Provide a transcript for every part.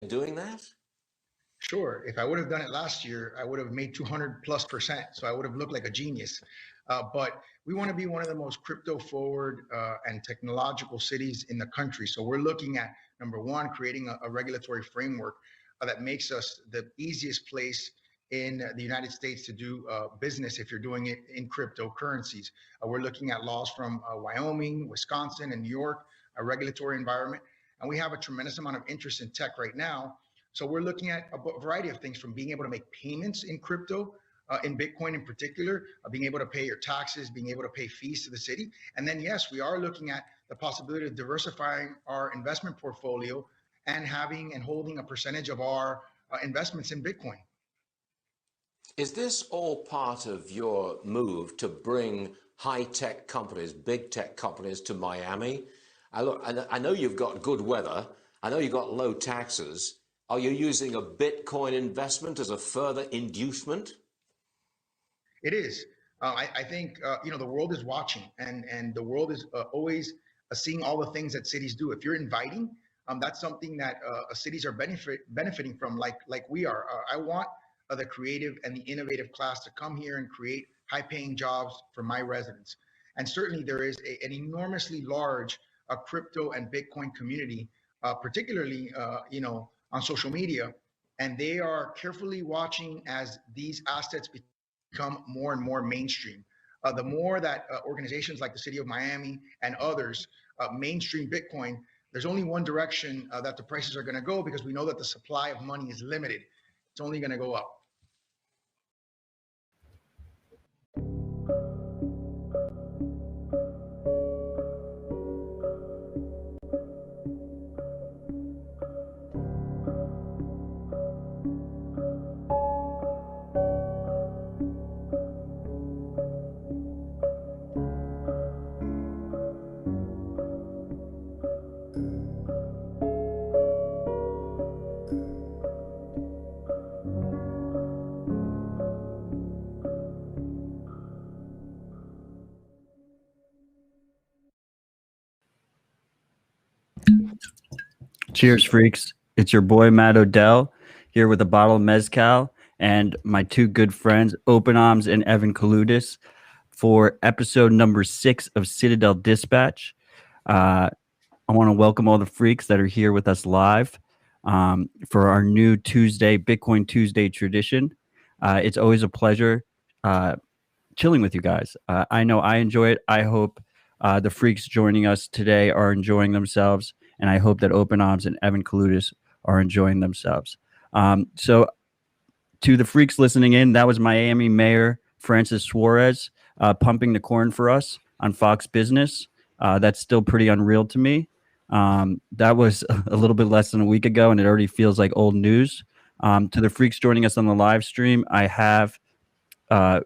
doing that? Sure. If I would have done it last year, I would have made 200+%. So I would have looked like a genius. But we want to be one of the most crypto forward and technological cities in the country. So we're looking at, number one, creating a regulatory framework that makes us the easiest place in the United States to do business if you're doing it in cryptocurrencies. We're looking at laws from Wyoming, Wisconsin, and New York, a regulatory environment. And we have a tremendous amount of interest in tech right now. So we're looking at a variety of things, from being able to make payments in crypto, in Bitcoin in particular, being able to pay your taxes, being able to pay fees to the city. And then, yes, we are looking at the possibility of diversifying our investment portfolio and having and holding a percentage of our investments in Bitcoin. Is this all part of your move to bring high-tech companies, big tech companies to Miami? I know you've got good weather. I know you've got low taxes. Are you using a Bitcoin investment as a further inducement? It is. I think the world is watching, and the world is always seeing all the things that cities do. If you're inviting, that's something that cities are benefiting from, like we are. I want the creative and the innovative class to come here and create high-paying jobs for my residents. And certainly, there is an enormously large crypto and Bitcoin community, particularly on social media, and they are carefully watching as these assets become more and more mainstream. The more that organizations like the City of Miami and others mainstream Bitcoin, there's only one direction that the prices are going to go, because we know that the supply of money is limited. It's only going to go up. Cheers, freaks. It's your boy, Matt Odell, here with a bottle of Mezcal and my two good friends, Openoms and Evankaloudis, for episode number 6 of Citadel Dispatch. I want to welcome all the freaks that are here with us live for our new Tuesday, Bitcoin Tuesday tradition. It's always a pleasure chilling with you guys. I know I enjoy it. I hope the freaks joining us today are enjoying themselves, and I hope that Openoms and Evankaloudis are enjoying themselves. So to the freaks listening in, that was Miami Mayor Francis Suarez pumping the corn for us on Fox Business. That's still pretty unreal to me. That was a little bit less than a week ago, and it already feels like old news. To the freaks joining us on the live stream, I have the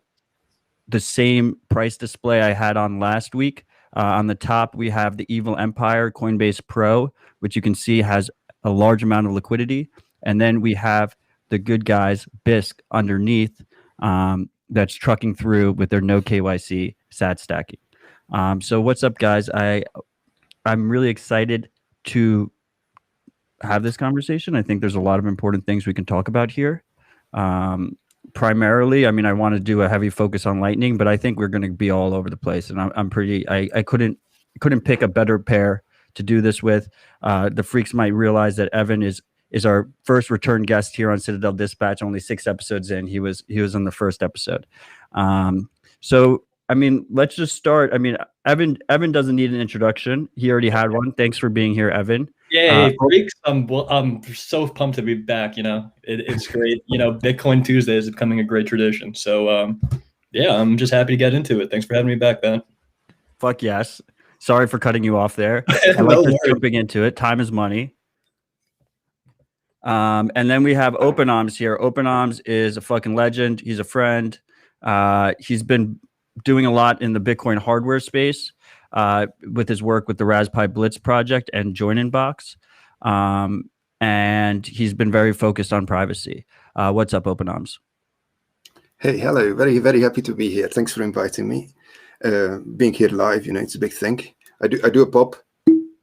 same price display I had on last week. On the top, we have the Evil Empire Coinbase Pro, which you can see has a large amount of liquidity. And then we have the good guys, BISC, underneath, that's trucking through with their no KYC SAT stacking. So what's up, guys? I'm really excited to have this conversation. I think there's a lot of important things we can talk about here. Primarily, I mean, I want to do a heavy focus on Lightning, but I think we're going to be all over the place. And I couldn't pick a better pair to do this with. The freaks might realize that Evan is our first return guest here on Citadel Dispatch. Only 6 episodes in, he was in the first episode. So I mean, let's just start. I mean, Evan doesn't need an introduction. He already had one. Thanks for being here, Evan. Yay, freaks. I'm so pumped to be back. It's great. Bitcoin Tuesday is becoming a great tradition. So, yeah, I'm just happy to get into it. Thanks for having me back, Ben. Fuck yes. Sorry for cutting you off there. I like just jumping into it. Time is money. And then we have Openoms here. Openoms is a fucking legend. He's a friend. He's been doing a lot in the Bitcoin hardware space. With his work with the Raspberry Blitz project and Join-in-Box. And he's been very focused on privacy. What's up, Openoms? Hey, hello. Very, very happy to be here. Thanks for inviting me. Being here live, it's a big thing. I do a pop.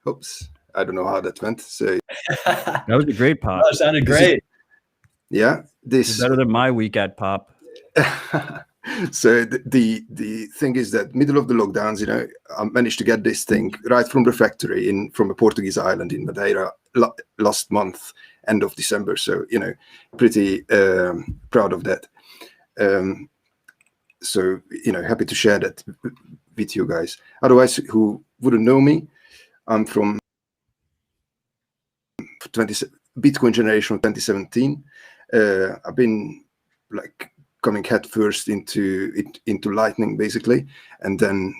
Oops. I don't know how that went. So That was a great pop. That sounded great. yeah, It's this better than my week at pop. so the thing is that middle of the lockdowns, I managed to get this thing right from the factory from a Portuguese island in Madeira last month, end of December. So pretty proud of that. So happy to share that with you guys. Otherwise, who wouldn't know me, I'm from Bitcoin generation of 2017. I've been like coming head first into Lightning basically, and then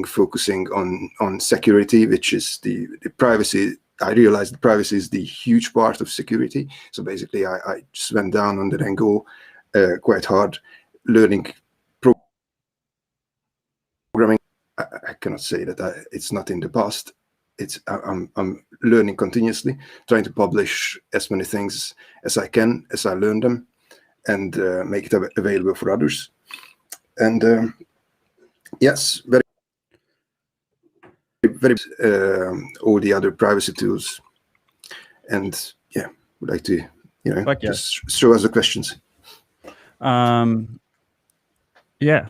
focusing on security, which is the privacy. I realized the privacy is the huge part of security. So basically, I just went down on the Rango quite hard, learning programming. I cannot say that it's not in the past. I'm learning continuously, trying to publish as many things as I can as I learn them, and make it available for others. And yes, very all the other privacy tools. And yeah, would like to just throw us the questions. Yeah.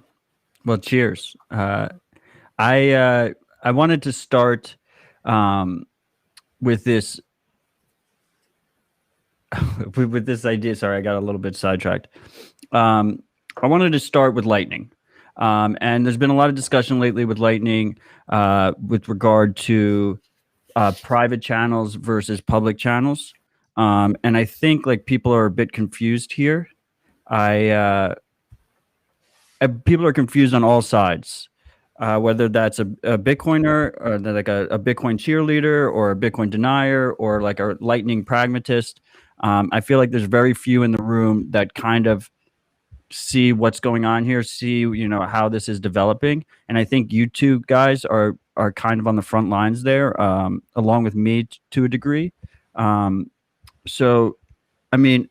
Well, cheers. I wanted to start with this with this idea. Sorry, I got a little bit sidetracked. I wanted to start with Lightning. And there's been a lot of discussion lately with Lightning with regard to private channels versus public channels. And I think like people are a bit confused here. People are confused on all sides, whether that's a Bitcoiner or like a Bitcoin cheerleader or a Bitcoin denier or like a Lightning pragmatist. I feel like there's very few in the room that kind of see what's going on here, see how this is developing. And I think you two guys are kind of on the front lines there, along with me to a degree. So I mean,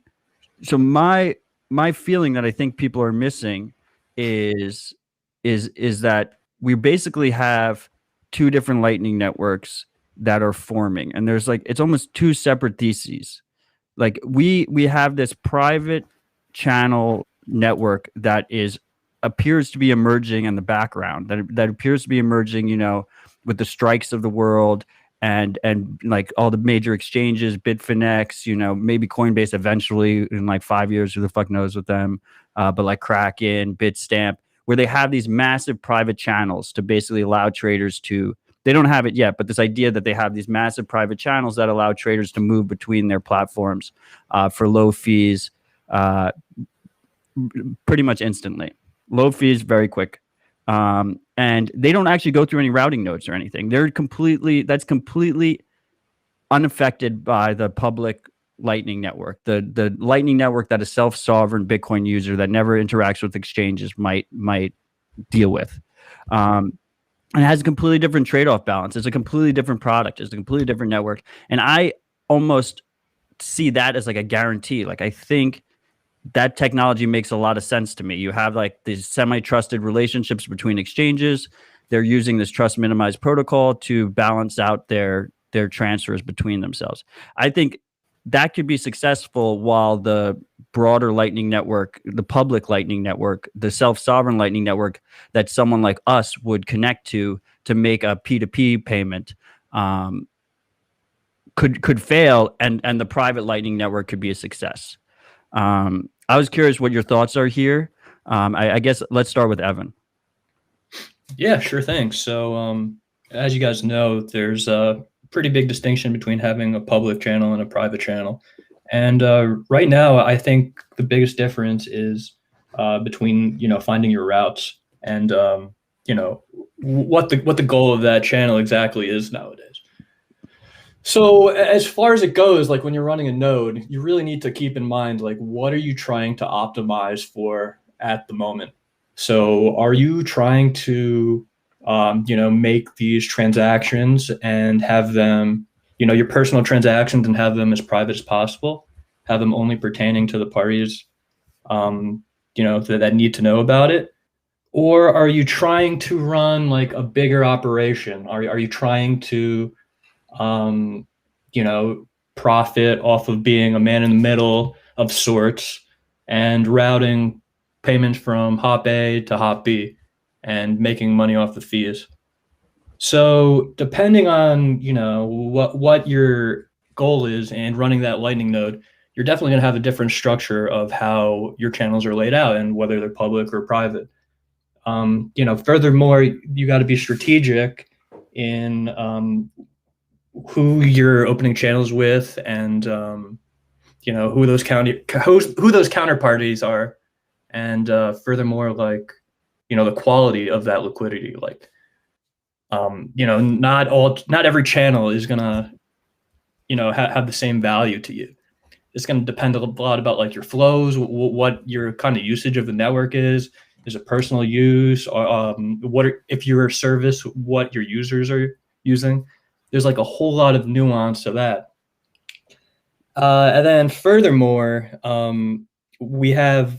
so my feeling that I think people are missing is that we basically have two different Lightning networks that are forming, and there's like it's almost two separate theses. Like we have this private channel network that appears to be emerging in the background, that appears to be emerging, with the strikes of the world and like all the major exchanges, Bitfinex, maybe Coinbase eventually in like 5 years, who the fuck knows with them, but like Kraken, Bitstamp, where they have these massive private channels to basically allow traders to, they don't have it yet, but this idea that they have these massive private channels that allow traders to move between their platforms for low fees, pretty much instantly. Low fees, very quick. And they don't actually go through any routing nodes or anything. That's completely unaffected by the public Lightning network. The Lightning network that a self-sovereign Bitcoin user that never interacts with exchanges might deal with. And it has a completely different trade-off balance. It's a completely different product. It's a completely different network. And I almost see that as like a guarantee. Like I think that technology makes a lot of sense to me. You have like these semi-trusted relationships between exchanges. They're using this trust minimized protocol to balance out their transfers between themselves. I think that could be successful while the broader Lightning network, the public Lightning network, the self-sovereign Lightning network that someone like us would connect to make a P2P payment could fail, and the private Lightning network could be a success. I was curious what your thoughts are here. I guess let's start with Evan. Yeah, sure thing. So as you guys know, there's a pretty big distinction between having a public channel and a private channel. And right now, I think the biggest difference is between, finding your routes and, what the goal of that channel exactly is nowadays. So as far as it goes, like when you're running a node, you really need to keep in mind, like, what are you trying to optimize for at the moment? So are you trying to, make these transactions and have them, your personal transactions, and have them as private as possible, have them only pertaining to the parties, that need to know about it? Or are you trying to run like a bigger operation? Are you trying to you know, profit off of being a man in the middle of sorts and routing payments from hop A to hop B and making money off the fees. So depending on, you know, what your goal is and running that Lightning node, you're definitely going to have a different structure of how your channels are laid out and whether they're public or private. You know, furthermore, you got to be strategic in who you're opening channels with, and you know, who those counterparties are, and furthermore, like, you know, the quality of that liquidity. Like, you know, not every channel is gonna, you know, have the same value to you. It's going to depend a lot about like your flows, what your kind of usage of the network is. Is it personal use, or if you're a service, what your users are using? There's like a whole lot of nuance to that. And then furthermore, we have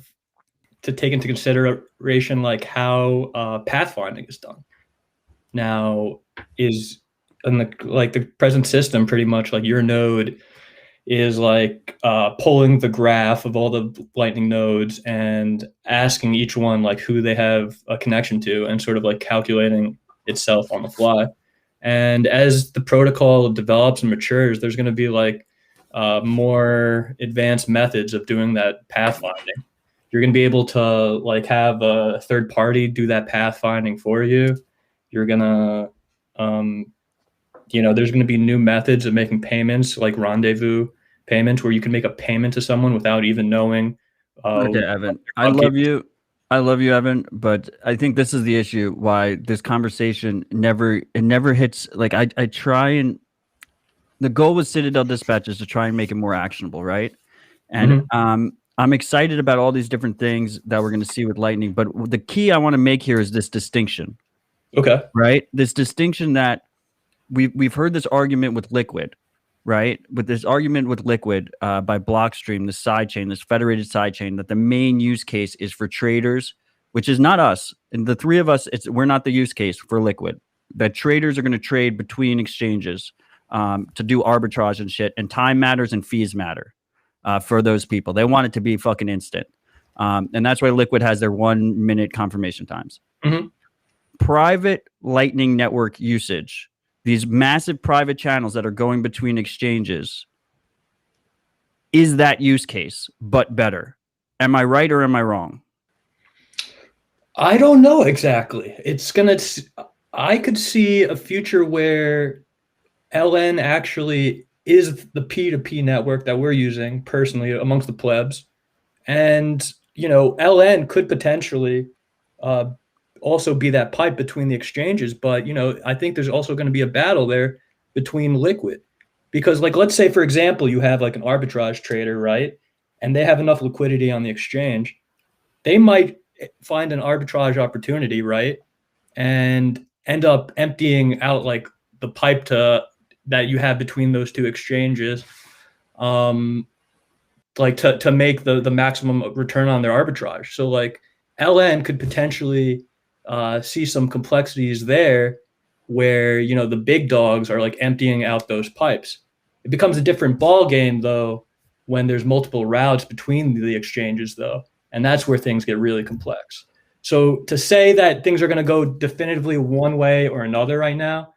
to take into consideration like how pathfinding is done. Now, is in the present system, pretty much like your node is like pulling the graph of all the Lightning nodes and asking each one like who they have a connection to, and sort of like calculating itself on the fly. And as the protocol develops and matures, there's going to be like more advanced methods of doing that pathfinding. You're going to be able to like have a third party do that pathfinding for you. You're going to, you know, there's going to be new methods of making payments, like rendezvous payments, where you can make a payment to someone without even knowing. Okay, Evan, I love you, Evan, but I think this is the issue why this conversation never hits. Like I try, and the goal with Citadel Dispatch is to try and make it more actionable, right? And I'm excited about all these different things that we're going to see with Lightning, but the key I want to make here is this distinction. Okay. Right? This distinction that we've heard this argument with Liquid, right? With this argument with Liquid by Blockstream, this sidechain, this federated sidechain, that the main use case is for traders, which is not us. And the three of us, we're not the use case for Liquid. That traders are going to trade between exchanges to do arbitrage and shit, and time matters and fees matter for those people. They want it to be fucking instant. And that's why Liquid has their 1 minute confirmation times. Private Lightning Network usage, these massive private channels that are going between exchanges, is that use case, but better. Am I right or am I wrong? I don't know exactly. I could see a future where LN actually is the P2P network that we're using personally amongst the plebs. And, you know, LN could potentially also be that pipe between the exchanges. But, you know, I think there's also going to be a battle there between Liquid. Because, like, let's say, for example, you have like an arbitrage trader, right? And they have enough liquidity on the exchange. They might find an arbitrage opportunity, right? And end up emptying out like the pipe that you have between those two exchanges, like to make the maximum return on their arbitrage. So like LN could potentially see some complexities there where, you know, the big dogs are like emptying out those pipes. It becomes a different ball game though when there's multiple routes between the exchanges though, and that's where things get really complex. So to say that things are going to go definitively one way or another right now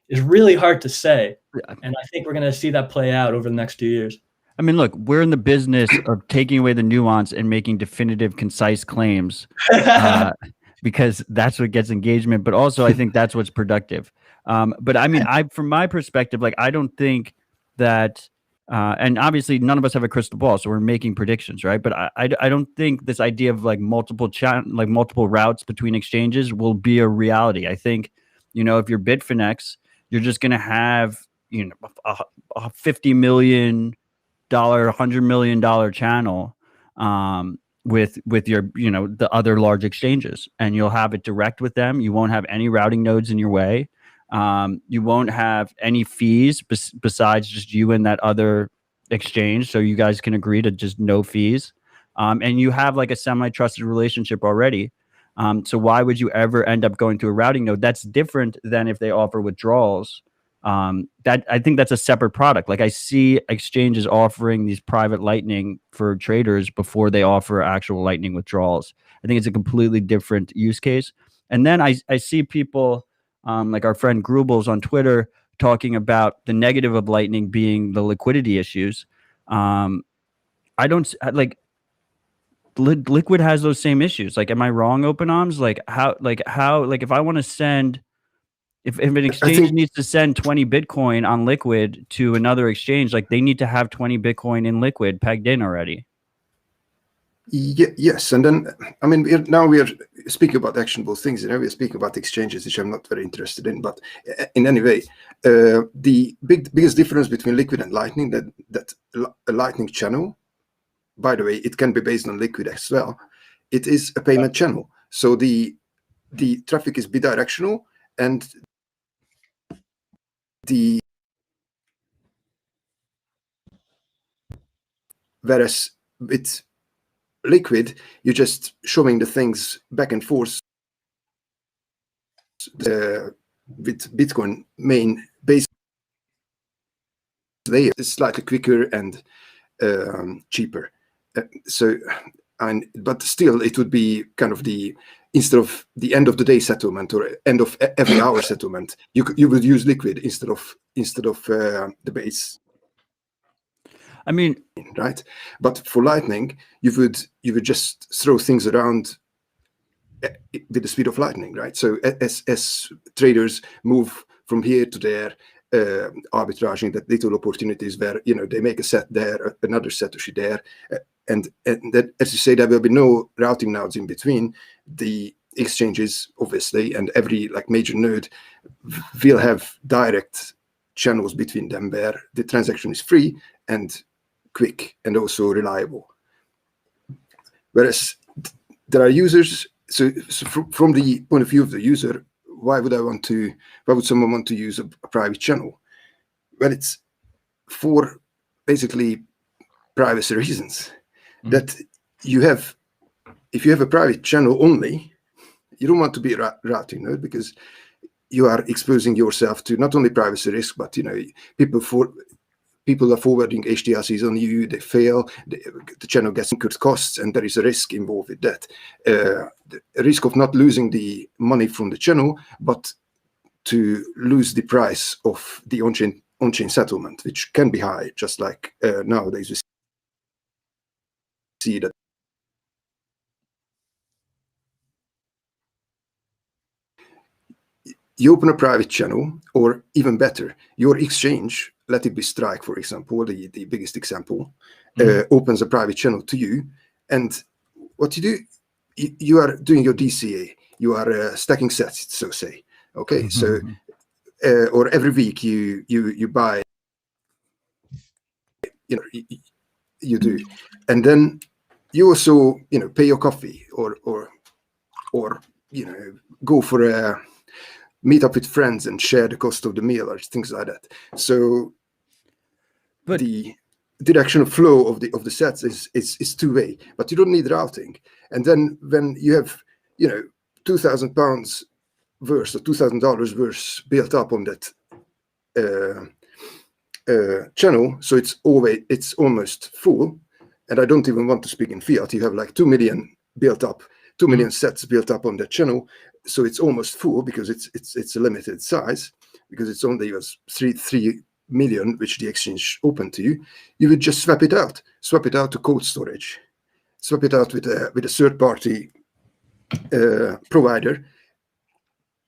is really hard to say. And I think we're going to see that play out over the next 2 years. I mean, look, we're in the business of taking away the nuance and making definitive, concise claims because that's what gets engagement. But also, I think that's what's productive. But I mean, from my perspective, like, I don't think that, and obviously none of us have a crystal ball, so we're making predictions, right? But I don't think this idea of like multiple routes between exchanges will be a reality. I think, you know, if you're Bitfinex, you're just going to have, you know, a $50 million, $100 million channel with your, you know, the other large exchanges, and you'll have it direct with them. You won't have any routing nodes in your way. You won't have any fees besides just you and that other exchange. So you guys can agree to just no fees. And you have like a semi-trusted relationship already. So why would you ever end up going to a routing node? That's different than if they offer withdrawals That I think that's a separate product. Like I see exchanges offering these private Lightning for traders before they offer actual Lightning withdrawals. I think it's a completely different use case. And then I see people like our friend Grubels on Twitter talking about the negative of Lightning being the liquidity issues. I don't like Liquid has those same issues. Like, am I wrong, openoms? Like if I want to send, if an exchange needs to send 20 Bitcoin on Liquid to another exchange, like they need to have 20 Bitcoin in Liquid pegged in already. Yes, and then I mean we are speaking about actionable things. We're speaking about exchanges, which I'm not very interested in. But in any way, the biggest difference between Liquid and Lightning that a Lightning channel, by the way, it can be based on Liquid as well. It is a payment channel, so the traffic is bidirectional, and whereas with Liquid, you're just showing the things back and forth. With Bitcoin main base layer is slightly quicker and cheaper. But still, it would be kind of instead of the end of the day settlement or end of every hour settlement, you would use Liquid instead of the base. I mean, right? But for Lightning, you would just throw things around with the speed of Lightning, right? So as traders move from here to there, arbitraging that little opportunities where they make a set there, another satoshi there, and that, as you say, there will be no routing nodes in between. The exchanges, obviously, and every major node will have direct channels between them where the transaction is free and quick and also reliable. Whereas there are users, so from the point of view of the user, why would someone want to use a private channel? Well, it's for basically privacy reasons. That if you have a private channel only, you don't want to be a routing node because you are exposing yourself to not only privacy risk, but people are forwarding HTLCs on you, they fail, the channel gets incurred costs, and there is a risk involved with that. The risk of not losing the money from the channel, but to lose the price of the on-chain settlement, which can be high, just like nowadays we see that. You open a private channel, or even better, your exchange, let it be Strike, for example, the biggest example, opens a private channel to you. And what you do, you are doing your DCA. You are stacking sets, so say. Okay, so or every week you buy, you do, and then you also pay your coffee or go for a meet up with friends and share the cost of the meal or things like that. So but the directional flow of the sets is two-way, but you don't need routing. And then when you have £2,000 worth or $2,000 worth built up on that channel, so it's almost full. And I don't even want to speak in fiat. You have 2 million built up, 2 million sets built up on that channel. So it's almost full because it's a limited size, because it's only 3 million which the exchange opened to you. You would just swap it out to cold storage, swap it out with a third party provider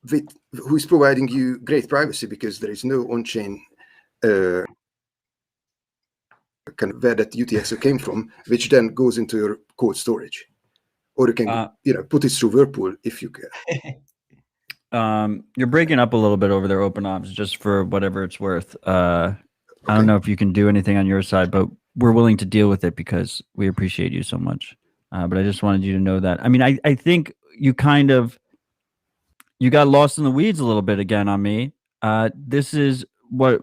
who is providing you great privacy, because there is no on-chain kind of where that UTXO came from, which then goes into your cold storage. Or you can put it through Whirlpool if you can. You're breaking up a little bit over there, openoms, just for whatever it's worth. I don't know if you can do anything on your side, but we're willing to deal with it because we appreciate you so much. But I just wanted you to know that. I mean, I think you got lost in the weeds a little bit again on me. This is what,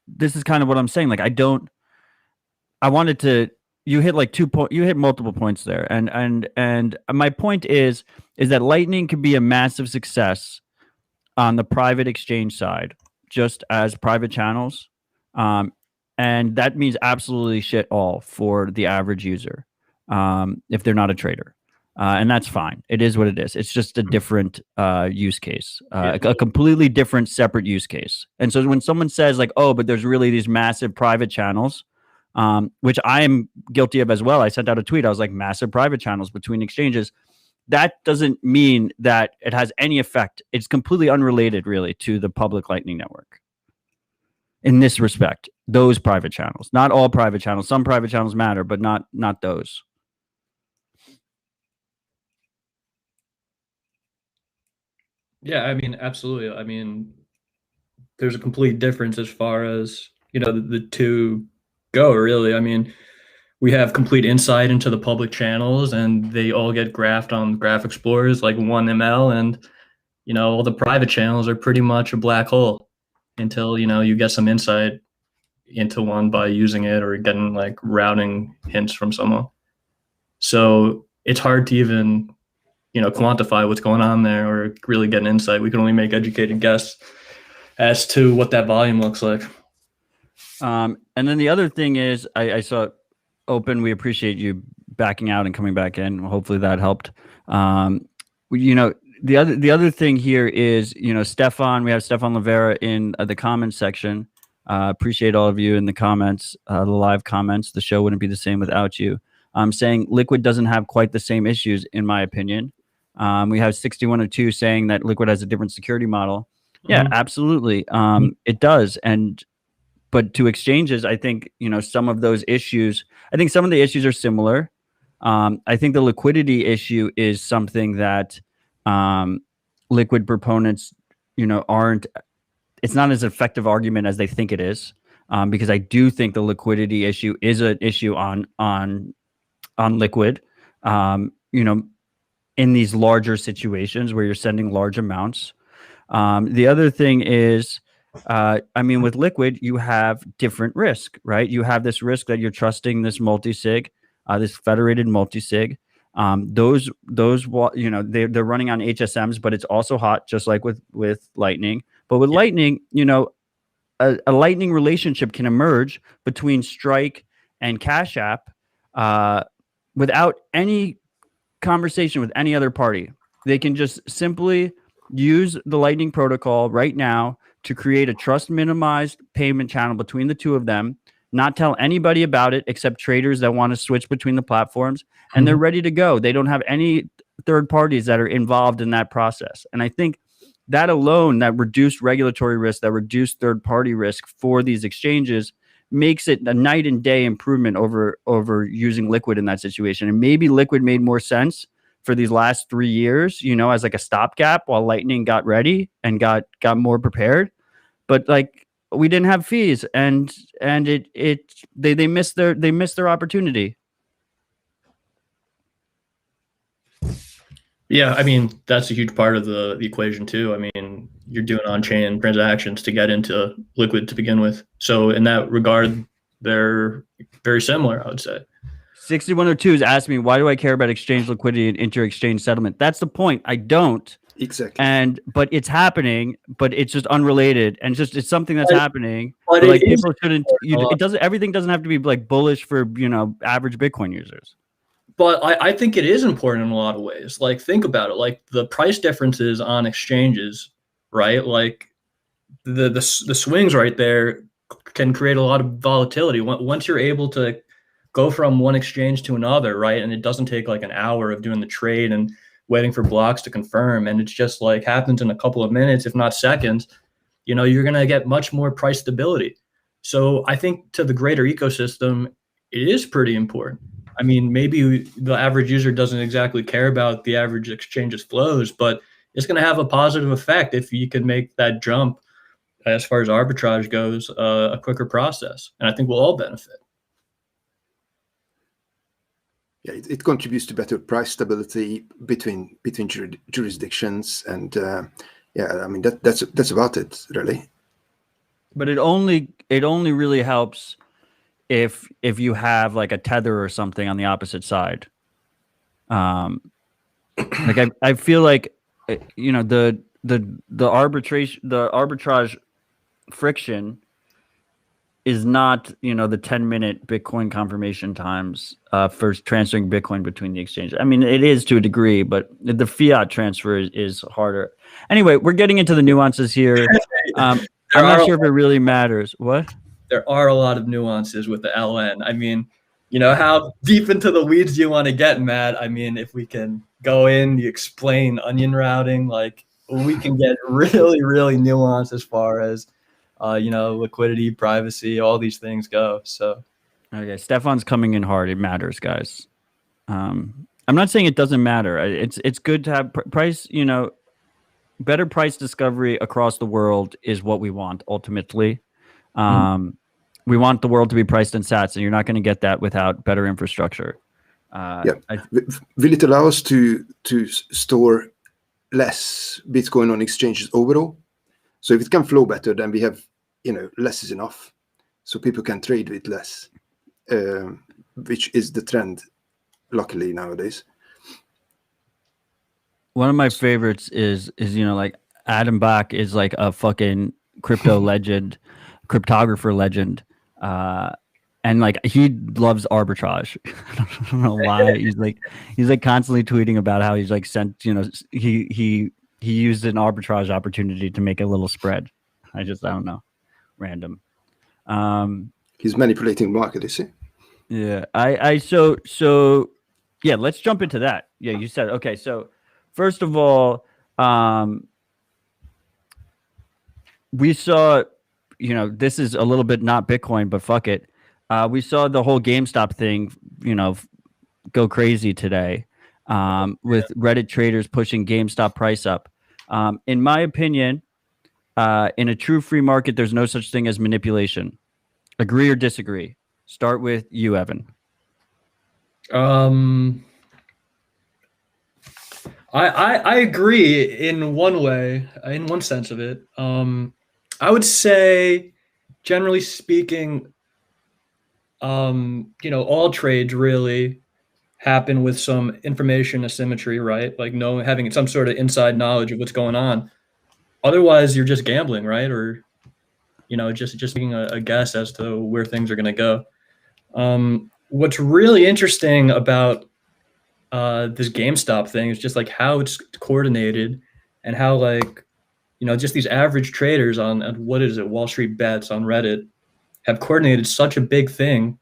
this is kind of what I'm saying. Like, you hit you hit multiple points there. And my point is that Lightning could be a massive success on the private exchange side. just as private channels. And that means absolutely shit all for the average user if they're not a trader. And that's fine. It is what it is. It's just a different use case, a completely different separate use case. And so when someone says like, oh, but there's really these massive private channels, which I am guilty of as well. I sent out a tweet. I was like, massive private channels between exchanges. That doesn't mean that it has any effect. It's completely unrelated really to the public Lightning Network. In this respect, those private channels, not all private channels. Some private channels matter, but not those. Yeah, I mean, absolutely. I mean, there's a complete difference as far as, you know, the two go, really. I mean, we have complete insight into the public channels, and they all get graphed on Graph Explorers like 1 ml, and, you know, all the private channels are pretty much a black hole until, you know, you get some insight into one by using it or getting like routing hints from someone. So it's hard to even, you know, quantify what's going on there or really get an insight. We can only make educated guess as to what that volume looks like. And then the other thing is, I saw Open. We appreciate you backing out and coming back in. Hopefully that helped. You know, the other thing here is, you know, Stefan. We have Stefan Livera in the comments section. Appreciate all of you in the comments, the live comments. The show wouldn't be the same without you. Saying Liquid doesn't have quite the same issues, in my opinion. We have 6102 saying that Liquid has a different security model. Yeah, absolutely. It does. But to exchanges, I think, you know, some of those issues, I think some of the issues are similar. I think the liquidity issue is something that Liquid proponents, you know, it's not as effective argument as they think it is, because I do think the liquidity issue is an issue on Liquid, you know, in these larger situations where you're sending large amounts. The other thing is, I mean, with Liquid, you have different risk, right? You have this risk that you're trusting this multi-sig, this federated multi-sig. Those, you know, they're running on HSMs, but it's also hot, just like with Lightning. But with Lightning, you know, a Lightning relationship can emerge between Strike and Cash App without any conversation with any other party. They can just simply use the Lightning protocol right now to create a trust minimized payment channel between the two of them, not tell anybody about it except traders that want to switch between the platforms, and they're ready to go. They don't have any third parties that are involved in that process. And I think that alone, that reduced regulatory risk, that reduced third party risk for these exchanges, makes it a night and day improvement over using Liquid in that situation. And maybe Liquid made more sense for these last 3 years, you know, as like a stopgap while Lightning got ready and got more prepared. But like, we didn't have fees, and they missed their opportunity. Yeah, I mean, that's a huge part of the equation too. I mean, you're doing on-chain transactions to get into Liquid to begin with. So in that regard, they're very similar, I would say. 6102 has asked me, why do I care about exchange liquidity and inter-exchange settlement? That's the point. I don't. Exactly. But it's happening, but it's just unrelated, and it's something that's happening. But like people shouldn't. It doesn't. Everything doesn't have to be like bullish for, you know, average Bitcoin users. But I think it is important in a lot of ways. Like, think about it. Like the price differences on exchanges, right? Like the swings right there can create a lot of volatility. Once you're able to go from one exchange to another, right? And it doesn't take like an hour of doing the trade and waiting for blocks to confirm, and it's just like happens in a couple of minutes, if not seconds, you know, you're going to get much more price stability. So I think to the greater ecosystem, it is pretty important. I mean, maybe the average user doesn't exactly care about the average exchange's flows, but it's going to have a positive effect if you can make that jump as far as arbitrage goes, a quicker process. And I think we'll all benefit. Yeah, it contributes to better price stability between jurisdictions, and yeah, I mean that's about it, really. But it only really helps if you have like a tether or something on the opposite side. Like I feel like, you know, the arbitrage friction is not, the 10-minute Bitcoin confirmation times for transferring Bitcoin between the exchanges. I mean, it is to a degree, but the fiat transfer is harder. Anyway, we're getting into the nuances here. I'm not sure if it really matters. What? There are a lot of nuances with the LN. I mean, how deep into the weeds do you want to get, Matt? I mean, if we can go in, you explain onion routing, like we can get really, really nuanced as far as liquidity, privacy, all these things go. So, okay, Stefan's coming in hard. It matters, guys. I'm not saying it doesn't matter. It's good to have price. Better price discovery across the world is what we want ultimately. We want the world to be priced in sats, and you're not going to get that without better infrastructure. Will it allow us to store less Bitcoin on exchanges overall? So if it can flow better, then we have, less is enough. So people can trade with less, which is the trend, luckily, nowadays. One of my favorites is like Adam Bach is like a fucking crypto legend, cryptographer legend. And like he loves arbitrage. I don't know why. He's like constantly tweeting about how he's like sent, he used an arbitrage opportunity to make a little spread. I don't know. Random. He's manipulating the market, is he? Yeah. So yeah, let's jump into that. Yeah, you said okay, so first of all, we saw, this is a little bit not Bitcoin, but fuck it. We saw the whole GameStop thing, go crazy today, with Reddit traders pushing GameStop price up. In my opinion, in a true free market, there's no such thing as manipulation. Agree or disagree? Start with you, Evan. I agree in one way, in one sense of it. I would say, generally speaking, all trades really happen with some information asymmetry, right? Like having some sort of inside knowledge of what's going on. Otherwise, you're just gambling, right? Or, just making a guess as to where things are going to go. What's really interesting about this GameStop thing is just like how it's coordinated and how like, just these average traders on what is it, Wall Street Bets on Reddit have coordinated such a big thing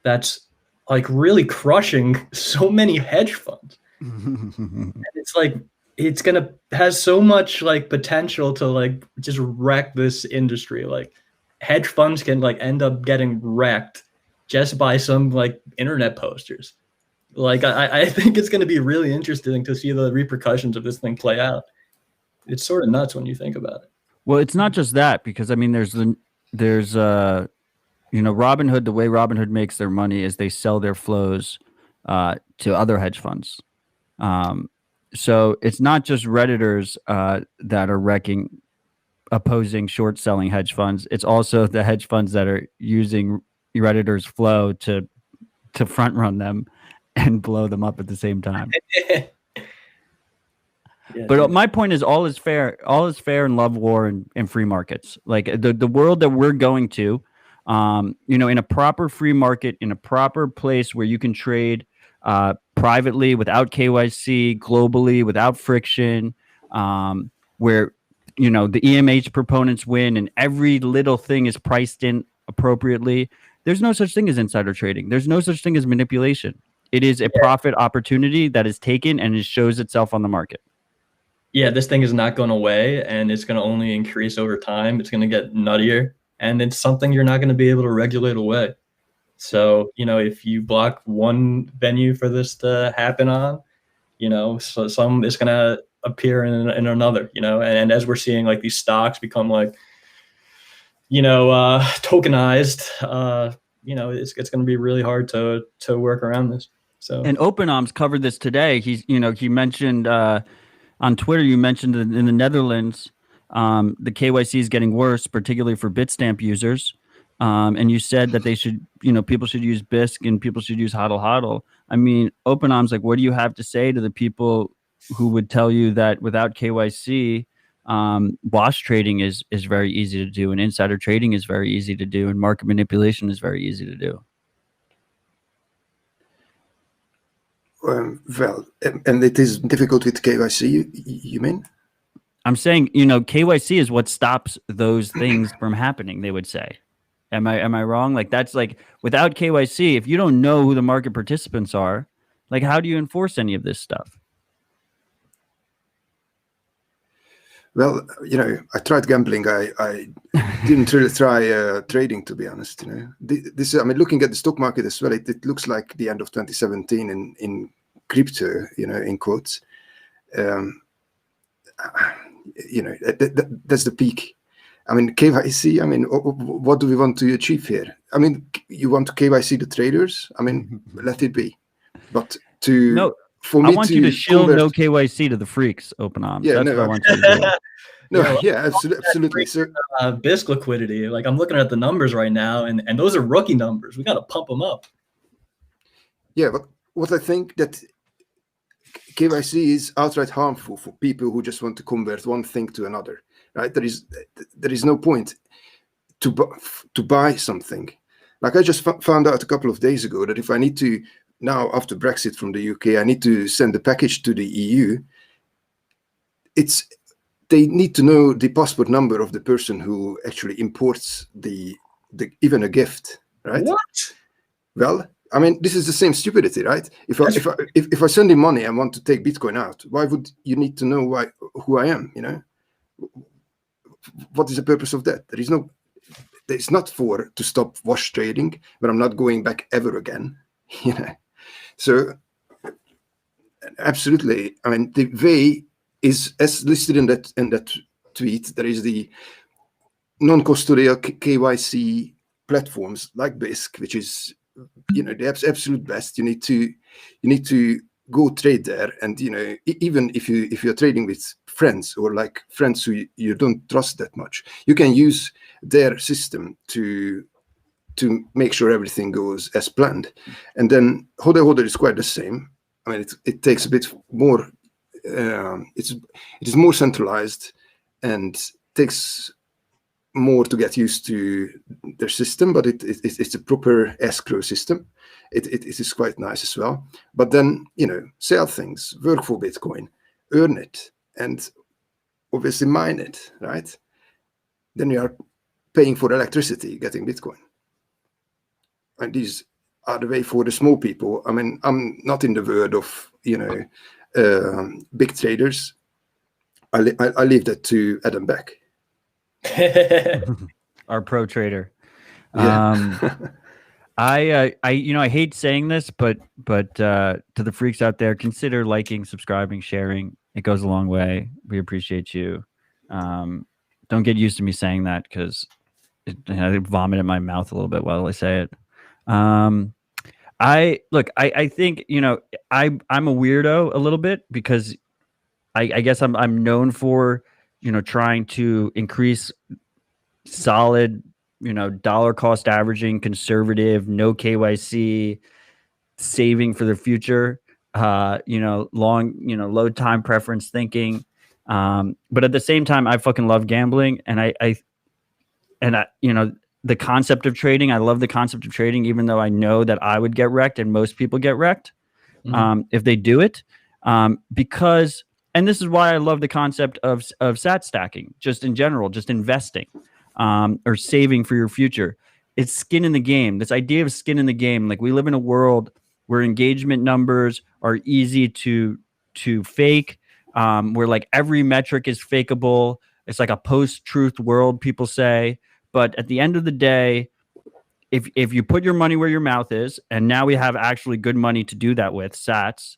that's like really crushing so many hedge funds. And it's like, has so much like potential to like just wreck this industry. Like hedge funds can like end up getting wrecked just by some like internet posters. Like I think it's going to be really interesting to see the repercussions of this thing play out. It's sort of nuts when you think about it. Well, it's not just that, because I mean, there's Robinhood. The way Robinhood makes their money is they sell their flows to other hedge funds. So it's not just Redditors that are opposing short selling hedge funds. It's also the hedge funds that are using Redditors' flow to front run them and blow them up at the same time. Yeah, but my point is, all is fair in love, war, and free markets. Like the world that we're going to, in a proper free market, in a proper place where you can trade privately without KYC, globally without friction, where the EMH proponents win and every little thing is priced in appropriately. There's no such thing as insider trading. There's no such thing as manipulation. It is a profit opportunity that is taken and it shows itself on the market. Yeah, this thing is not going away, and it's going to only increase over time. It's going to get nuttier, and it's something you're not going to be able to regulate away. So, if you block one venue for this to happen on, so some is going to appear in another, and as we're seeing like these stocks become like, tokenized, it's going to be really hard to work around this. So, and openoms covered this today. He mentioned on Twitter, you mentioned in the Netherlands, the KYC is getting worse, particularly for Bitstamp users. And you said that they should, people should use BISC and people should use HODL HODL. I mean, openoms, like, what do you have to say to the people who would tell you that without KYC, Wash trading is very easy to do, and insider trading is very easy to do, and market manipulation is very easy to do. Well, and it is difficult with KYC, you mean? I'm saying, you know, KYC is what stops those things from happening, they would say. Am I wrong? Like, that's like, without KYC, if you don't know who the market participants are, like, how do you enforce any of this stuff? Well, you know, I tried gambling. I didn't really try trading, to be honest. You know, this, I mean, looking at the stock market as well, it looks like the end of 2017 in crypto. You know, in quotes. You know, that's the peak. I mean, KYC. I mean, what do we want to achieve here? I mean, you want to KYC the traders? I mean, let it be. But to No. For me, I want you to shield no KYC to the freaks, openoms. Yeah, that's no, what I want you to do. No, yeah, absolutely. So, BISC liquidity, like I'm looking at the numbers right now, and those are rookie numbers. We got to pump them up. Yeah, but what I think that KYC is outright harmful for people who just want to convert one thing to another, right? There is no point to buy something. Like I just found out a couple of days ago that if I need to now, after Brexit from the UK, I need to send the package to the EU. They need to know the passport number of the person who actually imports the even a gift, right? What? Well, I mean, this is the same stupidity, right? If I send him money and want to take Bitcoin out, why would you need to know who I am? You know, what is the purpose of that? It's not to stop wash trading, but I'm not going back ever again. You know, so absolutely. I mean, the way is as listed in that tweet. There is the non-custodial KYC platforms like BISC, which is, you know, the absolute best. You need to go trade there, and you know, even if you're trading with friends or like friends who you don't trust that much, you can use their system to make sure everything goes as planned. And then Hodl is quite the same. I mean, it takes a bit more. It is more centralized and takes more to get used to their system, but it's a proper escrow system. It is quite nice as well. But then, you know, sell things, work for Bitcoin, earn it, and obviously mine it, right? Then you are paying for electricity, getting Bitcoin. And these are the way for the small people. I mean, I'm not in the world of, you know, big traders. I leave that to Adam Beck. Our pro trader. Yeah. I you know, I hate saying this, but to the freaks out there, consider liking, subscribing, sharing. It goes a long way. We appreciate you. Don't get used to me saying that, because I vomit in my mouth a little bit while I say it. I think, you know, I'm a weirdo a little bit, because I guess I'm known for, you know, trying to increase solid, you know, dollar cost averaging, conservative, no KYC, saving for the future, you know, long, you know, low time preference thinking. But at the same time, I fucking love gambling, and I, you know, the concept of trading. I love the concept of trading, even though I know that I would get wrecked and most people get wrecked if they do it. Because, and this is why I love the concept of sat stacking, just in general, just investing or saving for your future. It's skin in the game. This idea of skin in the game. Like, we live in a world where engagement numbers are easy to fake, where like every metric is fakeable. It's like a post-truth world, people say. But at the end of the day, if you put your money where your mouth is, and now we have actually good money to do that with, sats,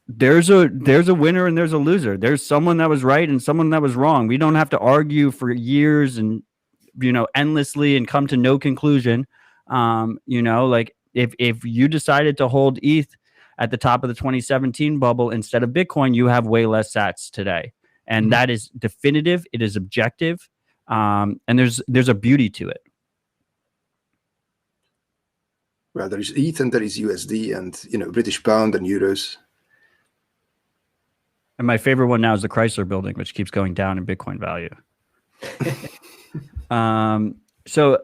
there's a winner and there's a loser. There's someone that was right and someone that was wrong. We don't have to argue for years and, you know, endlessly and come to no conclusion. You know, like if you decided to hold ETH at the top of the 2017 bubble instead of Bitcoin, you have way less sats today. And that is definitive. It is objective. And there's a beauty to it. Well, there is ETH and there is USD and, you know, British pound and euros. And my favorite one now is the Chrysler Building, which keeps going down in Bitcoin value. So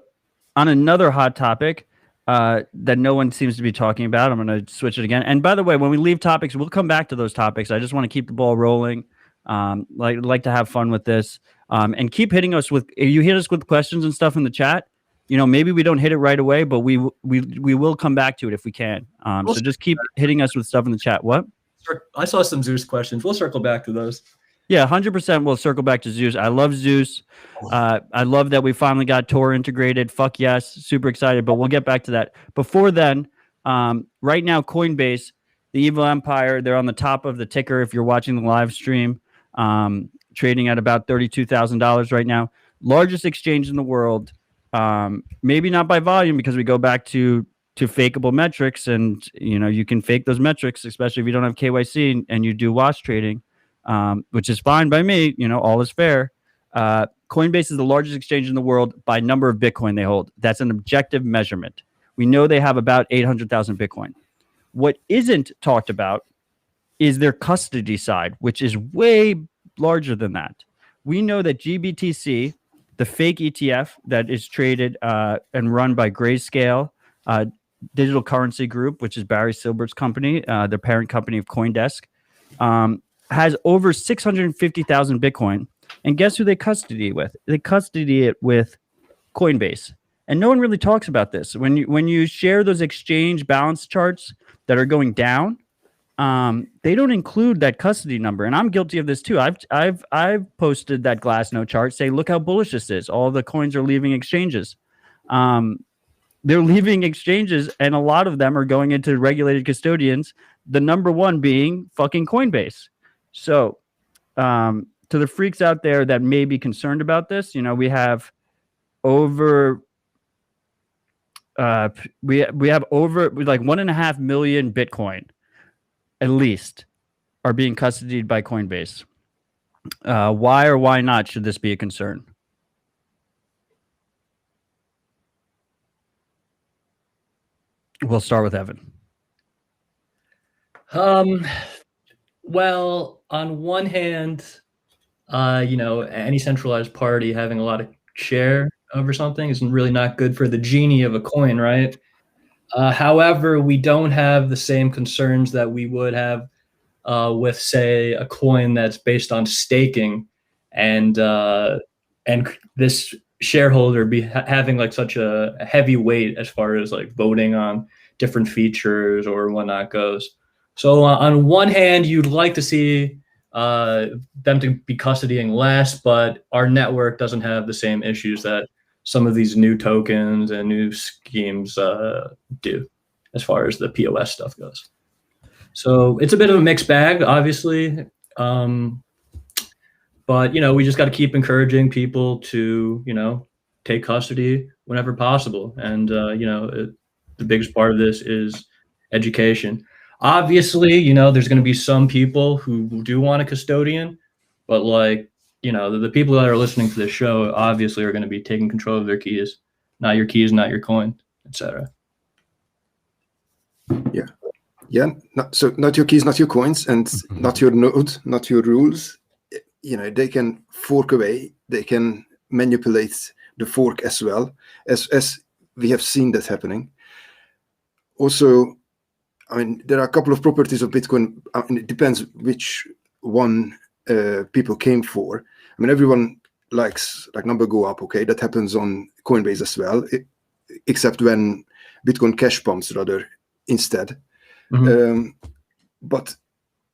on another hot topic that no one seems to be talking about, I'm going to switch it again. And by the way, when we leave topics, we'll come back to those topics. I just want to keep the ball rolling. Like to have fun with this, and keep hitting us with. You hit us with questions and stuff in the chat. You know, maybe we don't hit it right away, but we will come back to it if we can. So just keep hitting us with stuff in the chat. What? I saw some Zeus questions. We'll circle back to those. Yeah, 100% we'll circle back to Zeus. I love Zeus. I love that we finally got Tor integrated. Fuck yes. Super excited, but we'll get back to that. Before then, right now, Coinbase, the evil empire, they're on the top of the ticker if you're watching the live stream, trading at about $32,000 right now. Largest exchange in the world. Maybe not by volume because we go back to fakeable metrics, and you know you can fake those metrics, especially if you don't have KYC and you do wash trading, which is fine by me. You know, all is fair. Coinbase is the largest exchange in the world by number of Bitcoin they hold. That's an objective measurement. We know they have about 800,000 Bitcoin. What isn't talked about is their custody side, which is way larger than that. We know that GBTC, the fake ETF that is traded and run by Grayscale Digital Currency Group, which is Barry Silbert's company, the parent company of CoinDesk, has over 650,000 Bitcoin. And guess who they custody it with? They custody it with Coinbase. And no one really talks about this. When you share those exchange balance charts that are going down, they don't include that custody number. And I'm guilty of this too. I've posted that Glassnode chart, say, look how bullish this is. All the coins are leaving exchanges. They're leaving exchanges, and a lot of them are going into regulated custodians, the number one being fucking Coinbase. So to the freaks out there that may be concerned about this, you know, we have over we have over like 1.5 million Bitcoin at least are being custodied by Coinbase. Why or why not should this be a concern? We'll start with Evan. Well, on one hand, you know, any centralized party having a lot of share over something is really not good for the genie of a coin, right? However, we don't have the same concerns that we would have with, say, a coin that's based on staking, and this shareholder be having like such a heavy weight as far as like voting on different features or whatnot goes. So on one hand, you'd like to see them to be custodying less, but our network doesn't have the same issues that some of these new tokens and new schemes do as far as the POS stuff goes. So it's a bit of a mixed bag, obviously. But, you know, we just got to keep encouraging people to, you know, take custody whenever possible. And, you know, the biggest part of this is education. Obviously, you know, there's going to be some people who do want a custodian, but like, you know, the people that are listening to this show obviously are going to be taking control of their keys, not your coin, etc. Yeah. So not your keys, not your coins, and not your node, not your rules. You know, they can fork away, they can manipulate the fork as well, as we have seen that happening. Also, I mean, there are a couple of properties of Bitcoin. I mean, it depends which one people came for. I mean, everyone likes like number go up. Okay, that happens on Coinbase as well, except when Bitcoin cash pumps rather instead. But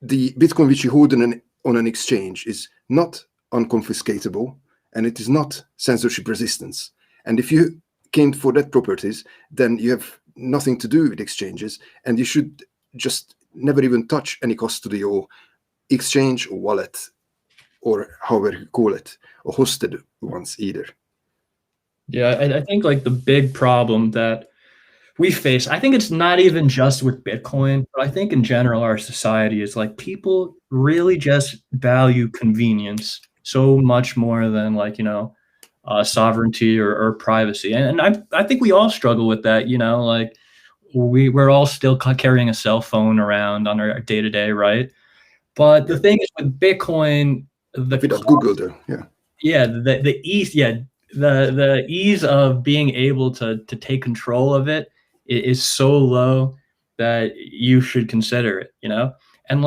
the Bitcoin which you hold on an exchange is not unconfiscatable, and it is not censorship resistance. And if you came for that properties, then you have nothing to do with exchanges, and you should just never even touch any custody or exchange or wallet or however you call it, or hosted ones either. Yeah, I think like the big problem that we face, I think it's not even just with Bitcoin, but I think in general our society is like people really just value convenience so much more than like, you know, sovereignty or privacy. And I think we all struggle with that, you know, like we're all still carrying a cell phone around on our day-to-day, right? But the thing is with Bitcoin, without Google though, the ease of being able to take control of it is so low that you should consider it, and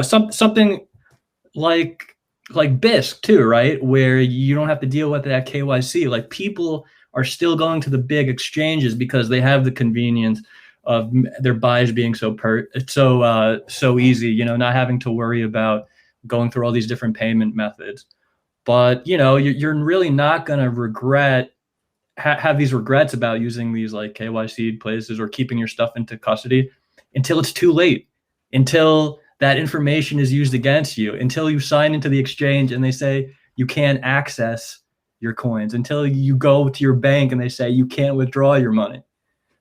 something like BISC too, right, where you don't have to deal with that KYC. Like, people are still going to the big exchanges because they have the convenience of their buys being so easy, not having to worry about going through all these different payment methods. But you're really not going to have these regrets about using these like KYC places or keeping your stuff into custody until it's too late, until that information is used against you, until you sign into the exchange and they say you can't access your coins, until you go to your bank and they say you can't withdraw your money.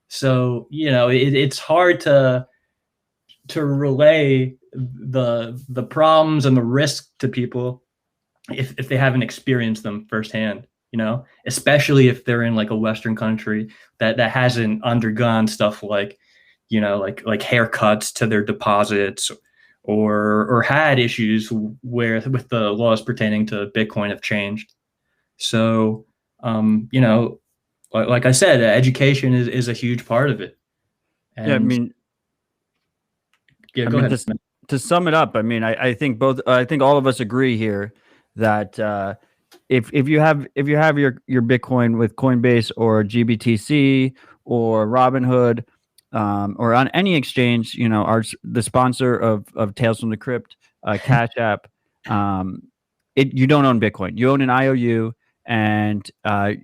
So it's hard to relay the problems and the risk to people if they haven't experienced them firsthand, especially if they're in like a Western country that hasn't undergone stuff like haircuts to their deposits or had issues with the laws pertaining to Bitcoin have changed. So, like I said, education is a huge part of it. And go ahead. To sum it up, I think all of us agree here that if you have your Bitcoin with Coinbase or GBTC or Robinhood, or on any exchange, the sponsor of Tales from the Crypt, Cash App, you don't own Bitcoin. You own an IOU, and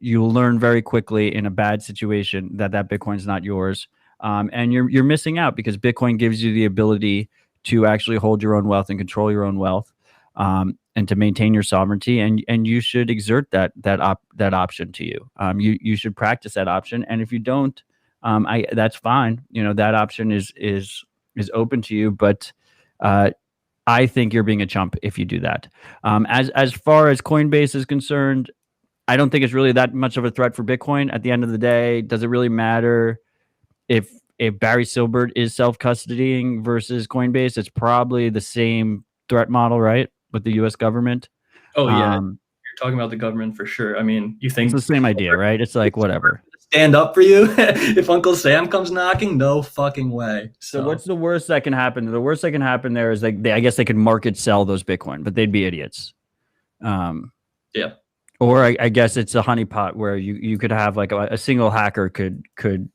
you'll learn very quickly in a bad situation that Bitcoin's not yours, and you're missing out because Bitcoin gives you the ability to actually hold your own wealth and control your own wealth, and to maintain your sovereignty, and you should exert that option to you. You should practice that option, and if you don't, that's fine. That option is open to you, but I think you're being a chump if you do that. As far as Coinbase is concerned, I don't think it's really that much of a threat for Bitcoin. At the end of the day, does it really matter if Barry Silbert is self-custodying versus Coinbase? It's probably the same threat model, right, with the U.S. government. Oh yeah, you're talking about the government for sure. You think it's the same idea, right? It's like whatever. Stand up for you if Uncle Sam comes knocking? No fucking way. So what's the worst that can happen? The worst that can happen there is I guess they could market sell those Bitcoin, but they'd be idiots. Yeah. Or I guess it's a honeypot where you could have like a single hacker could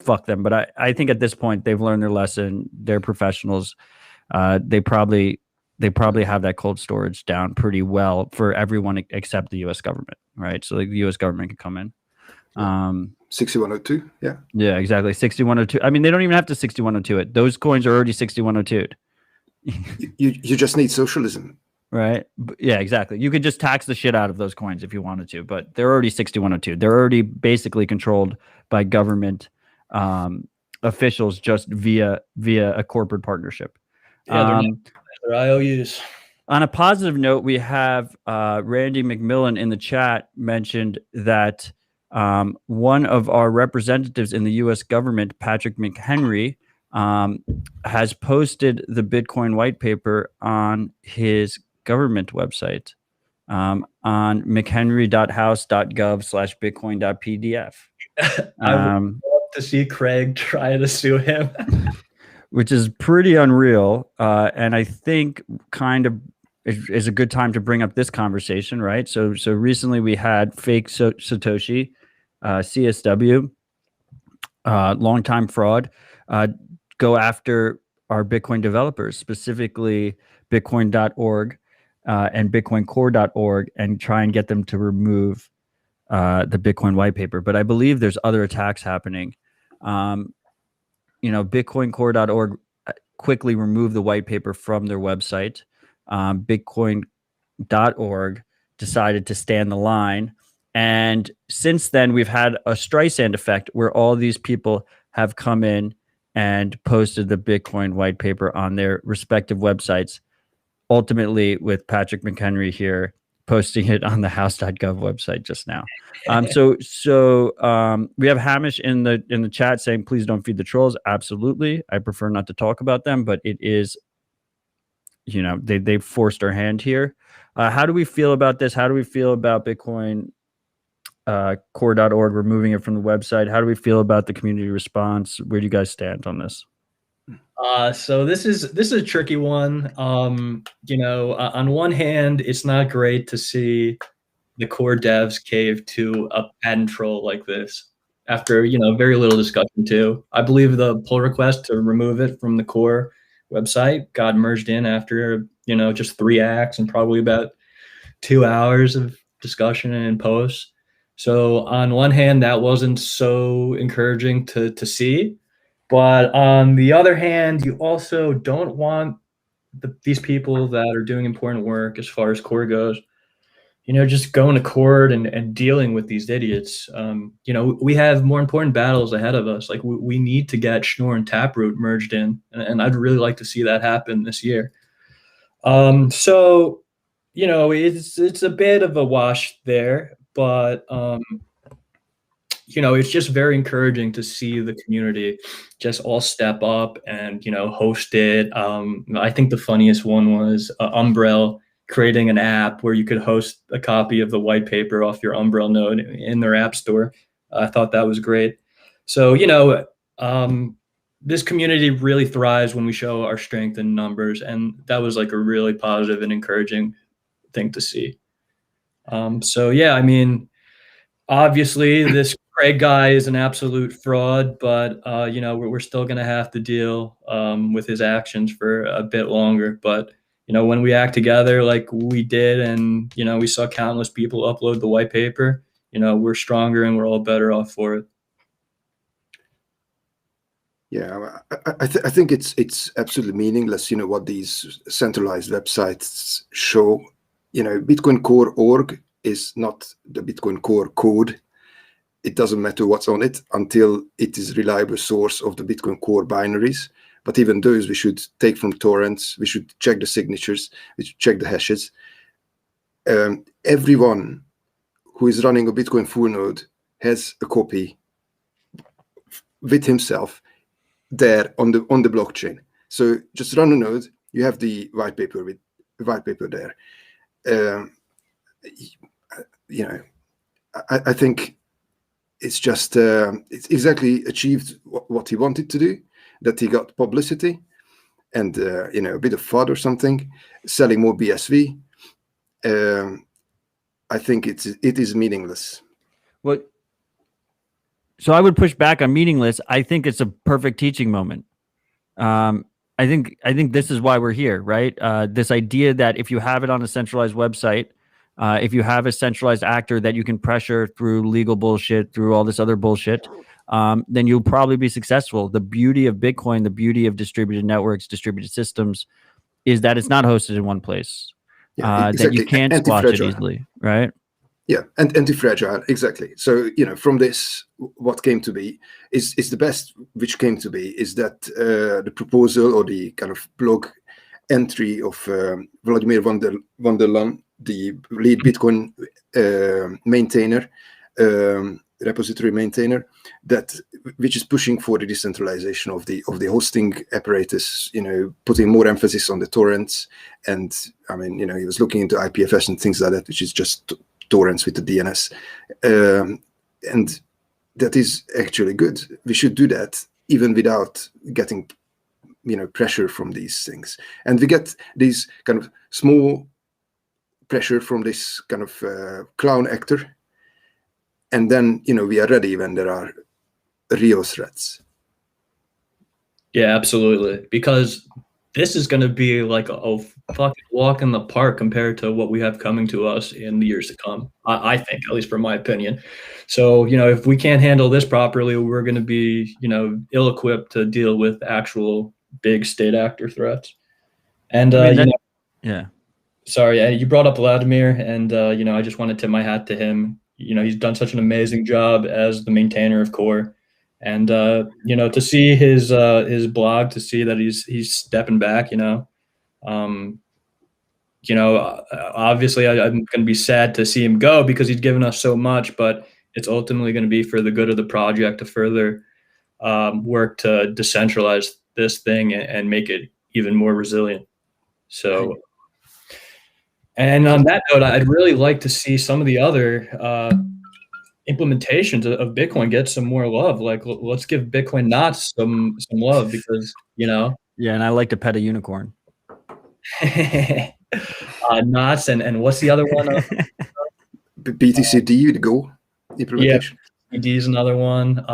fuck them. But I think at this point they've learned their lesson. They're professionals. They probably have that cold storage down pretty well for everyone except the U.S. government, right? So like the U.S. government can come in. 6102, yeah, exactly. 6102. They don't even have to 6102 it. Those coins are already 6102'd. You just need socialism, right? Yeah, exactly. You could just tax the shit out of those coins if you wanted to, but they're already 6102. They're already basically controlled by government officials just via a corporate partnership. Yeah, they're IOUs. On a positive note, we have Randy McMillan in the chat mentioned that one of our representatives in the U.S. government, Patrick McHenry, has posted the Bitcoin white paper on his government website on mchenry.house.gov/bitcoin.pdf. I would love to see Craig try to sue him. Which is pretty unreal. And I think kind of is a good time to bring up this conversation, right? So recently we had fake Satoshi, CSW, longtime fraud, go after our Bitcoin developers, specifically bitcoin.org and bitcoincore.org, and try and get them to remove the Bitcoin white paper. But I believe there's other attacks happening. Bitcoincore.org quickly removed the white paper from their website. Bitcoin.org decided to stand the line. And since then, we've had a Streisand effect where all these people have come in and posted the Bitcoin white paper on their respective websites, ultimately with Patrick McHenry here posting it on the house.gov website just now. So we have Hamish in the chat saying, please don't feed the trolls. Absolutely. I prefer not to talk about them, but it is they forced our hand here. How do we feel about this? How do we feel about Bitcoin core.org removing it from the website? How do we feel about the community response? Where do you guys stand on this? So this is a tricky one. On one hand, it's not great to see the core devs cave to a patent troll like this after very little discussion too. I believe the pull request to remove it from the core website got merged in after just 3 acts and probably about 2 hours of discussion and posts. So on one hand, that wasn't so encouraging to see. But on the other hand, you also don't want these people that are doing important work as far as core goes, just going to court and dealing with these idiots. We have more important battles ahead of us. Like we need to get Schnorr and Taproot merged in, and I'd really like to see that happen this year. So, it's a bit of a wash there, but it's just very encouraging to see the community just all step up and, host it. I think the funniest one was Umbrel creating an app where you could host a copy of the white paper off your Umbrel node in their app store. I thought that was great. So, this community really thrives when we show our strength in numbers. And that was like a really positive and encouraging thing to see. So, yeah, I mean, obviously this Craig guy is an absolute fraud, but we're still going to have to deal with his actions for a bit longer. But when we act together like we did, and we saw countless people upload the white paper, we're stronger and we're all better off for it. Yeah, I think it's absolutely meaningless. What these centralized websites show. Bitcoin Core org is not the Bitcoin Core code. It doesn't matter what's on it until it is a reliable source of the Bitcoin Core binaries. But even those we should take from torrents. We should check the signatures. We should check the hashes. Everyone who is running a Bitcoin full node has a copy with himself there on the blockchain. So just run a node. You have the white paper there. I think it's just it's exactly achieved what he wanted to do. That he got publicity and a bit of FUD or something, selling more BSV. I think it is meaningless. Well, so I would push back on meaningless. I think it's a perfect teaching moment. I think this is why we're here, right? This idea that if you have it on a centralized website, if you have a centralized actor that you can pressure through legal bullshit, through all this other bullshit, then you'll probably be successful. The beauty of Bitcoin, the beauty of distributed networks, distributed systems, is that it's not hosted in one place. Yeah, exactly. That you can't squash it easily, right? Yeah, and anti-fragile, exactly. So, from this, what came to be is the best which came to be is that the proposal or the kind of blog entry of Vladimir van der Laan, the lead Bitcoin maintainer, repository maintainer, which is pushing for the decentralization of the hosting apparatus, putting more emphasis on the torrents. And I mean, he was looking into IPFS and things like that, which is just torrents with the DNS. And that is actually good. We should do that even without getting, pressure from these things. And we get these kind of small pressure from this kind of clown actor. And then, we are ready when there are real threats. Yeah, absolutely. Because this is going to be like a fucking walk in the park compared to what we have coming to us in the years to come. I think, at least from my opinion. So, if we can't handle this properly, we're going to be, ill-equipped to deal with actual big state actor threats. And, yeah. Sorry, you brought up Vladimir, and, I just want to tip my hat to him. He's done such an amazing job as the maintainer of Core. And, to see his blog, to see that he's stepping back, obviously I'm going to be sad to see him go because he's given us so much, but it's ultimately going to be for the good of the project to further work to decentralize this thing and make it even more resilient. So, and on that note, I'd really like to see some of the other implementations of Bitcoin get some more love. Like, let's give Bitcoin knots some love, because, you know. Yeah, and I like to pet a unicorn. Knots and what's the other one? BTCD, the Go implementation. Yeah, BTCD is another one.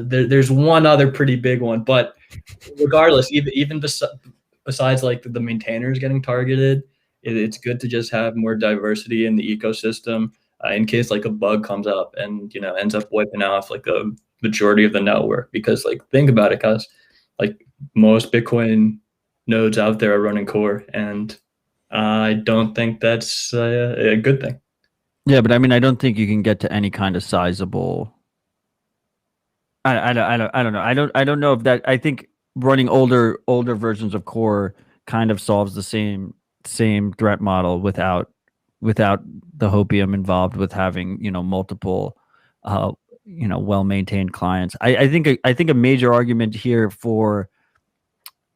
There's one other pretty big one, but regardless, even besides like the maintainers getting targeted, it's good to just have more diversity in the ecosystem, in case like a bug comes up and, you know, ends up wiping off like a majority of the network. Because like, think about it, guys, like most Bitcoin nodes out there are running core, and I don't think that's a good thing. Yeah, but I mean, I don't think you can get to any kind of sizable. I don't know. I don't know if that. I think running older versions of core kind of solves the same threat model without the hopium involved with having, you know, multiple you know, well-maintained clients. I think a major argument here for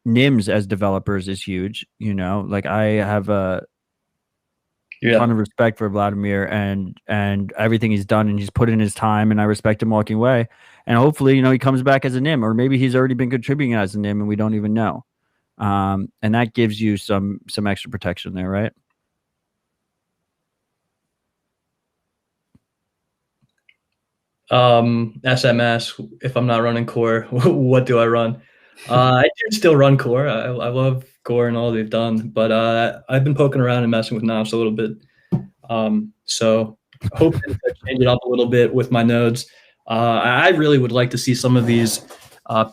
NIMs as developers is huge. You know, like I have a ton of respect for Vladimir and everything he's done, and he's put in his time, and I respect him walking away. And hopefully, you know, he comes back as a NIM, or maybe he's already been contributing as a NIM and we don't even know. And that gives you some extra protection there, right? SMS, if I'm not running core, what do I run? I do still run core. I love core and all they've done, but I've been poking around and messing with Knops a little bit. So hoping to change it up a little bit with my nodes. I really would like to see some of these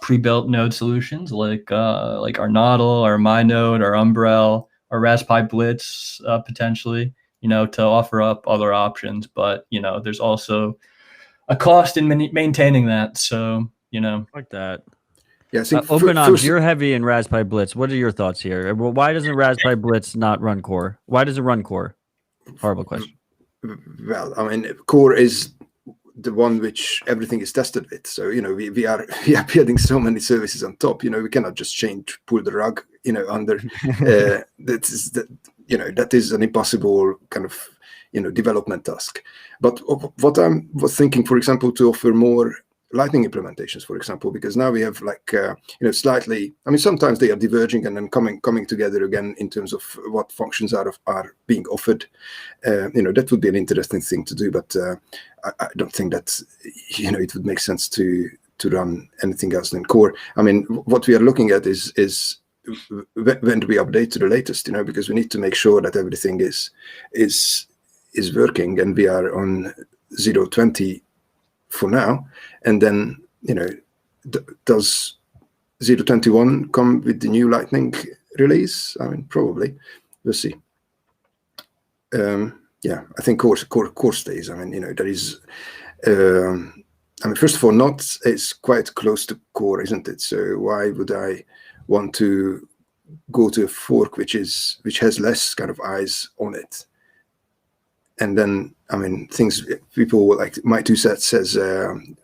pre-built node solutions like our Nodl, our MyNode, our Umbrel, our Raspberry Blitz, potentially, you know, to offer up other options. But, you know, there's also a cost in maintaining that. So, you know, like that. Yeah, I think openoms, you're heavy in Raspberry Blitz. What are your thoughts here? Well, why doesn't Raspberry Blitz not run core? Why does it run core? Horrible question. Well, I mean, core is the one which everything is tested with. So, you know, we are building so many services on top. You know, we cannot just pull the rug, you know, under. That is an impossible kind of, you know, development task. But what I was thinking, for example, to offer more Lightning implementations, for example, because now we have like, you know, slightly, I mean, sometimes they are diverging and then coming together again in terms of what functions are being offered. You know, that would be an interesting thing to do, but I don't think that, you know, it would make sense to run anything else than core. I mean, what we are looking at is when do we update to the latest, you know, because we need to make sure that everything is working, and we are on 0.20 for now. And then, you know, does 0.21 come with the new Lightning release? I mean, probably. We'll see. Yeah, I think core stays. I mean, you know, there is. I mean, first of all, Knots is quite close to core, isn't it? So why would I want to go to a fork which has less kind of eyes on it? And then, I mean, things people like my two sets has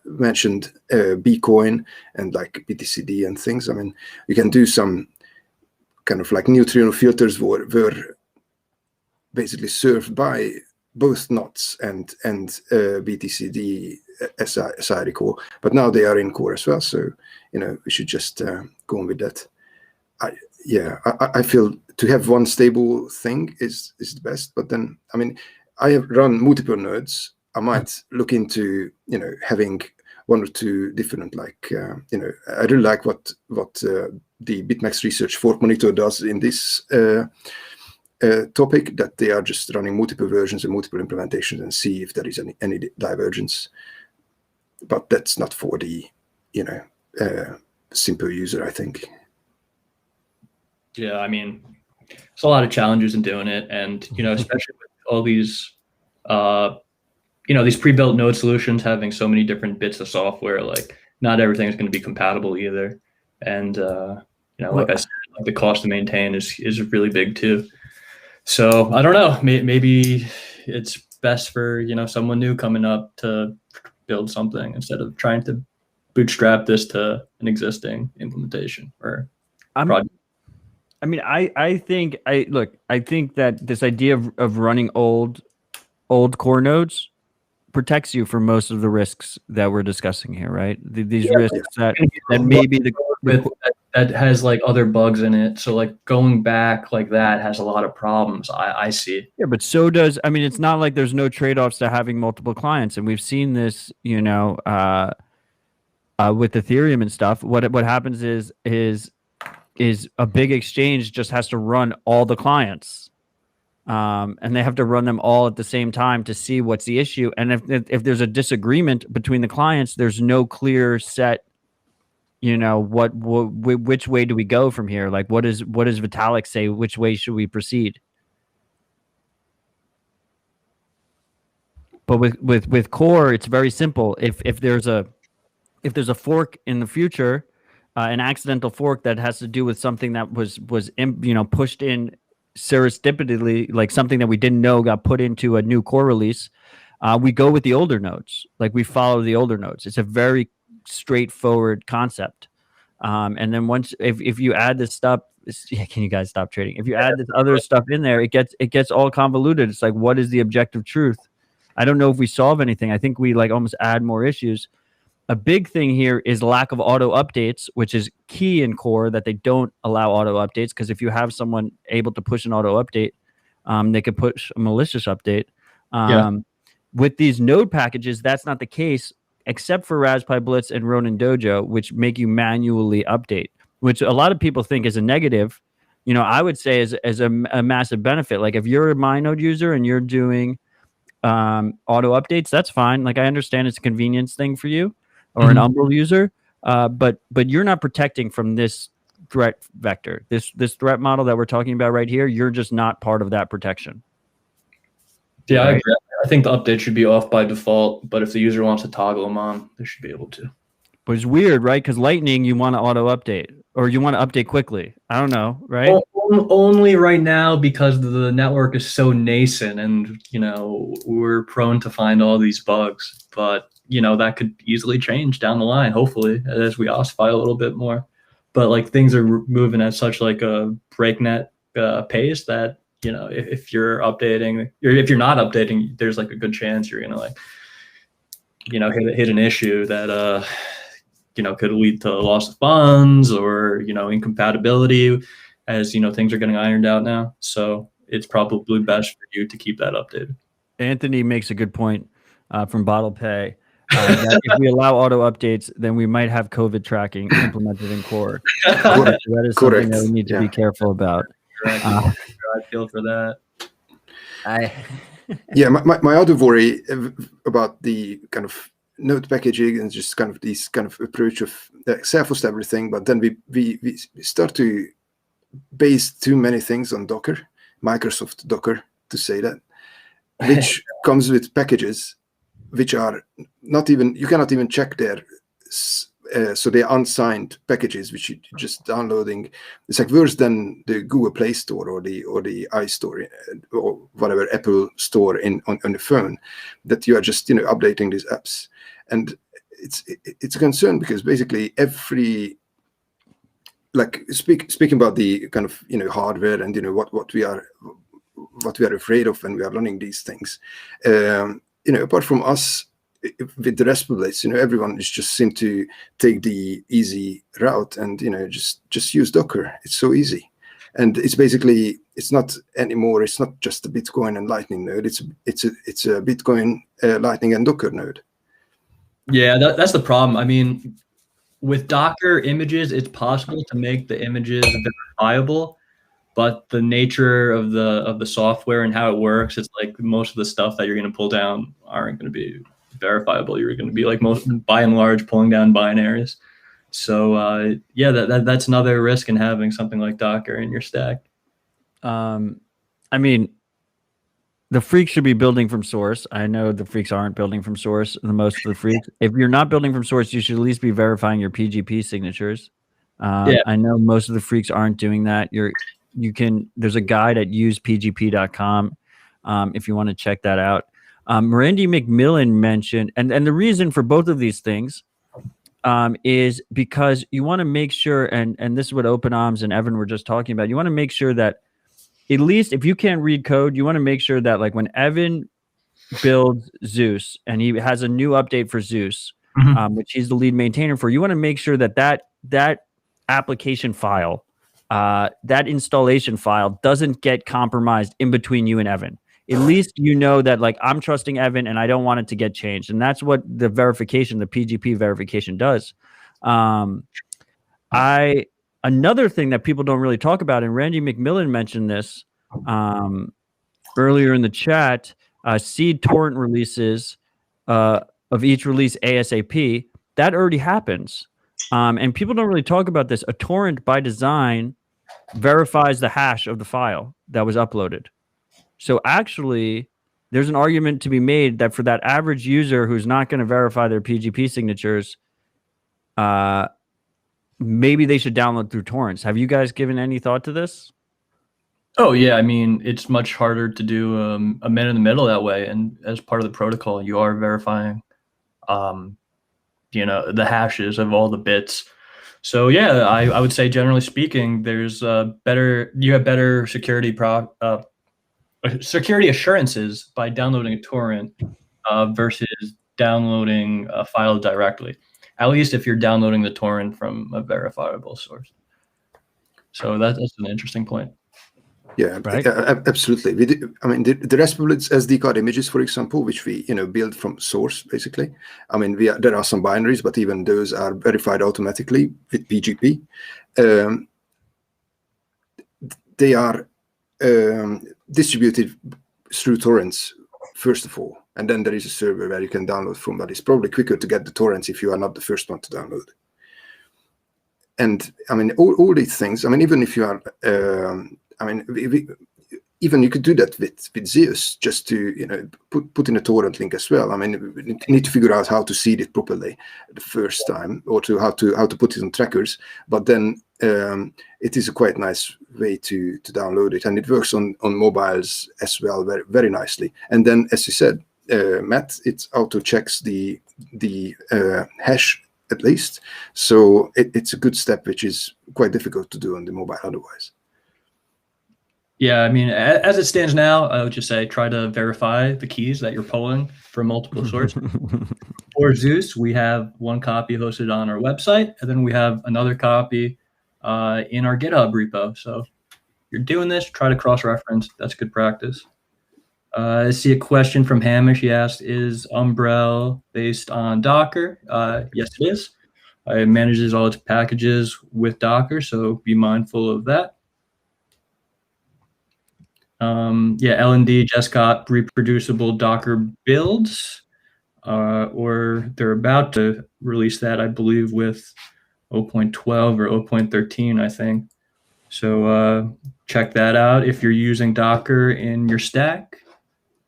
mentioned Bcoin and like BTCD and things. I mean, you can do some kind of like neutrino filters were basically served by both Knots and BTCD, as I recall. But now they are in core as well. So, you know, we should just go on with that. I feel to have one stable thing is the best. But then, I mean, I have run multiple nodes. I might look into, you know, having one or two different, like, you know, I really like what the BitMEX Research Fork Monitor does in this topic, that they are just running multiple versions and multiple implementations and see if there is any divergence. But that's not for the, you know, simple user, I think. Yeah, I mean, there's a lot of challenges in doing it, and, you know, especially with all these, you know, these pre-built node solutions having so many different bits of software, like not everything is going to be compatible either. And, you know, like I said, like the cost to maintain is really big too. So I don't know, maybe it's best for, you know, someone new coming up to build something instead of trying to bootstrap this to an existing implementation or project. I mean, I think I think that this idea of running old core nodes protects you from most of the risks that we're discussing here, right? These risks that maybe that has like other bugs in it. So like going back like that has a lot of problems. I see. yeah, but so does, I mean, it's not like there's no trade-offs to having multiple clients, and we've seen this, with Ethereum and stuff. What happens is a big exchange just has to run all the clients. And they have to run them all at the same time to see what's the issue. And if there's a disagreement between the clients, there's no clear set, which way do we go from here? Like, what does Vitalik say? Which way should we proceed? But with core, it's very simple. If there's a fork in the future, an accidental fork that has to do with something that was pushed in serendipitously, like something that we didn't know got put into a new core release, we go with the older nodes. Like, we follow the older nodes. It's a very straightforward concept. And then if you add this stuff, can you guys stop trading? If you add this other stuff in there, it gets all convoluted. It's like, what is the objective truth? I don't know if we solve anything. I think we like almost add more issues. A big thing here is lack of auto updates, which is key in core, that they don't allow auto updates, because if you have someone able to push an auto update, they could push a malicious update. With these node packages, that's not the case, except for Raspberry Blitz and Ronin Dojo, which make you manually update, which a lot of people think is a negative. I would say as a massive benefit. Like, if you're a MyNode user and you're doing auto updates, that's fine. Like, I understand it's a convenience thing for you, or an Umbrel user, but you're not protecting from this threat vector, this threat model that we're talking about right here. You're just not part of that protection. Yeah, right? I agree. I think the update should be off by default, but if the user wants to toggle them on, they should be able to. But it's weird, right? Because Lightning, you want to auto update, or you want to update quickly. I don't know, right? Only right now, because the network is so nascent, and we're prone to find all these bugs. But that could easily change down the line, hopefully, as we ossify a little bit more. But like, things are moving at such like a breakneck pace that if you're updating, or if you're not updating, there's like a good chance you're gonna hit an issue that could lead to loss of funds, or incompatibility, as things are getting ironed out now. So it's probably best for you to keep that updated. Anthony makes a good point from Bottle Pay. That if we allow auto updates, then we might have COVID tracking implemented in core. That is something that we need to be careful about. I feel for that. My other worry about the kind of node packaging and just kind of this kind of approach of self-host everything, but then we start to base too many things on Docker, Microsoft Docker, to say that, which comes with packages which are not even, you cannot even check their, so they're unsigned packages which you're just downloading. It's like worse than the Google Play Store or the iStore or whatever Apple Store on the phone, that you are just updating these apps. And it's a concern, because basically every, like, speaking about the kind of hardware and what we are afraid of when we are running these things, apart from us with the Raspberry Blitz, everyone is just seem to take the easy route and just use Docker. It's so easy, and it's basically, it's not anymore. It's not just a Bitcoin and Lightning node. It's a Bitcoin, Lightning and Docker node. Yeah, that's the problem. I mean, with Docker images, it's possible to make the images verifiable, but the nature of the software and how it works, it's like most of the stuff that you're going to pull down aren't going to be verifiable. You're going to be like, by and large, pulling down binaries. So that's another risk in having something like Docker in your stack. I mean, the freaks should be building from source. I know the freaks aren't building from source. Most of the freaks, if you're not building from source, you should at least be verifying your PGP signatures. I know most of the freaks aren't doing that. There's a guide at usepgp.com if you want to check that out. Randy McMillan mentioned, and the reason for both of these things is because you want to make sure, and this is what openoms and Evan were just talking about. You want to make sure that at least if you can't read code, you want to make sure that like when Evan builds Zeus and he has a new update for Zeus, which he's the lead maintainer for, you want to make sure that that application file, that installation file doesn't get compromised in between you and Evan. At least you know that like I'm trusting Evan and I don't want it to get changed. And that's what the verification, the PGP verification does. Another thing that people don't really talk about, and Randy McMillan mentioned this earlier in the chat, seed torrent releases of each release ASAP, that already happens. And people don't really talk about this. A torrent by design verifies the hash of the file that was uploaded. So actually, there's an argument to be made that for that average user who's not going to verify their PGP signatures, maybe they should download through torrents. Have you guys given any thought to this? Oh yeah, I mean, it's much harder to do a man in the middle that way, and as part of the protocol, you are verifying, the hashes of all the bits. So yeah, I would say generally speaking, there's you have better security assurances by downloading a torrent versus downloading a file directly. At least if you're downloading the torrent from a verifiable source. So that's an interesting point. Yeah, right? Absolutely. The Raspberry SD card images, for example, which we build from source, basically. I mean, there are some binaries, but even those are verified automatically with PGP. They are distributed through torrents, first of all, and then there is a server where you can download from, but it's probably quicker to get the torrents if you are not the first one to download. And I mean, all these things, I mean, even if you are, even you could do that with Zeus, just to put in a torrent link as well. I mean, we need to figure out how to seed it properly the first time, or how to put it on trackers. But then it is a quite nice way to download it, and it works on mobiles as well very, very nicely. And then, as you said, Matt, it auto checks the hash at least, so it's a good step, which is quite difficult to do on the mobile otherwise. Yeah, I mean, as it stands now, I would just say try to verify the keys that you're pulling from multiple sources. For Zeus, we have one copy hosted on our website, and then we have another copy in our GitHub repo. So if you're doing this, try to cross-reference. That's good practice. I see a question from Hamish. He asked, is Umbrel based on Docker? Yes, it is. It manages all its packages with Docker, so be mindful of that. LND just got reproducible Docker builds, or they're about to release that, I believe, with 0.12 or 0.13, I think. So check that out if you're using Docker in your stack.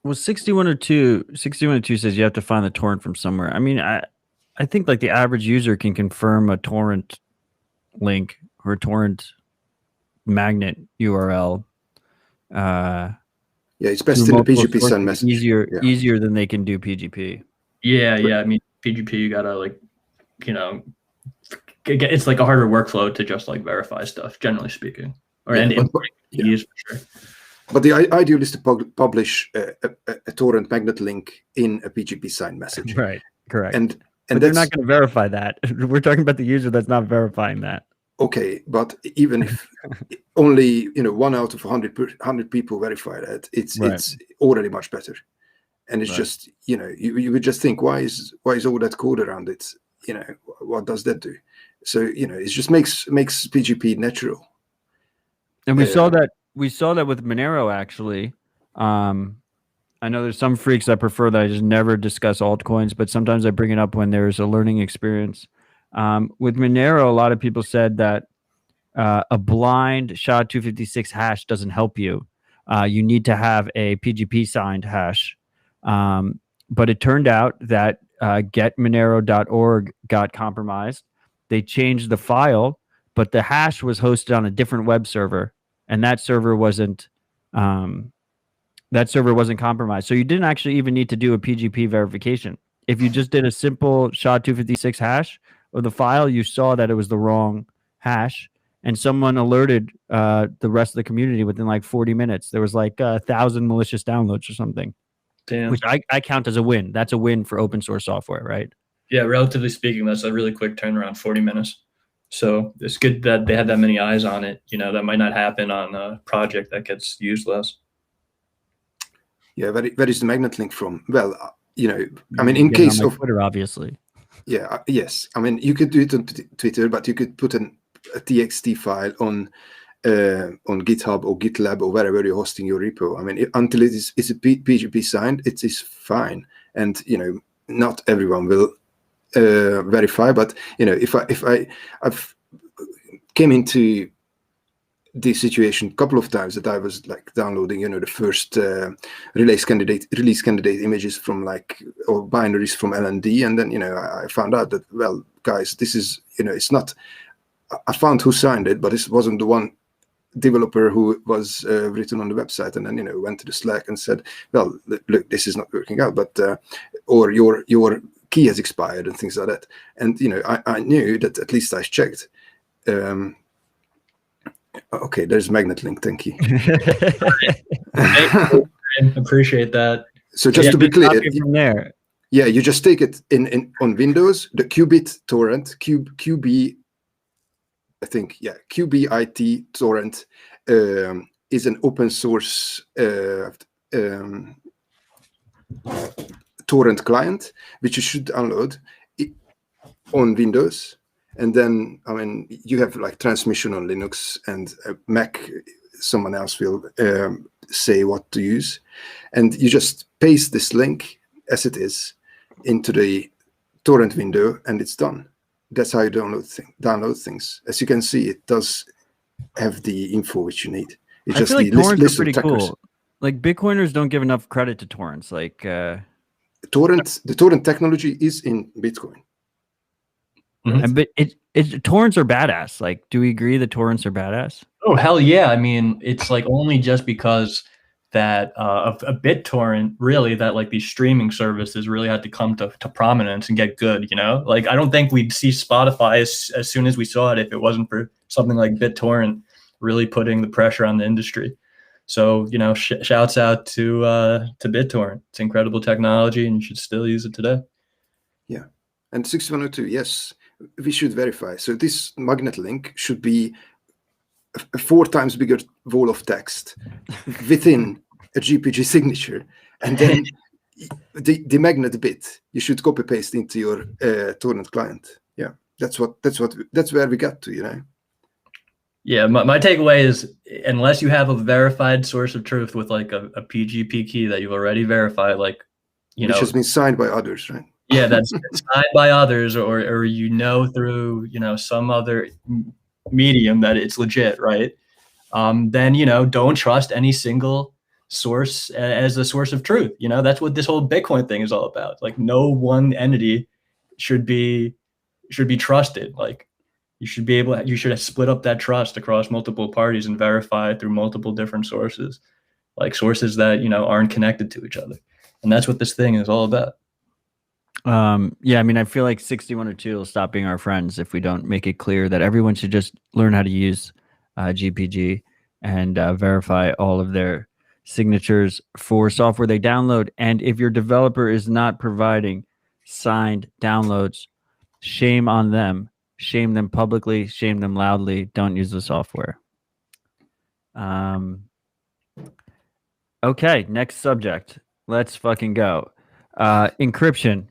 Well, 6102 says you have to find the torrent from somewhere. I mean, I think like the average user can confirm a torrent link or a torrent magnet URL. It's best in the PGP send message. Easier than they can do PGP. Yeah. I mean, PGP, you gotta it's like a harder workflow to just like verify stuff, generally speaking, use for sure. But the ideal is to publish a torrent magnet link in a PGP signed message. Right. Correct. And they're not going to verify that. We're talking about the user that's not verifying that. Okay, but even if only 1 out of 100 people verify that, it's already much better. And it's just you would just think, why is all that code around it? What does that do? So it just makes PGP natural. And we saw that with Monero actually. I know there's some freaks that prefer that I just never discuss altcoins, but sometimes I bring it up when there's a learning experience. With Monero, a lot of people said that a blind SHA-256 hash doesn't help you. You need to have a PGP signed hash. But it turned out that getmonero.org got compromised. They changed the file, but the hash was hosted on a different web server, and that server wasn't compromised. So you didn't actually even need to do a PGP verification. If you just did a simple SHA-256 hash, of the file, you saw that it was the wrong hash, and someone alerted the rest of the community within like 40 minutes. There was like 1,000 malicious downloads or something. Damn. Which I count as a win. That's a win for open source software, right? Yeah, relatively speaking, that's a really quick turnaround, 40 minutes. So it's good that they had that many eyes on it. You know, that might not happen on a project that gets used less. Yeah, where is the magnet link from? Well, you know, I mean, in case of Twitter, obviously. Yeah, yes. I mean, you could do it on Twitter, but you could put a TXT file on GitHub or GitLab or wherever you're hosting your repo. I mean, until it is PGP signed, it is fine. And you know, not everyone will verify, but you know, if I've came into this situation a couple of times that I was like downloading, you know, the first release candidate images from like, or binaries from LND, and then, you know, I found out that, well, guys, this is, you know, it's not, I found who signed it, but this wasn't the one developer who was written on the website. And then, you know, went to the Slack and said, well, look, this is not working out, but or your key has expired and things like that. And you know, I knew that, at least I checked. Okay, there's magnet link. Thank you. Appreciate that. So just to be clear, from there. Yeah, you just take it in on Windows, the qubit torrent, QB, I think, yeah, QBIT torrent is an open source torrent client, which you should download on Windows. And then, I mean, you have like transmission on Linux and Mac, someone else will say what to use. And you just paste this link as it is into the torrent window, and it's done. That's how you download things. As you can see, it does have the info which you need. It's just I feel like torrents are pretty trackers. cool. Like Bitcoiners don't give enough credit to torrents. Like the torrent technology is in Bitcoin. Mm-hmm. But torrents are badass. Like, do we agree that torrents are badass? Oh, hell yeah. I mean, it's like only just because that a BitTorrent, really, that like these streaming services really had to come to prominence and get good, you know? Like, I don't think we'd see Spotify as soon as we saw it if it wasn't for something like BitTorrent really putting the pressure on the industry. So, you know, shouts out to BitTorrent. It's incredible technology, and you should still use it today. Yeah. And 6102, yes, we should verify. So this magnet link should be a 4 times bigger wall of text within a GPG signature, and then the magnet bit you should copy paste into your torrent client. Yeah, that's where we got to, you know. Yeah, my takeaway is, unless you have a verified source of truth with like a PGP key that you've already verified, like, you know, which has been signed by others, right? Yeah, that's signed by others, or you know, through, you know, some other medium that it's legit, right? Then, you know, don't trust any single source as a source of truth. You know, that's what this whole Bitcoin thing is all about. Like, no one entity should be trusted. Like, you should split up that trust across multiple parties and verify it through multiple different sources, like sources that, you know, aren't connected to each other. And that's what this thing is all about. Yeah, I mean, I feel like 6102 will stop being our friends if we don't make it clear that everyone should just learn how to use GPG and verify all of their signatures for software they download. And if your developer is not providing signed downloads, shame on them. Shame them publicly, shame them loudly. Don't use the software. Okay, next subject. Let's fucking go. Encryption.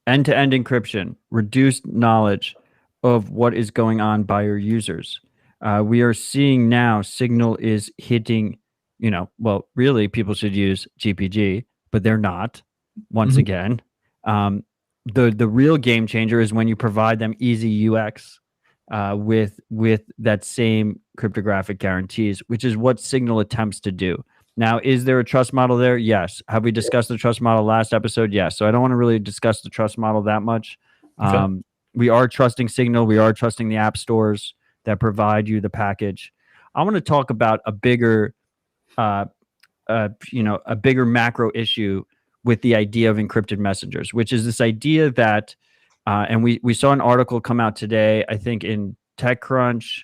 End-to-end encryption, reduced knowledge of what is going on by your users. We are seeing now Signal is hitting, you know, well, really people should use GPG, but they're not, once again. The real game changer is when you provide them easy UX with that same cryptographic guarantees, which is what Signal attempts to do. Now, is there a trust model there? Yes. Have we discussed the trust model last episode? Yes. So I don't want to really discuss the trust model that much. Okay. We are trusting Signal. We are trusting the app stores that provide you the package. I want to talk about a bigger, a bigger macro issue with the idea of encrypted messengers, which is this idea that And we saw an article come out today, I think in TechCrunch.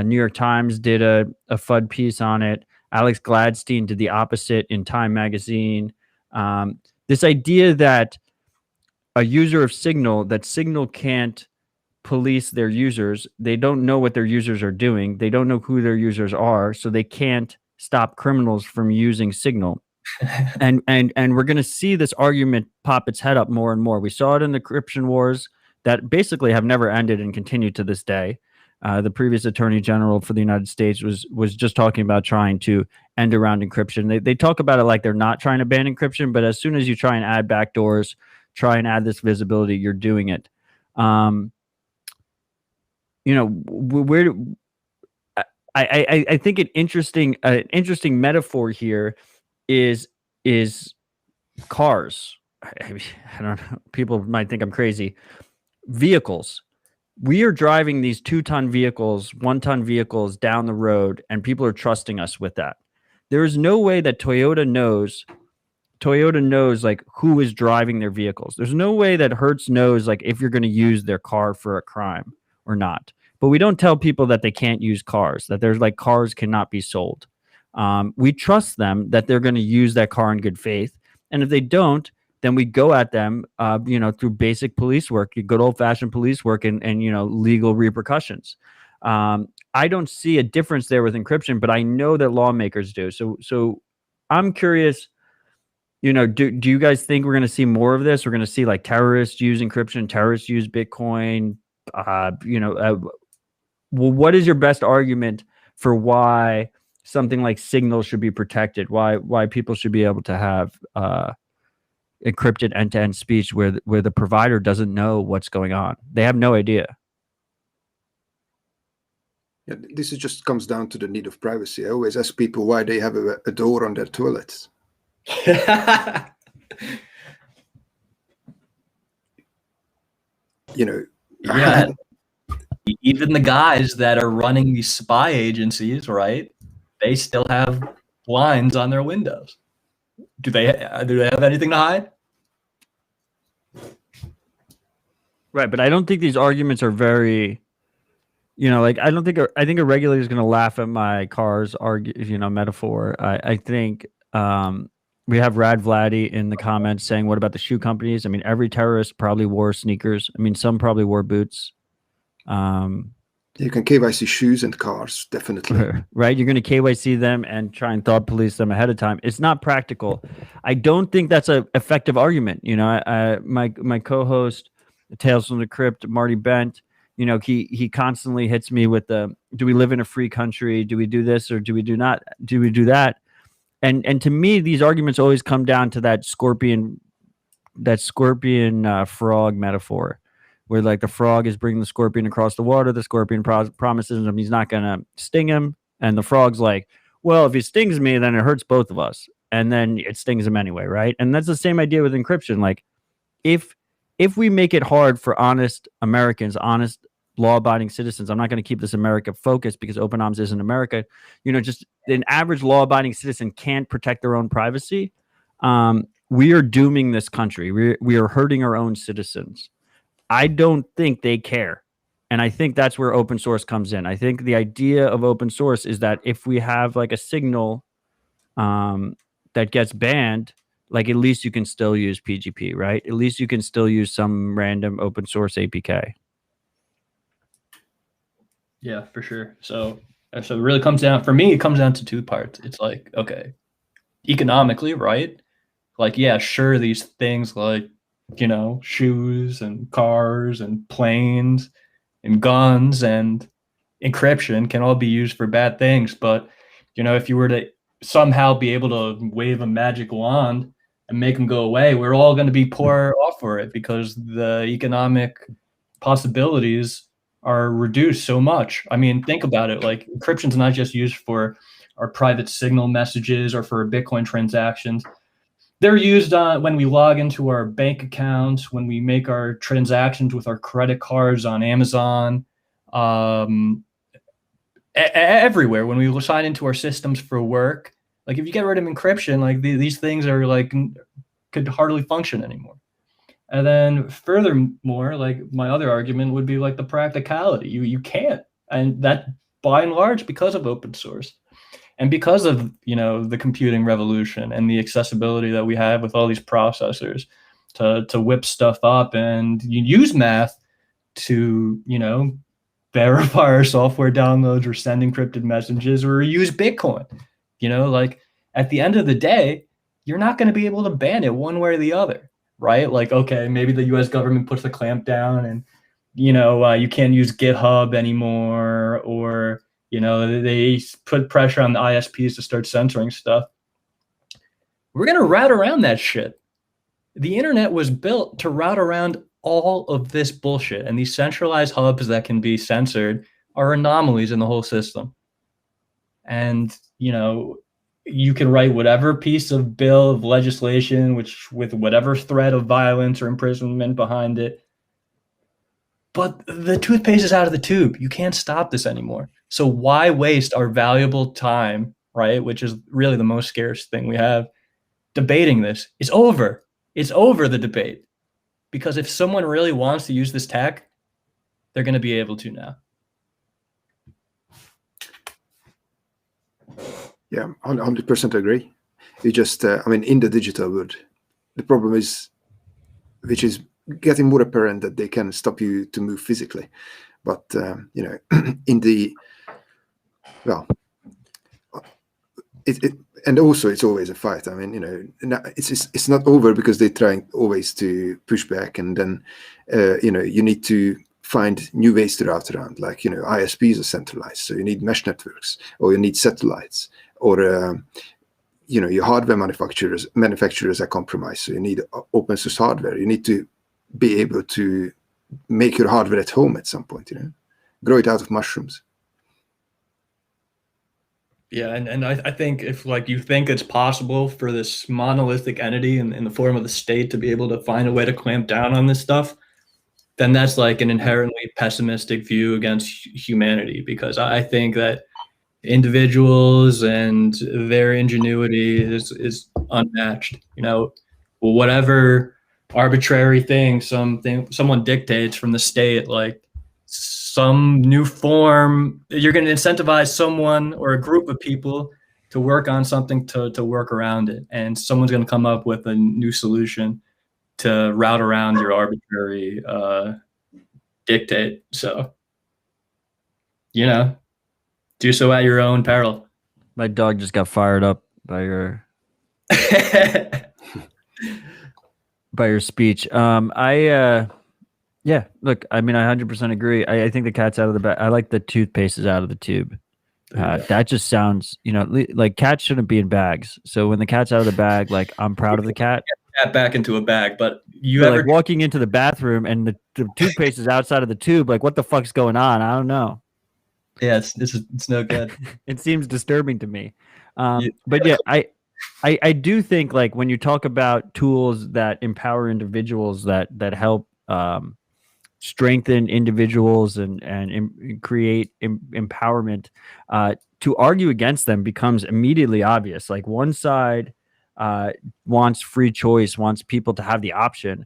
New York Times did a FUD piece on it. Alex Gladstein did the opposite in Time Magazine. This idea that a user of Signal, that Signal can't police their users. They don't know what their users are doing. They don't know who their users are, so they can't stop criminals from using Signal. and we're going to see this argument pop its head up more and more. We saw it in the encryption wars that basically have never ended and continue to this day. The previous Attorney General for the United States was just talking about trying to end around encryption. They talk about it like they're not trying to ban encryption, but as soon as you try and add backdoors, try and add this visibility, you're doing it. I think an interesting metaphor here is cars. I don't know. People might think I'm crazy. Vehicles. We are driving these 2-ton vehicles, 1-ton vehicles down the road, and people are trusting us with that. There is no way that Toyota knows like who is driving their vehicles. There's no way that Hertz knows like if you're going to use their car for a crime or not. But we don't tell people that they can't use cars, that there's like cars cannot be sold. We trust them that they're going to use that car in good faith. And if they don't, then we go at them, through basic police work, good old fashioned police work and legal repercussions. I don't see a difference there with encryption, but I know that lawmakers do. So I'm curious, do you guys think we're going to see more of this? We're going to see like terrorists use encryption, terrorists use Bitcoin. What is your best argument for why something like Signal should be protected? Why people should be able to have encrypted end-to-end speech where the provider doesn't know what's going on? They have no idea. Yeah, this just comes down to the need of privacy. I always ask people why they have a door on their toilets. Yeah. Even the guys that are running these spy agencies, right? They still have blinds on their windows. Do they have anything to hide? Right, but I don't think these arguments are very, I think a regulator is going to laugh at my car's metaphor. I think we have Rad Vladdy in the comments saying, what about the shoe companies? I mean, every terrorist probably wore sneakers. I mean, some probably wore boots. You can KYC shoes and cars, definitely. Right? You're going to KYC them and try and thought police them ahead of time. It's not practical. I don't think that's an effective argument. My co-host, Tales from the Crypt, Marty Bent, he constantly hits me with the, do we live in a free country? Do we do this or do we do that? And to me, these arguments always come down to that scorpion frog metaphor, where like the frog is bringing the scorpion across the water. The scorpion promises him he's not going to sting him. And the frog's like, well, if he stings me, then it hurts both of us. And then it stings him anyway, right? And that's the same idea with encryption. Like if we make it hard for honest Americans, honest law-abiding citizens, I'm not going to keep this America focused because openoms isn't America. Just an average law-abiding citizen can't protect their own privacy. We are dooming this country. We are hurting our own citizens. I don't think they care. And I think that's where open source comes in. I think the idea of open source is that if we have like a Signal that gets banned, like at least you can still use PGP, right? At least you can still use some random open source APK. Yeah, for sure. So it really comes down, for me, it comes down to two parts. It's like, okay, economically, right? Like, yeah, sure, these things like, shoes and cars and planes and guns and encryption can all be used for bad things. But, if you were to somehow be able to wave a magic wand and make them go away, we're all going to be poorer off for it because the economic possibilities are reduced so much. I mean, think about it. Like encryption is not just used for our private Signal messages or for Bitcoin transactions. They're used when we log into our bank accounts, when we make our transactions with our credit cards on Amazon, everywhere. When we sign into our systems for work, like if you get rid of encryption, like these things are like could hardly function anymore. And then furthermore, like my other argument would be like the practicality. You can't, and that by and large because of open source and because of the computing revolution and the accessibility that we have with all these processors to whip stuff up, and you use math to verify our software downloads or send encrypted messages or use Bitcoin. Like at the end of the day, you're not going to be able to ban it one way or the other, right? Like, okay, maybe the US government puts the clamp down and, you can't use GitHub anymore, or, they put pressure on the ISPs to start censoring stuff. We're going to route around that shit. The internet was built to route around all of this bullshit, and these centralized hubs that can be censored are anomalies in the whole system. And, you can write whatever piece of bill of legislation, with whatever threat of violence or imprisonment behind it. But the toothpaste is out of the tube. You can't stop this anymore. So why waste our valuable time, right? Which is really the most scarce thing we have, debating this. It's over. It's over, the debate. Because if someone really wants to use this tech, they're going to be able to now. Yeah, 100% agree. You just, in the digital world, the problem is, which is getting more apparent, that they can stop you to move physically. But, and also it's always a fight. It's not over because they're trying always to push back, and then, you need to find new ways to route around. Like, ISPs are centralized, so you need mesh networks, or you need satellites, or your hardware manufacturers are compromised, so you need open source hardware. You need to be able to make your hardware at home at some point. Grow it out of mushrooms. Yeah, and I think if you think it's possible for this monolithic entity in the form of the state to be able to find a way to clamp down on this stuff, then that's like an inherently pessimistic view against humanity, because I think that individuals and their ingenuity is unmatched. Whatever arbitrary thing someone dictates from the state, like some new form, you're going to incentivize someone or a group of people to work on something to work around it, and someone's going to come up with a new solution to route around your arbitrary dictate. So, do so at your own peril. My dog just got fired up by your by your speech. Yeah, look, I 100% agree. I think the cat's out of the bag. I like the toothpaste is out of the tube. That just sounds, like cats shouldn't be in bags. So when the cat's out of the bag, like, I'm proud of the cat. Cat back into a bag, but like walking into the bathroom and the toothpaste is outside of the tube, like, what the fuck's going on? I don't know. Yeah, it's no good. It seems disturbing to me. But yeah, I do think, like, when you talk about tools that empower individuals, that help strengthen individuals and create empowerment, to argue against them becomes immediately obvious. Like, one side wants free choice, wants people to have the option,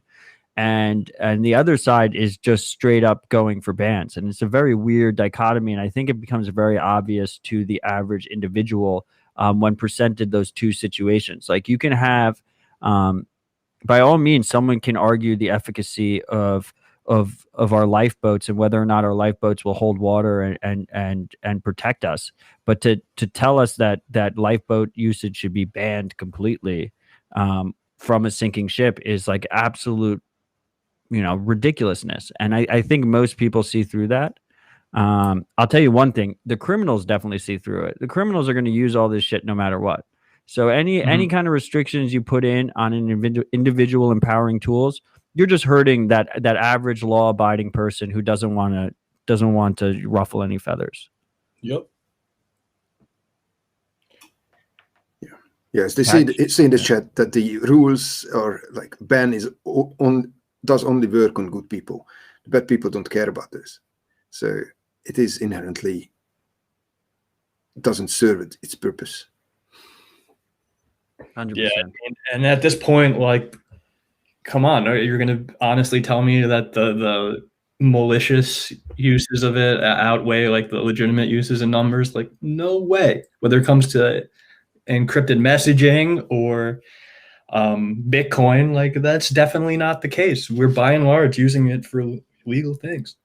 and the other side is just straight up going for bans. And it's a very weird dichotomy, and I think it becomes very obvious to the average individual when presented those two situations. Like, you can have, by all means, someone can argue the efficacy of our lifeboats and whether or not our lifeboats will hold water and protect us. But to tell us that lifeboat usage should be banned completely from a sinking ship is like absolute, ridiculousness. And I think most people see through that. I'll tell you one thing: the criminals definitely see through it. The criminals are going to use all this shit no matter what. So any kind of restrictions you put in on an individual empowering tools, you're just hurting that average law-abiding person who doesn't want to ruffle any feathers. Yep. Yeah. Yes, they say in the chat that the rules are like ban does only work on good people. The bad people don't care about this, so it is inherently doesn't serve its purpose. 100%. Yeah, and at this point, like, come on, you're going to honestly tell me that the malicious uses of it outweigh like the legitimate uses in numbers? Like, no way. Whether it comes to encrypted messaging or Bitcoin, like that's definitely not the case. We're by and large using it for legal things.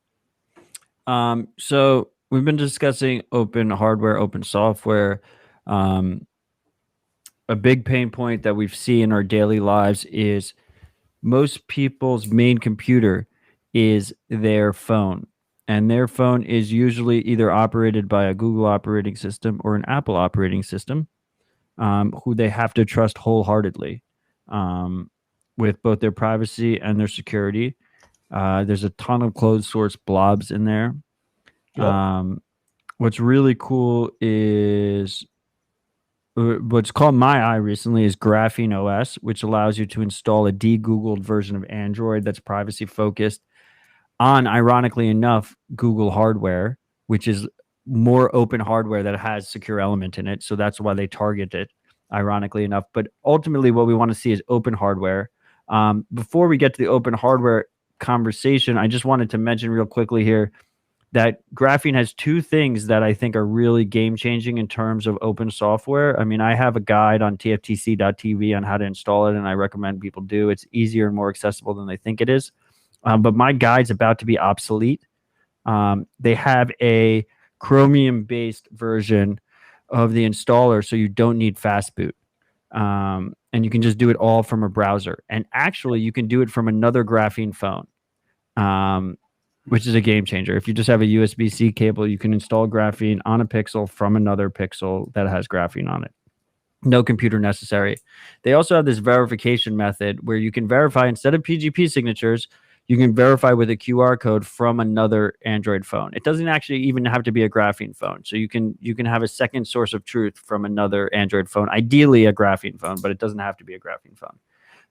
So we've been discussing open hardware, open software. A big pain point that we've seen in our daily lives is most people's main computer is their phone. And their phone is usually either operated by a Google operating system or an Apple operating system, who they have to trust wholeheartedly with both their privacy and their security. There's a ton of closed source blobs in there. Yep. What's really cool is what's called my eye recently is Graphene OS, which allows you to install a de-Googled version of Android that's privacy focused on, ironically enough, Google hardware, which is more open hardware that has secure element in it. So that's why they target it, ironically enough. But ultimately, what we want to see is open hardware. Before we get to the open hardware conversation, I just wanted to mention real quickly here that Graphene has two things that I think are really game-changing in terms of open software. I mean, I have a guide on tftc.tv on how to install it, and I recommend people do. It's easier and more accessible than they think it is. But my guide's about to be obsolete. They have a Chromium-based version of the installer, so you don't need fast boot. And you can just do it all from a browser. And actually, you can do it from another Graphene phone. Which is a game changer. If you just have a USB-C cable, you can install Graphene on a Pixel from another Pixel that has Graphene on it. No computer necessary. They also have this verification method where you can verify, instead of PGP signatures, you can verify with a QR code from another Android phone. It doesn't actually even have to be a Graphene phone. So you can have a second source of truth from another Android phone, ideally a Graphene phone, but it doesn't have to be a Graphene phone.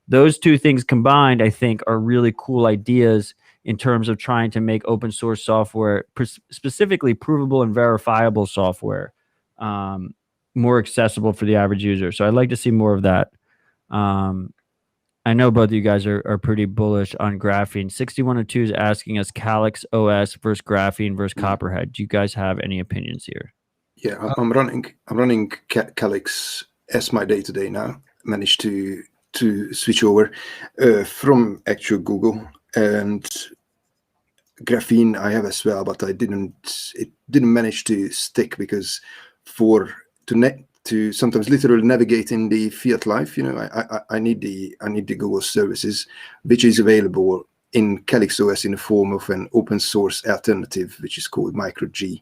Those two things combined, I think, are really cool ideas in terms of trying to make open source software, specifically provable and verifiable software, more accessible for the average user. So I'd like to see more of that. I know both of you guys are pretty bullish on Graphene. 6102 is asking us Calyx OS versus Graphene versus Copperhead. Do you guys have any opinions here? Yeah, I'm running Calyx as my day-to-day now. Managed to switch over from actual Google, and Graphene I have as well, but it didn't manage to stick, because to sometimes literally navigate in the fiat life, I need the Google services, which is available in Calyx OS in the form of an open source alternative, which is called MicroG.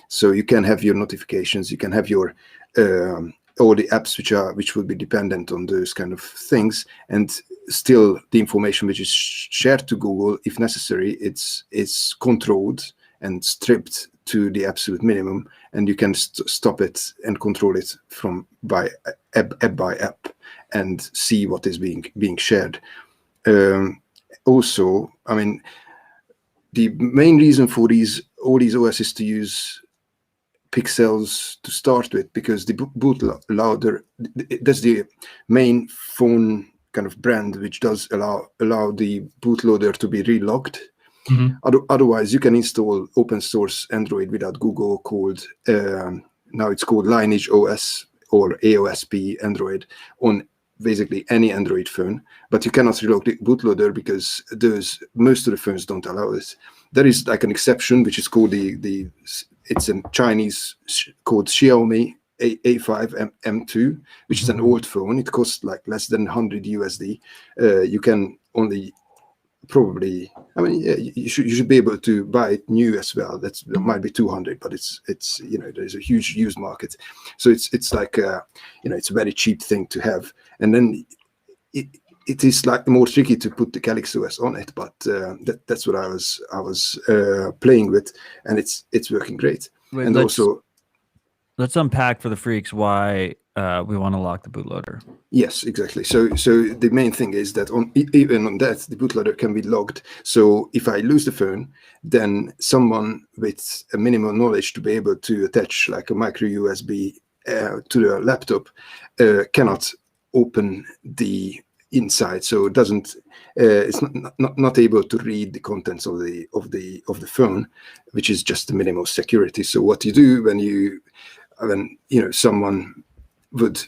So you can have your notifications, you can have your all the apps which will be dependent on those kind of things, and still the information which is shared to Google, if necessary, it's controlled and stripped to the absolute minimum, and you can stop it and control it by app and see what is being shared. Also, I mean, the main reason for all these OSs to use pixels to start with, because the bootloader, that's the main phone kind of brand which does allow the bootloader to be relocked. Otherwise, you can install open source Android without Google called now it's called Lineage OS or AOSP Android on basically any Android phone, but you cannot reload the bootloader because most of the phones don't allow it. There is like an exception, which is called it's in Chinese called Xiaomi A5 M2, which is an old phone. It costs like less than 100 USD. You can only probably, I mean, you should be able to buy it new as well. That might be 200, but it's there's a huge used market. So it's like it's a very cheap thing to have. And then it is like more tricky to put the Calyx OS on it, but that's what I was playing with, and it's working great. Wait, and let's unpack for the freaks why we want to lock the bootloader. Yes, exactly. So the main thing is that even on that, the bootloader can be logged. So if I lose the phone, then someone with a minimal knowledge to be able to attach like a micro USB to the laptop cannot open the inside, so it doesn't. It's not able to read the contents of the phone, which is just the minimum security. So what you do when someone would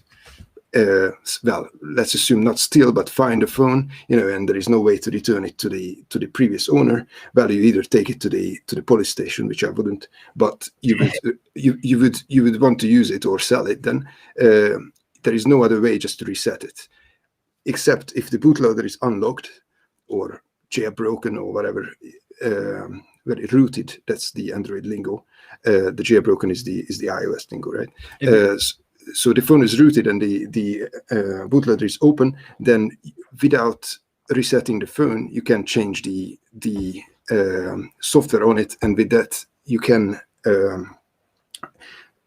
well, let's assume not steal but find a phone, and there is no way to return it to the previous owner, well, you either take it to the police station, which I wouldn't, but you would want to use it or sell it, then there is no other way just to reset it, except if the bootloader is unlocked or jailbroken or whatever, very rooted. That's the Android lingo. The jailbroken is the iOS lingo, right? So the phone is rooted and the bootloader is open. Then, without resetting the phone, you can change the software on it, and with that, you can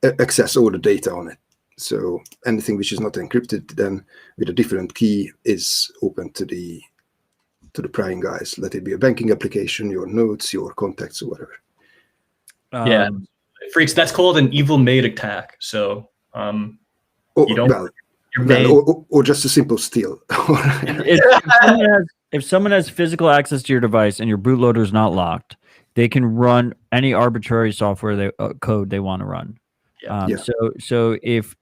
access all the data on it. So anything which is not encrypted, then with a different key, is open to the prying guys. Let it be a banking application, your notes, your contacts, or whatever. Yeah, freaks. That's called an evil maid attack. So you don't. Or just a simple steal. If someone has physical access to your device and your bootloader is not locked, they can run any arbitrary software code they want to run. So if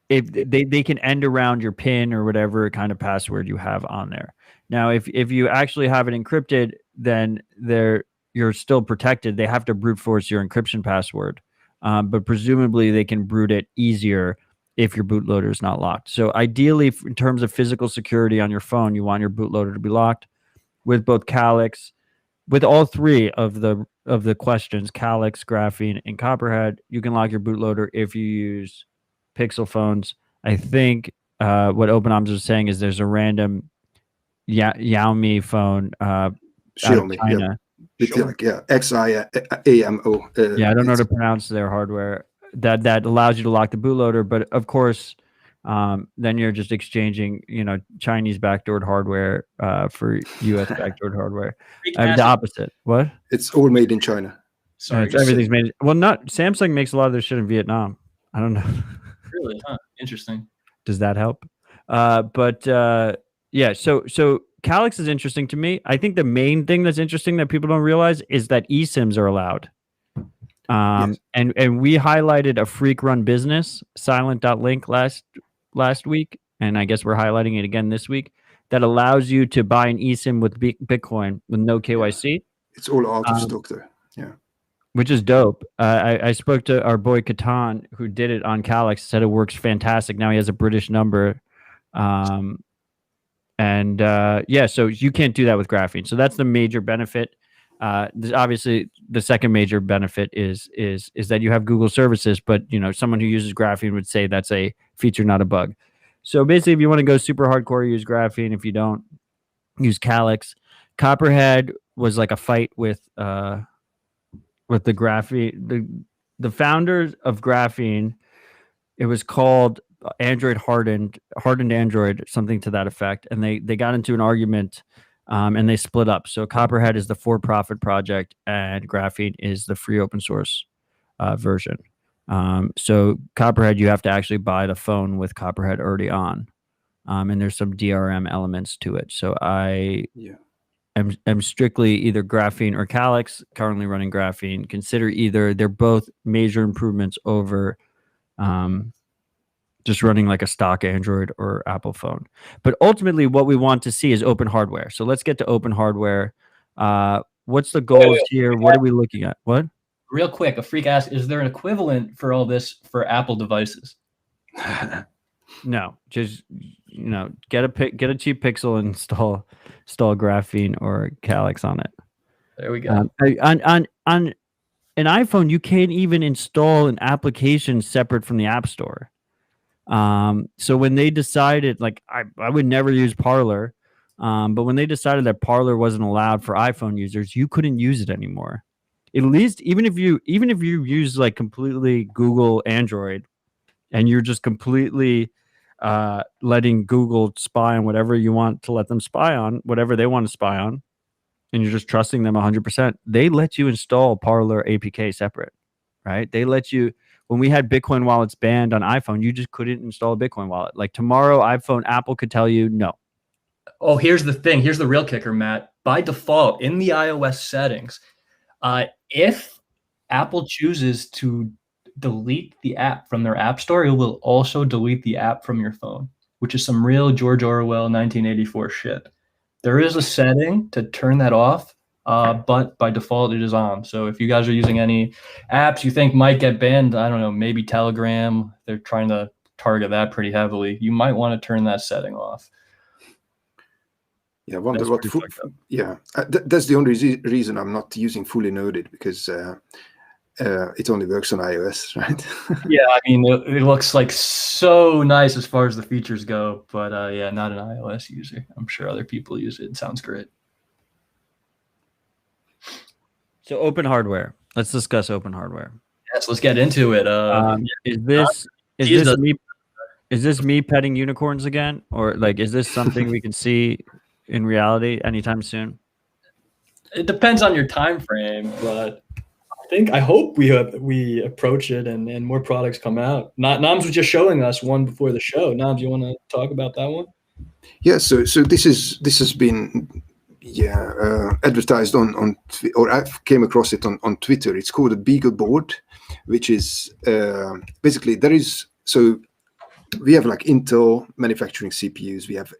they can end around your PIN or whatever kind of password you have on there. Now, if you actually have it encrypted, then you're still protected. They have to brute force your encryption password, but presumably they can brute it easier if your bootloader is not locked. So ideally, in terms of physical security on your phone, you want your bootloader to be locked. With both Calyx, with all three of the questions, Calyx, Graphene, and Copperhead, you can lock your bootloader if you use Pixel phones. I think what openoms is saying is there's a random Xiaomi phone out of China. It's like XIAMO. I don't know how to pronounce their hardware that allows you to lock the bootloader, but of course, then you're just exchanging, Chinese backdoored hardware for US backdoored hardware. The opposite. What? It's all made in China. Sorry, everything's made. Well, not Samsung makes a lot of their shit in Vietnam. I don't know. Really? Huh. Interesting. Does that help? Yeah. So Calyx is interesting to me. I think the main thing that's interesting that people don't realize is that eSIMs are allowed. Yes. And we highlighted a freak run business, silent.link last week, and I guess we're highlighting it again this week, that allows you to buy an eSIM with Bitcoin with no KYC. Yeah. It's all out of stock there. Yeah. Which is dope. I spoke to our boy Catan, who did it on Calyx, said it works fantastic. Now he has a British number. So you can't do that with Graphene. So that's the major benefit. Obviously, the second major benefit is that you have Google services, but someone who uses Graphene would say that's a feature, not a bug. So basically, if you want to go super hardcore, use Graphene. If you don't, use Calyx. Copperhead was like a fight with the Graphene. The founders of Graphene, it was called Android hardened Android, something to that effect, and they got into an argument. And they split up. So Copperhead is the for-profit project, and Graphene is the free open source version. So Copperhead, you have to actually buy the phone with Copperhead already on, and there's some DRM elements to it. So I am strictly either Graphene or Calyx. Currently running Graphene. Consider either. They're both major improvements over just running like a stock Android or Apple phone. But ultimately, what we want to see is open hardware. So let's get to open hardware. What's the goals here? What are we looking at? What? Real quick, a freak asks, is there an equivalent for all this for Apple devices? No, just get a cheap Pixel and install Graphene or Calyx on it. There we go. On an iPhone, you can't even install an application separate from the App Store. So when they decided, like I would never use Parler, but when they decided that Parler wasn't allowed for iPhone users, you couldn't use it anymore. At least even if you use like completely Google Android, and you're just completely letting Google spy on whatever you want to let them spy on, whatever they want to spy on, and you're just trusting them 100%, they let you install Parler APK separate, right? They let you, when we had Bitcoin wallets banned on iPhone, you just couldn't install a Bitcoin wallet. Like tomorrow, Apple could tell you no. Oh, here's the thing. Here's the real kicker, Matt. By default, in the iOS settings, if Apple chooses to delete the app from their app store, it will also delete the app from your phone, which is some real George Orwell 1984 shit. There is a setting to turn that off, but by default it is on. So if you guys are using any apps you think might get banned, I don't know, maybe Telegram, they're trying to target that pretty heavily, you might want to turn that setting off. Yeah, I wonder what. That's the only reason I'm not using fully noded, because it only works on iOS, right? Yeah, I mean, it looks like so nice as far as the features go, but yeah, not an iOS user. I'm sure other people use it. It sounds great. So open hardware. Let's discuss open hardware. Yes, let's get into it. Is this me petting unicorns again, or like is this something we can see in reality anytime soon? It depends on your time frame, but I hope we approach it and more products come out. Nams was just showing us one before the show. Nams, you want to talk about that one? Yeah, so this has been advertised on or I came across it on Twitter. It's called a Beagle board, which is basically we have like Intel manufacturing CPUs, we have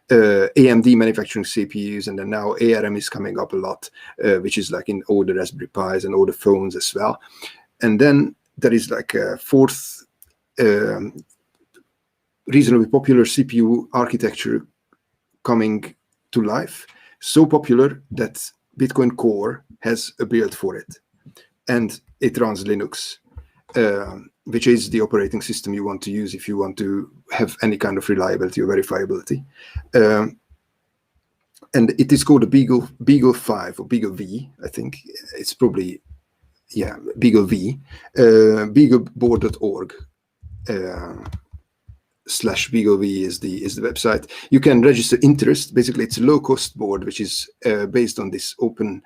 AMD manufacturing CPUs, and then now ARM is coming up a lot, which is like in all the Raspberry Pis and all the phones as well. And then there is like a fourth reasonably popular CPU architecture coming to life, so popular that Bitcoin Core has a build for it, and it runs Linux. Which is the operating system you want to use if you want to have any kind of reliability or verifiability. And it is called a Beagle 5 or Beagle V, I think. It's probably, Beagle V. Beagleboard.org /Beagle V is the website. You can register interest. Basically, it's a low-cost board, which is based on this open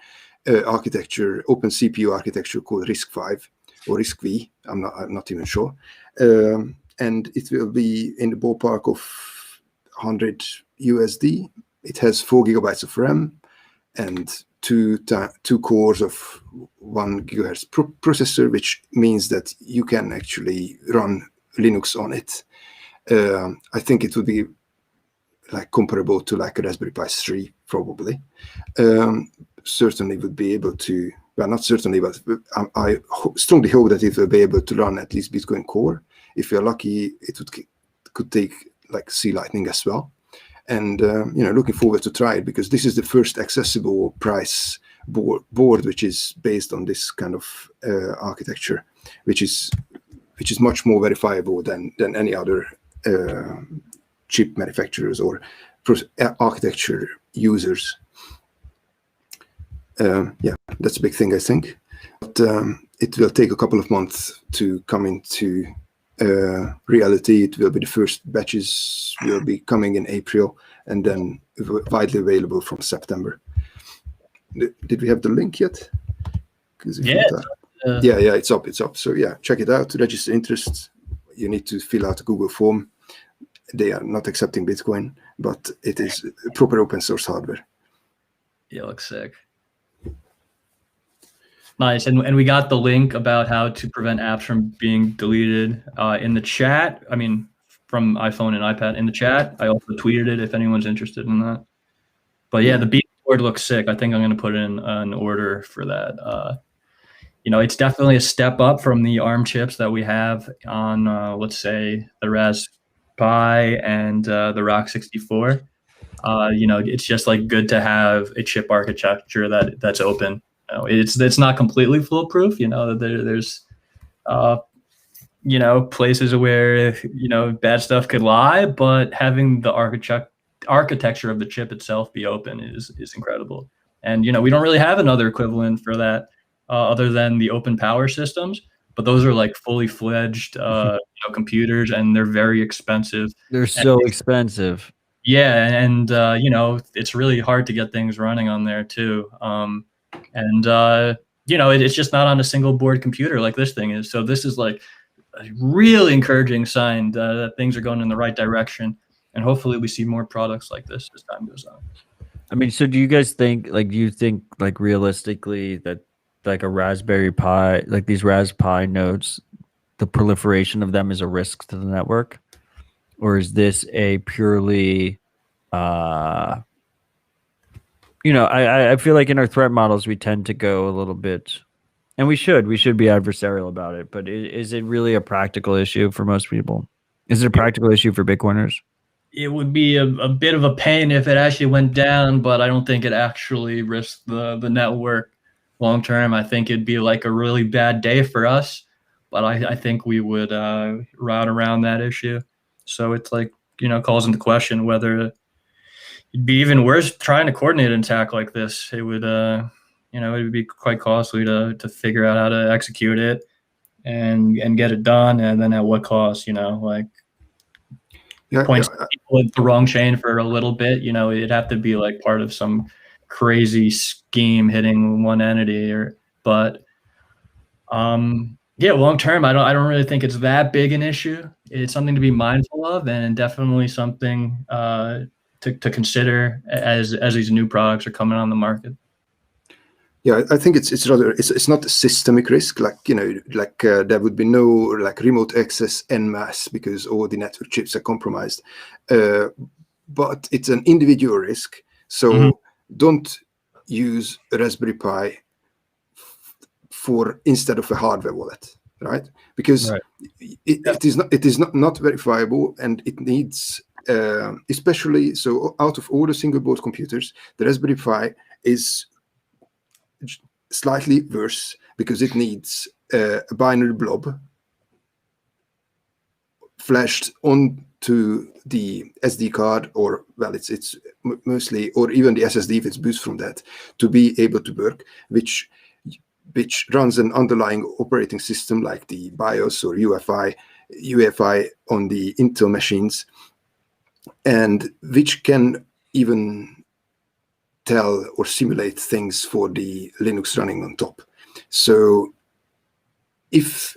architecture, open CPU architecture called RISC-V. Or RISC-V, I'm not even sure, and it will be in the ballpark of 100 USD. It has 4 gigabytes of RAM and two cores of 1 gigahertz processor, which means that you can actually run Linux on it. I think it would be like comparable to like a Raspberry Pi 3, probably. Certainly would be able to. Well, not certainly, but I strongly hope that it will be able to run at least Bitcoin Core. If you're lucky, it could take like C Lightning as well. And looking forward to try it, because this is the first accessible price board which is based on this kind of architecture, which is much more verifiable than any other chip manufacturers or architecture users. That's a big thing, I think. But it will take a couple of months to come into reality. It will be the first batches will be coming in April, and then widely available from September. Did we have the link yet? It's up. So check it out. To register interest, you need to fill out a Google form. They are not accepting Bitcoin, but it is proper open source hardware. Yeah, looks sick. Nice. And we got the link about how to prevent apps from being deleted in the chat. I mean, from iPhone and iPad in the chat. I also tweeted it if anyone's interested in that. But yeah, the Beagle board looks sick. I think I'm going to put in an order for that. It's definitely a step up from the ARM chips that we have on, let's say, the Raspberry Pi and the Rock 64. It's just like good to have a chip architecture that's open. It's not completely foolproof. There's places where bad stuff could lie, but having the architecture of the chip itself be open is incredible. And we don't really have another equivalent for that other than the open power systems. But those are like fully fledged computers, and they're very expensive. They're so expensive. Yeah, and it's really hard to get things running on there too. it's just not on a single board computer like this thing is. So this is like a really encouraging sign that things are going in the right direction. And hopefully we see more products like this as time goes on. I mean, so do you guys think, like, realistically that like a Raspberry Pi, like these Raspberry Pi nodes, the proliferation of them is a risk to the network? Or is this a purely, I feel like in our threat models, we tend to go a little bit, and we should be adversarial about it, but is it really a practical issue for most people? Is it a practical issue for Bitcoiners? It would be a bit of a pain if it actually went down, but I don't think it actually risks the network long term. I think it'd be like a really bad day for us, but I think we would route around that issue. So it's like, calls into question whether it'd be even worse trying to coordinate an attack like this. It would, it would be quite costly to figure out how to execute it and get it done. And then at what cost, points people at the wrong chain for a little bit, it'd have to be like part of some crazy scheme hitting one entity but long term, I don't really think it's that big an issue. It's something to be mindful of, and definitely something to consider as these new products are coming on the market. Yeah, I think it's rather it's not a systemic risk, there would be no like remote access en masse because all the network chips are compromised, but it's an individual risk. So don't use a Raspberry Pi instead of a hardware wallet, right? Because it is not verifiable, and it needs especially so out of all the single board computers, the Raspberry Pi is slightly worse because it needs a binary blob flashed onto the SD card, or it's mostly, or even the SSD if it's boosted from that, to be able to work, which runs an underlying operating system like the BIOS or UEFI on the Intel machines, and which can even tell or simulate things for the Linux running on top. So if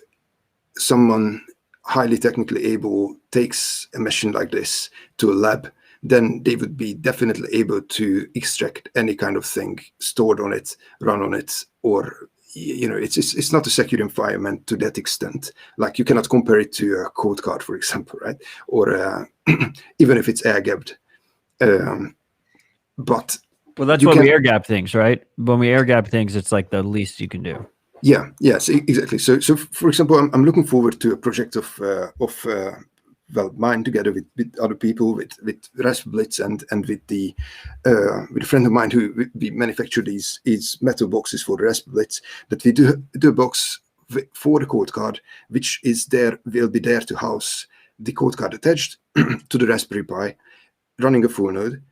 someone highly technically able takes a machine like this to a lab, then they would be definitely able to extract any kind of thing stored on it, run on it, or it's not a secure environment to that extent. Like you cannot compare it to a code card, for example, right? Or even if it's air-gapped. But well, that's when we air gap things, right? When we air gap things, it's like the least you can do. Yeah. Yes. Exactly. So for example, I'm looking forward to a project of mine together with other people with Raspblitz and with a friend of mine who we manufacture these metal boxes for the Raspblitz. That we do a box for the code card, which will be there to house the code card attached to the Raspberry Pi, running a full node.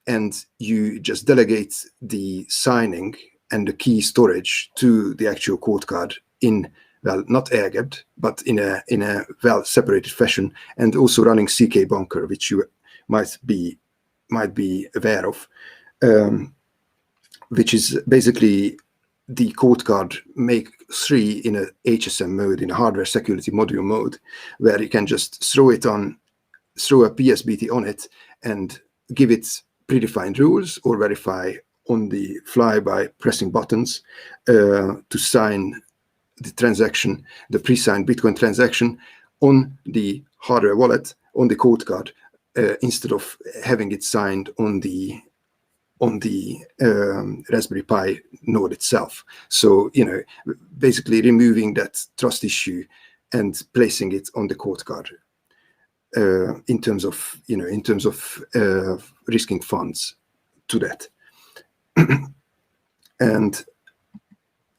And you just delegate the signing and the key storage to the actual code card in, not air-gapped, but in a well-separated fashion, and also running CK bunker, which you might be aware of, which is basically the code card make 3 in a HSM mode, in a hardware security module mode, where you can just throw a PSBT on it and give it predefined rules or verify on the fly by pressing buttons to sign the transaction, the pre-signed Bitcoin transaction on the hardware wallet, on the code card, instead of having it signed on the Raspberry Pi node itself. So, basically removing that trust issue and placing it on the code card. In terms of risking funds to that, and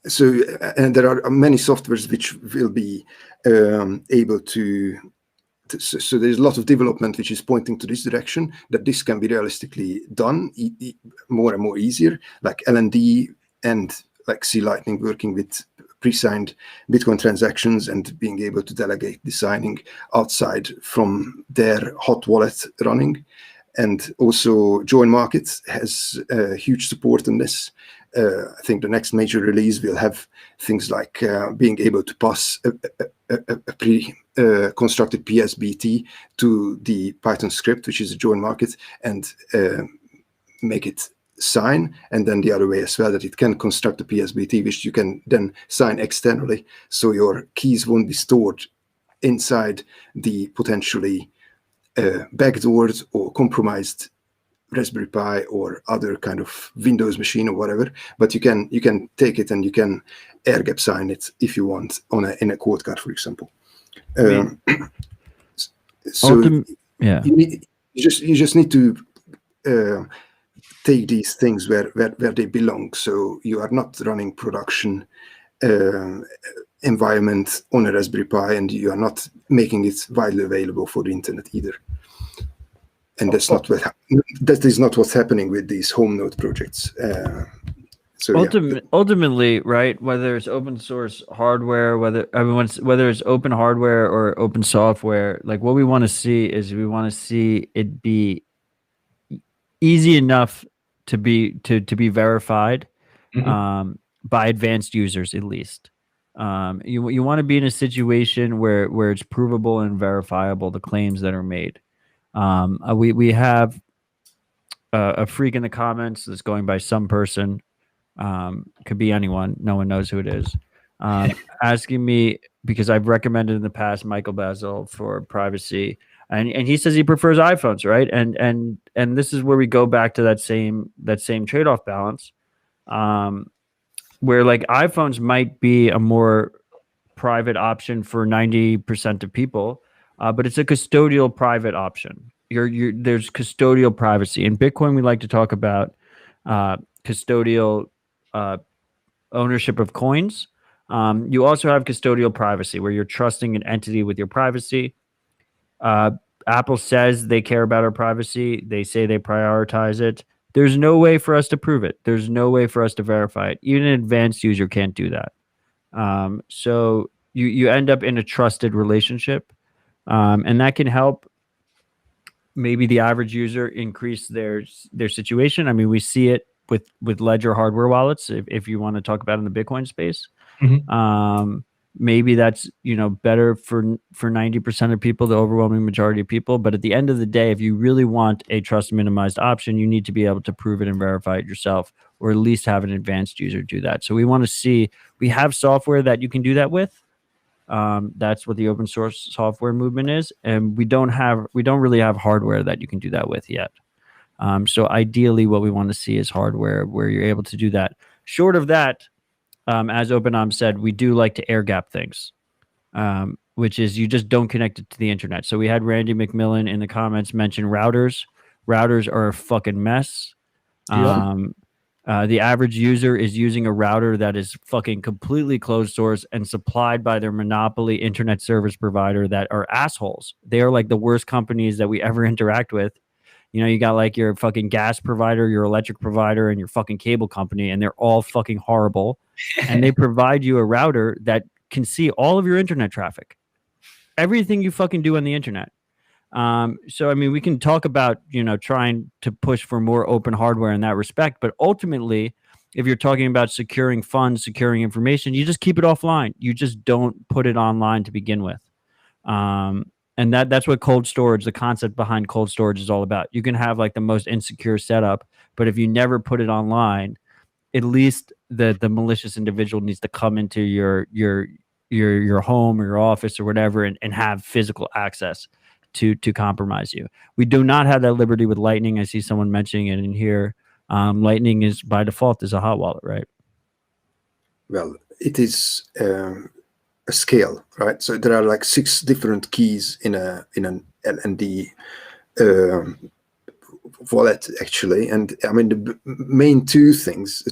there are many softwares which will be able to. So there's a lot of development which is pointing to this direction, that this can be realistically done more and more easier, like LND and like C-Lightning working with pre-signed Bitcoin transactions and being able to delegate the signing outside from their hot wallet running. And also Join Market has huge support in this. I think the next major release will have things like being able to pass a pre-constructed PSBT to the Python script, which is a join market, and make it sign, and then the other way as well, that it can construct a PSBT, which you can then sign externally. So your keys won't be stored inside the potentially backdoored or compromised Raspberry Pi or other kind of Windows machine or whatever, but you can take it and you can air gap sign it if you want in a quote card, for example. So you just need to take these things where they belong. So you are not running production environment on a Raspberry Pi, and you are not making it widely available for the internet either. And that is not what's happening with these home node projects. Ultimately, right? Whether it's open source hardware, whether it's open hardware or open software, like what we want to see is it be easy enough to be verified by advanced users, at least. You want to be in a situation where it's provable and verifiable, the claims that are made. We have a freak in the comments that's going by some person, could be anyone, no one knows who it is, asking me, because I've recommended in the past Michael Basil for privacy, and he says he prefers iPhones, right? And this is where we go back to that same trade-off balance, where like iPhones might be a more private option for 90% of people. But it's a custodial private option. There's custodial privacy. In Bitcoin, we like to talk about custodial ownership of coins. You also have custodial privacy, where you're trusting an entity with your privacy. Apple says they care about our privacy. They say they prioritize it. There's no way for us to prove it. There's no way for us to verify it. Even an advanced user can't do that. So you end up in a trusted relationship. And that can help maybe the average user increase their situation. I mean, we see it with Ledger hardware wallets, if you want to talk about in the Bitcoin space. Maybe that's better for 90% of people, the overwhelming majority of people. But at the end of the day, if you really want a trust minimized option, you need to be able to prove it and verify it yourself, or at least have an advanced user do that. So we want to see, we have software that you can do that with. That's what the open source software movement is, and we don't really have hardware that you can do that with yet. So ideally, what we want to see is hardware where you're able to do that. Short of that, as openoms said, we do like to air gap things, which is you just don't connect it to the internet. So we had Randy McMillan in the comments mention routers. Routers are a fucking mess. The average user is using a router that is fucking completely closed source and supplied by their monopoly internet service provider that are assholes. They are like the worst companies that we ever interact with. You got like your fucking gas provider, your electric provider, and your fucking cable company, and they're all fucking horrible. And they provide you a router that can see all of your internet traffic, everything you fucking do on the internet. So, I mean, we can talk about, trying to push for more open hardware in that respect. But ultimately, if you're talking about securing funds, securing information, you just keep it offline. You just don't put it online to begin with. And that's what cold storage, the concept behind cold storage is all about. You can have like the most insecure setup, but if you never put it online, at least the malicious individual needs to come into your home or your office or whatever and have physical access to compromise you. We do not have that liberty with Lightning. I see someone mentioning it in here. Lightning is by default is a hot wallet, right? Well, it is a scale, right? So there are like 6 different keys in an LND wallet, actually. And I mean, the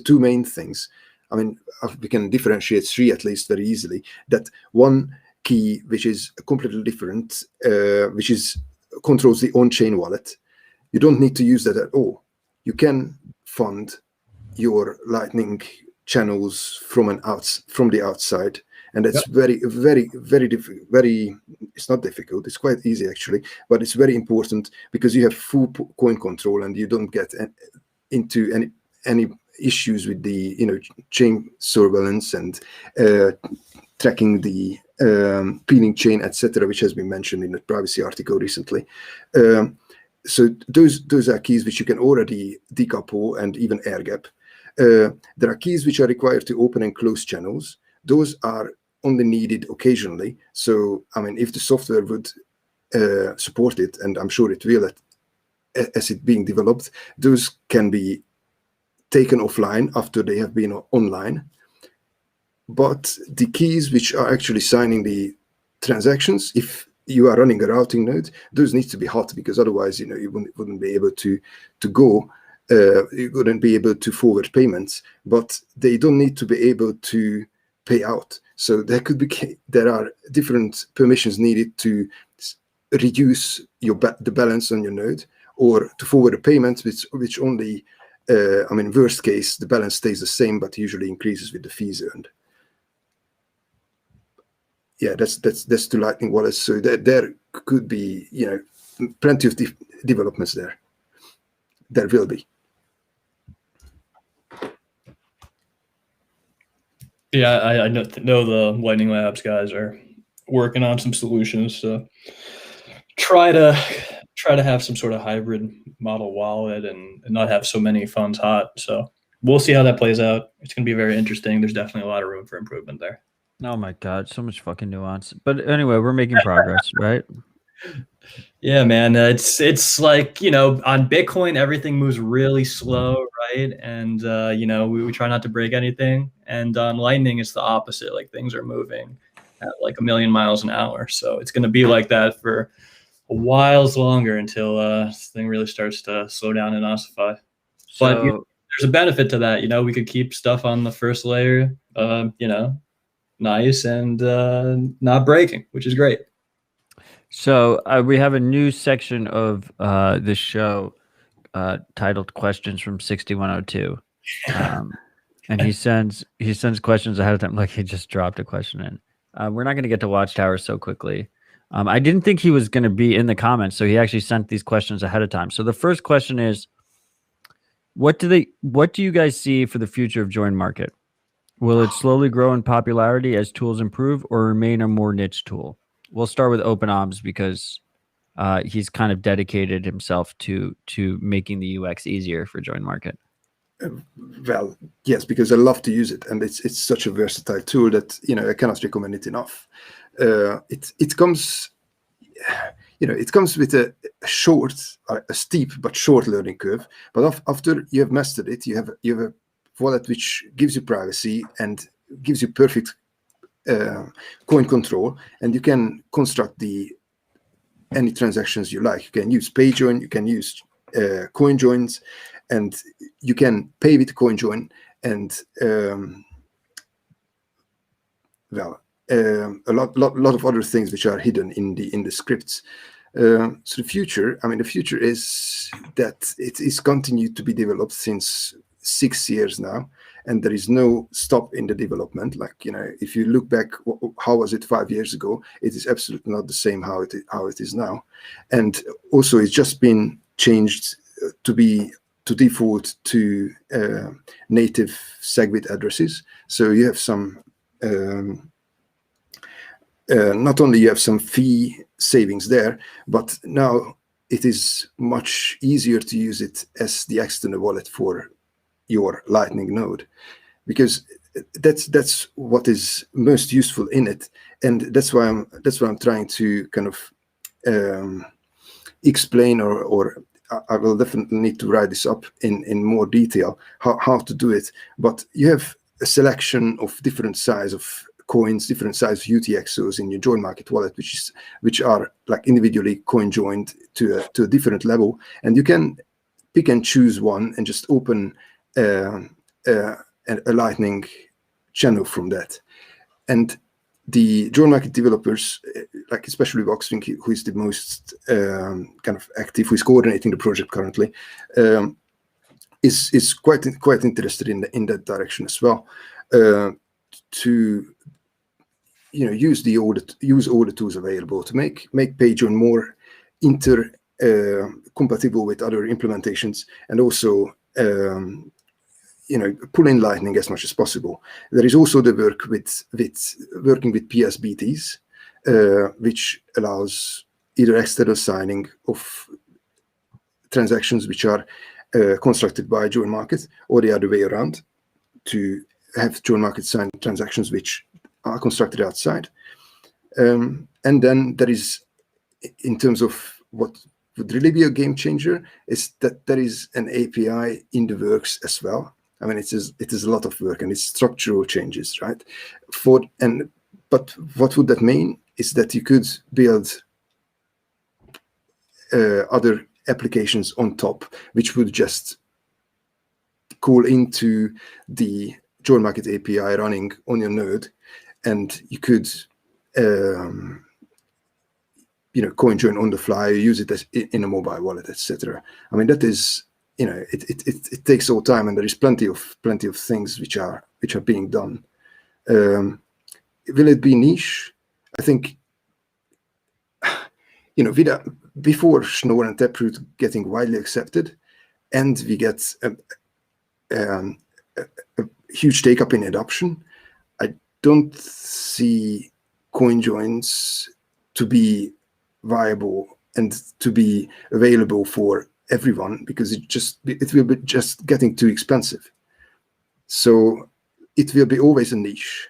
two main things. I mean, we can differentiate 3 at least very easily. That one key, which is completely different, which controls the on-chain wallet. You don't need to use that at all. You can fund your Lightning channels from the outside, and that's very, very, very difficult. It's not difficult. It's quite easy actually, but it's very important because you have full coin control, and you don't get into issues with the chain surveillance and tracking the peeling chain, etc., which has been mentioned in the privacy article recently. So those are keys which you can already decouple and even air gap. There are keys which are required to open and close channels. Those are only needed occasionally. So, I mean, if the software would support it, and I'm sure it will as it being developed, those can be taken offline after they have been online. But the keys which are actually signing the transactions, if you are running a routing node, those need to be hot, because otherwise, you wouldn't be able to go. You wouldn't be able to forward payments, but they don't need to be able to pay out. So there are different permissions needed to reduce the balance on your node, or to forward a payment, which only, I mean, worst case, the balance stays the same, but usually increases with the fees earned. Yeah, that's to Lightning wallets. So there could be, plenty of developments there. There will be. Yeah, I know the Lightning Labs guys are working on some solutions to try to have some sort of hybrid model wallet and not have so many funds hot. So we'll see how that plays out. It's going to be very interesting. There's definitely a lot of room for improvement there. Oh my God, so much fucking nuance. But anyway, we're making progress, right? Yeah, man. It's like, on Bitcoin, everything moves really slow, right? And, we try not to break anything. And on Lightning, it's the opposite. Like, things are moving at like 1,000,000 miles an hour. So it's going to be like that for a while longer until this thing really starts to slow down and ossify. But there's a benefit to that. We could keep stuff on the first layer, nice and not breaking, which is great. So we have a new section of this show titled "Questions from 6102," and he sends questions ahead of time. Like, he just dropped a question in. We're not going to get to Watchtower so quickly. I didn't think he was going to be in the comments, so he actually sent these questions ahead of time. So the first question is, what do you guys see for the future of join market? Will it slowly grow in popularity as tools improve, or remain a more niche tool? We'll start with openoms, because he's kind of dedicated himself to making the UX easier for join market. Well, yes, because I love to use it, and it's such a versatile tool that I cannot recommend it enough. It comes, it comes with a steep but short learning curve. But after you have mastered it, you have a wallet which gives you privacy and gives you perfect coin control, and you can construct any transactions you like. You can use pay join, you can use coin joins, and you can pay with coin join, and a lot of other things which are hidden in the scripts. So the future is that it is continued to be developed since 6 years now, and there is no stop in the development. Like, if you look back, how was it 5 years ago? It is absolutely not the same how it is now. And also, it's just been changed to default to native SegWit addresses. So you have some, not only you have some fee savings there, but now it is much easier to use it as the external wallet for your Lightning node, because that's what is most useful in it, and that's why I'm trying to kind of explain, or I will definitely need to write this up in more detail how to do it. But you have a selection of different size of coins, different size of UTXOs in your join market wallet, which are like individually coin joined to a different level, and you can pick and choose one and just open a Lightning channel from that. And the join market developers, like especially Voxwing, who is the most kind of active, who is coordinating the project currently, is quite interested in that direction as well, to use all the tools available to make PageOn more compatible with other implementations, and also pull in Lightning as much as possible. There is also the work with working with PSBTs, which allows either external signing of transactions which are constructed by joint market, or the other way around, to have joint market signed transactions which are constructed outside. And then there is, in terms of what would really be a game changer, is that there is an API in the works as well. I mean, it is a lot of work, and it's structural changes, right? But what would that mean is that you could build other applications on top, which would just call into the joint market API running on your node, and you could coin join on the fly, use it as in a mobile wallet, etc. I mean, that is, it takes all time, and there is plenty of things which are being done. Will it be niche? I think, before Schnorr and Taproot getting widely accepted, and we get a huge take up in adoption, I don't see coin joins to be viable and to be available for everyone, because it will be just getting too expensive. So it will be always a niche,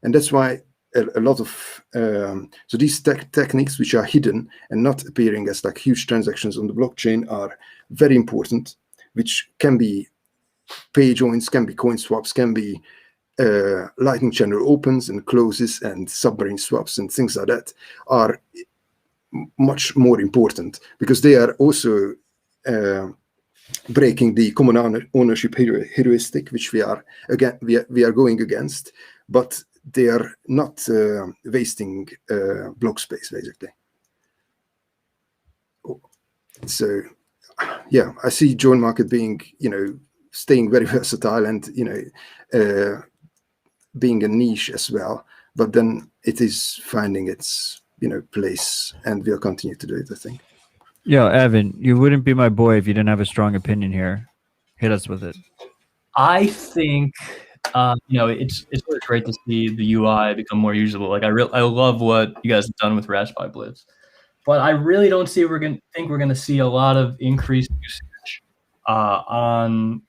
and that's why a lot of so these techniques which are hidden and not appearing as like huge transactions on the blockchain are very important, which can be pay joins, can be coin swaps, can be Lightning channel opens and closes and submarine swaps and things like that, are much more important, because they are also breaking the common ownership heuristic, which we are going against, but they are not wasting block space, basically. So yeah, I see joint market being, staying very versatile and, being a niche as well, but then it is finding its, place, and we'll continue to do it, I think. Yo, Evan, you wouldn't be my boy if you didn't have a strong opinion here. Hit us with it. I think, it's really great to see the UI become more usable. Like I love what you guys have done with Raspberry Blitz, but I really don't see we're gonna see a lot of increased usage on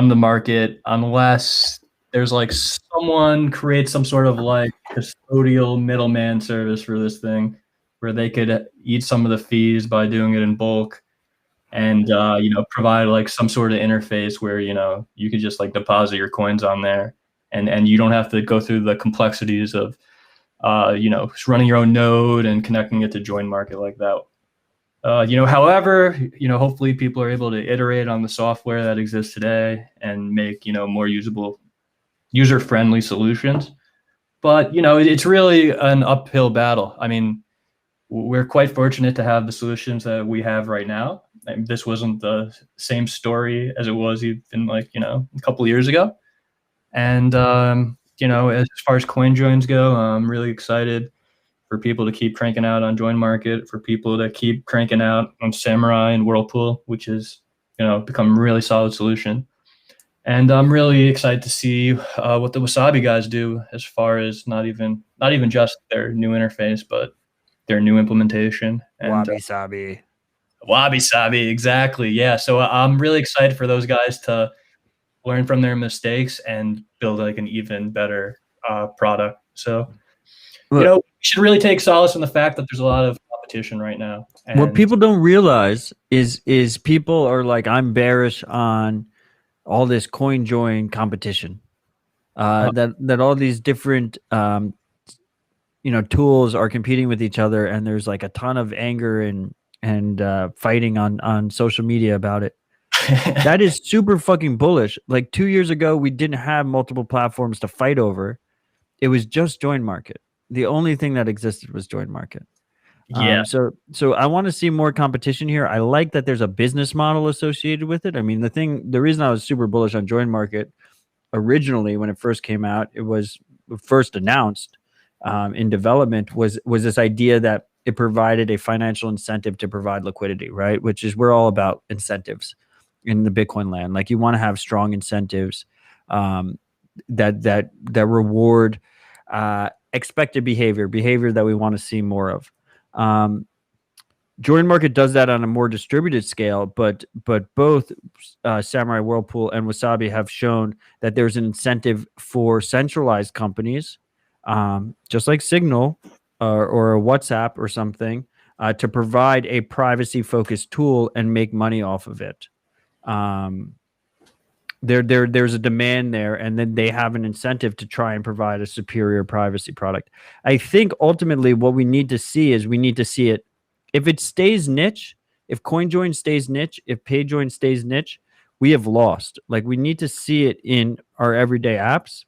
the market, unless there's like someone creates some sort of like custodial middleman service for this thing, where they could eat some of the fees by doing it in bulk, and provide like some sort of interface where you could just like deposit your coins on there, and you don't have to go through the complexities of running your own node and connecting it to join market like that. However, hopefully people are able to iterate on the software that exists today and make more usable, user-friendly solutions. But it's really an uphill battle. I mean, we're quite fortunate to have the solutions that we have right now. This wasn't the same story as it was even like, a couple of years ago. And, as far as coin joins go, I'm really excited for people to keep cranking out on join market, for people to keep cranking out on Samurai and Whirlpool, which is, become a really solid solution. And I'm really excited to see what the Wasabi guys do, as far as not even just their new interface, but their new implementation. And, Wabi-sabi. Wabi-sabi, exactly. Yeah. So I'm really excited for those guys to learn from their mistakes and build like an even better product. So, we should really take solace in the fact that there's a lot of competition right now. And what people don't realize is people are like, I'm bearish on all this coin join competition. That all these different tools are competing with each other, and there's like a ton of anger and fighting on social media about it. That is super fucking bullish. Like 2 years ago, we didn't have multiple platforms to fight over. It was just join market. The only thing that existed was join market. Yeah. So I want to see more competition here. I like that there's a business model associated with it. I mean, the reason I was super bullish on join market originally when it first came out, it was first announced in development, was this idea that it provided a financial incentive to provide liquidity, right? Which is, we're all about incentives. in the Bitcoin land. Like you want to have strong incentives that reward expected behavior that we want to see more of. Join Market does that on a more distributed scale, but both Samurai Whirlpool and Wasabi have shown that there's an incentive for centralized companies, just like Signal or a WhatsApp or something, to provide a privacy-focused tool and make money off of it. There's a demand there, and then they have an incentive to try and provide a superior privacy product. I think ultimately what we need to see it. If it stays niche, if CoinJoin stays niche, if PayJoin stays niche, we have lost. Like we need to see it in our everyday apps.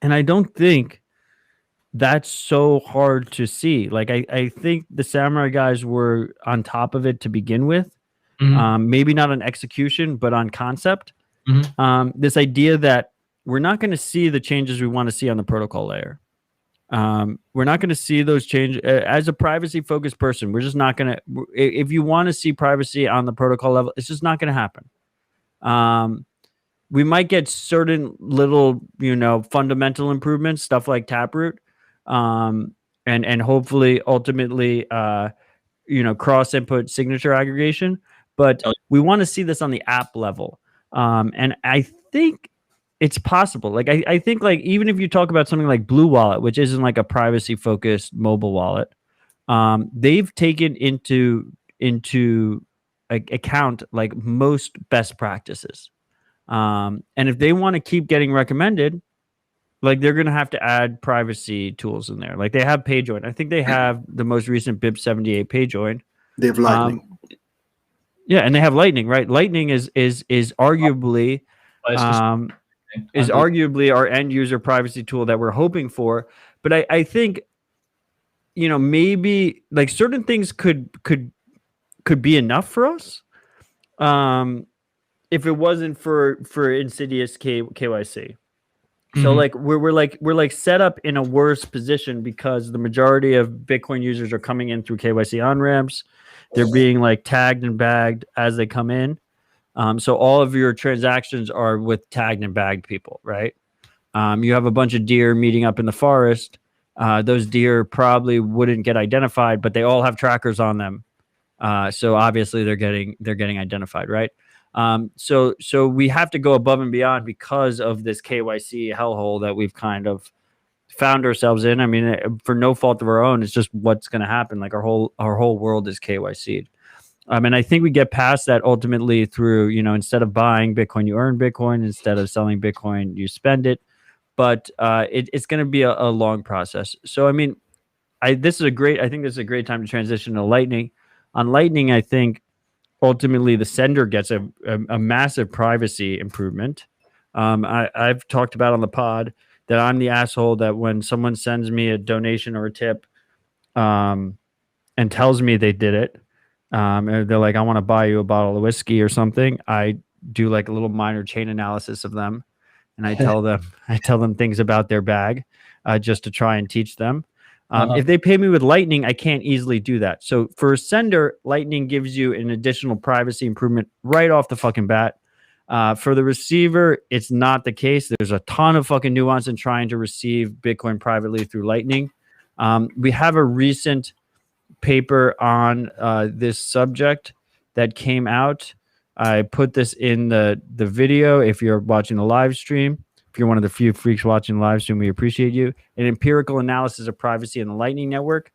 And I don't think that's so hard to see. Like I think the Samurai guys were on top of it to begin with. Maybe not on execution, but on concept. This idea that we're not going to see the changes we want to see on the protocol layer. We're not going to see those change as a privacy focused person. We're just not going to, if you want to see privacy on the protocol level, it's just not going to happen. We might get certain little, fundamental improvements, stuff like Taproot, and hopefully ultimately, cross input signature aggregation, but we want to see this on the app level. And I think it's possible. Like I think like even if you talk about something like Blue Wallet, which isn't like a privacy focused mobile wallet, they've taken into account like most best practices. And if they want to keep getting recommended, like they're going to have to add privacy tools in there. Like they have PayJoin. I think they have the most recent BIP78 PayJoin. They have Lightning. Yeah, and they have Lightning, right? Lightning is arguably our end user privacy tool that we're hoping for. But I think, maybe like certain things could be enough for us, if it wasn't for insidious KYC. So like we're set up in a worse position because the majority of Bitcoin users are coming in through KYC on ramps. They're being like tagged and bagged as they come in. So all of your transactions are with tagged and bagged people, right? You have a bunch of deer meeting up in the forest. Those deer probably wouldn't get identified, but they all have trackers on them. So obviously they're getting identified, right? So we have to go above and beyond because of this KYC hellhole that we've kind of found ourselves in. I mean, for no fault of our own, it's just what's going to happen. Like our whole world is KYC'd. And I think we get past that ultimately through, instead of buying Bitcoin, you earn Bitcoin. Instead of selling Bitcoin, you spend it. But it's going to be a long process. So, I mean, I think this is a great time to transition to Lightning. On Lightning, I think ultimately the sender gets a massive privacy improvement. I've talked about on the pod that I'm the asshole that when someone sends me a donation or a tip and tells me they did it, and they're like, I want to buy you a bottle of whiskey or something, I do like a little minor chain analysis of them. And I tell them things about their bag just to try and teach them. If they pay me with Lightning, I can't easily do that. So for a sender, Lightning gives you an additional privacy improvement right off the fucking bat. For the receiver, it's not the case. There's a ton of fucking nuance in trying to receive Bitcoin privately through Lightning. We have a recent paper on this subject that came out. I put this in the video. If you're watching the live stream, if you're one of the few freaks watching the live stream, we appreciate you. An empirical analysis of privacy in the Lightning Network.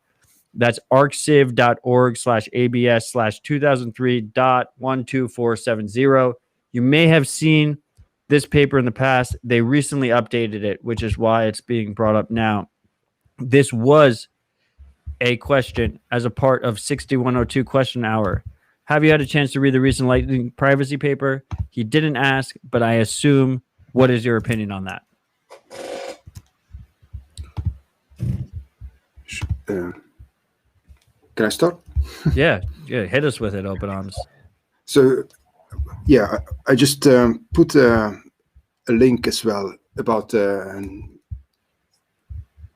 That's arcciv.org/abs/2003.12470. You may have seen this paper in the past. They recently updated it, which is why it's being brought up now. This was a question as a part of 6102 question hour. Have you had a chance to read the recent Lightning privacy paper? He didn't ask, but I assume. What is your opinion on that? Can I start? Yeah, hit us with it, openoms. So, yeah, I just put a link as well about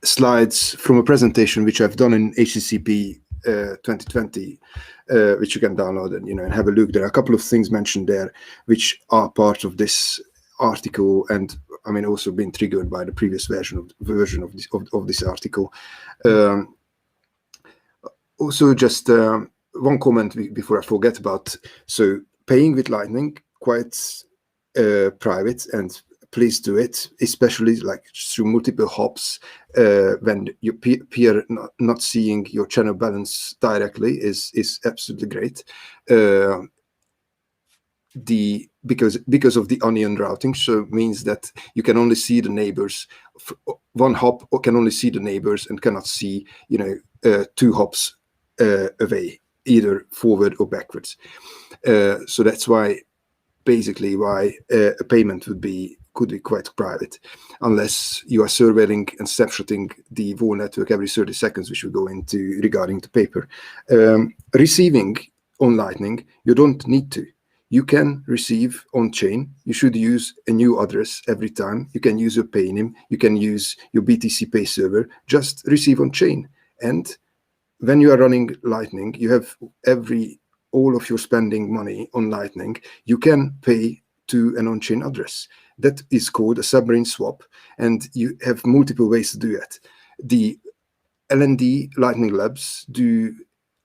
slides from a presentation which I've done in HCCP 2020, which you can download and and have a look. There are a couple of things mentioned there which are part of this article, and I mean also been triggered by the previous version of this article. Also, just one comment before I forget about. So paying with Lightning, quite private, and please do it, especially like through multiple hops when you peer not seeing your channel balance directly is absolutely great. Because of the onion routing, so it means that you can only see the neighbors. One hop can only see the neighbors and cannot see 2 hops away, either forward or backwards. So that's why basically a payment could be quite private, unless you are surveilling and snapshotting the whole network every 30 seconds, which we go into regarding the paper. Receiving on Lightning, you don't need to. You can receive on-chain. You should use a new address every time. You can use your payonym. You can use your BTC Pay server. Just receive on-chain. And when you are running Lightning, you have all of your spending money on Lightning. You can pay to an on-chain address. That is called a submarine swap, and you have multiple ways to do it. The LND Lightning Labs do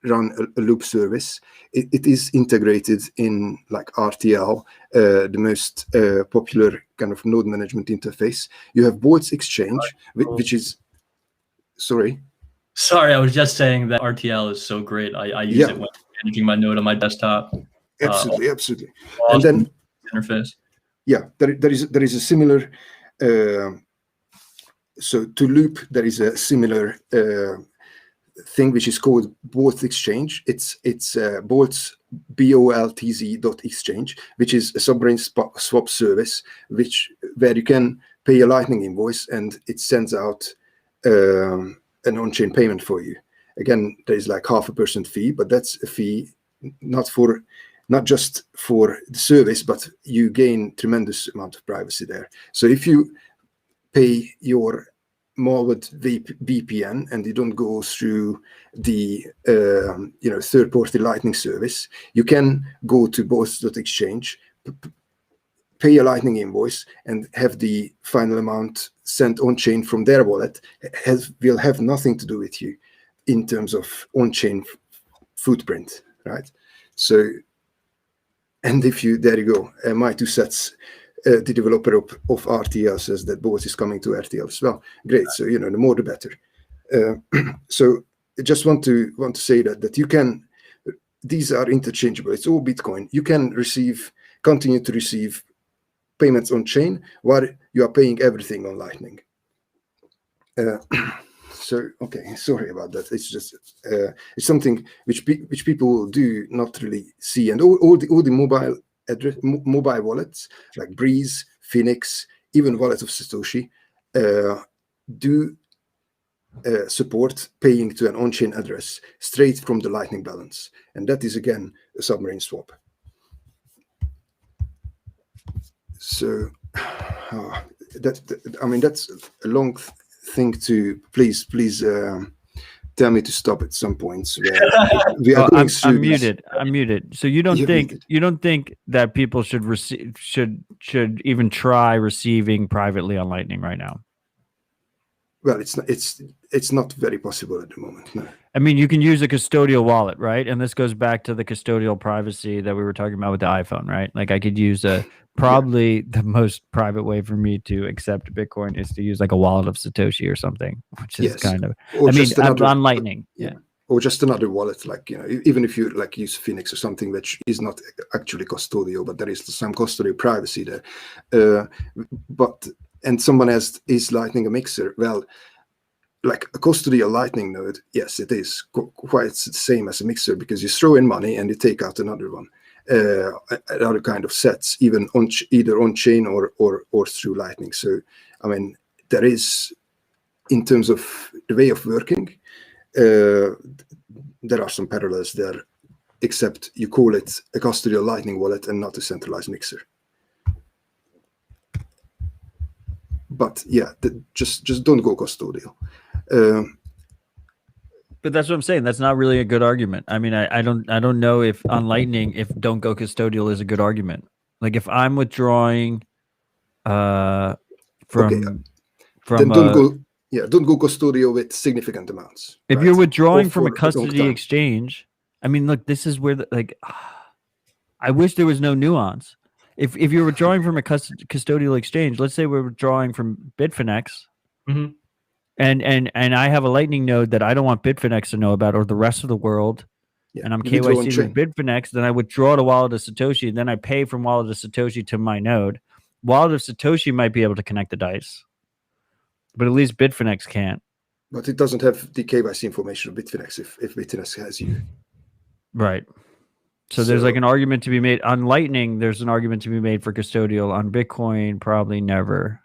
run a loop service. It is integrated in like RTL, the most popular kind of node management interface. You have Boltz Exchange, which is, sorry, I was just saying that RTL is so great. I use it when managing my node on my desktop. Absolutely. And then interface. Yeah, there is a similar. So to loop, there is a similar thing which is called Boltz Exchange. It's Boltz BOLTZ.exchange, which is a sovereign swap service, where you can pay a Lightning invoice and it sends out an on-chain payment for you. Again, there is like 0.5% fee, but that's a fee not just for the service, but you gain tremendous amount of privacy there. So if you pay your malware VPN and you don't go through the third-party Lightning service, you can go to Boltz.exchange, pay a Lightning invoice, and have the final amount sent on-chain from their wallet. Will have nothing to do with you in terms of on-chain footprint, right? So, and if you, there you go, my 2 cents. The developer of RTL says that Boltz is coming to RTL as well. Great, so the more the better. So I just want to say that you can. These are interchangeable. It's all Bitcoin. You can continue to receive payments on chain while you are paying everything on Lightning. So okay, sorry about that. It's just it's something which people do not really see, and all the mobile wallets like Breeze, Phoenix, even Wallet of Satoshi do support paying to an on-chain address straight from the Lightning balance, and that is again a submarine swap. So that's a long thing to please tell me to stop at some points. We are going through. I'm muted. So you don't think that people should even try receiving privately on Lightning right now? Well, it's not very possible at the moment. No. I mean, you can use a custodial wallet, right? And this goes back to the custodial privacy that we were talking about with the iPhone, right? Like I could use probably the most private way for me to accept Bitcoin is to use like a wallet of Satoshi or something, which is kind of, on Lightning. Yeah. Or just another wallet, like, even if you like use Phoenix or something, which is not actually custodial, but there is some custodial privacy there. And someone else is Lightning a mixer. Well, like a custodial Lightning node, yes, it is quite the same as a mixer, because you throw in money and you take out another one. Other kind of sets, even either on chain or through Lightning. So, I mean, there is, in terms of the way of working, there are some parallels there, except you call it a custodial Lightning wallet and not a centralized mixer. But yeah, just don't go custodial. But that's what I'm saying. That's not really a good argument. I mean, I don't know if on Lightning, if don't go custodial is a good argument. Like if I'm withdrawing from then from don't go custodial with significant amounts. if right? you're withdrawing Or from a for long custody time. exchange, I mean, look, this is where I wish there was no nuance. If you're withdrawing from a custodial exchange, let's say we're withdrawing from Bitfinex, Mhm. and I have a Lightning node that I don't want Bitfinex to know about or the rest of the world, and I'm you withdraw KYC with on-chain. Bitfinex, then I withdraw to Wallet of Satoshi, then I pay from Wallet of Satoshi to my node. Wallet of Satoshi might be able to connect the dice, but at least Bitfinex can't. But it doesn't have the KYC information of Bitfinex if Bitfinex has you. Right. So there's like an argument to be made on Lightning. There's an argument to be made for custodial. On Bitcoin, probably never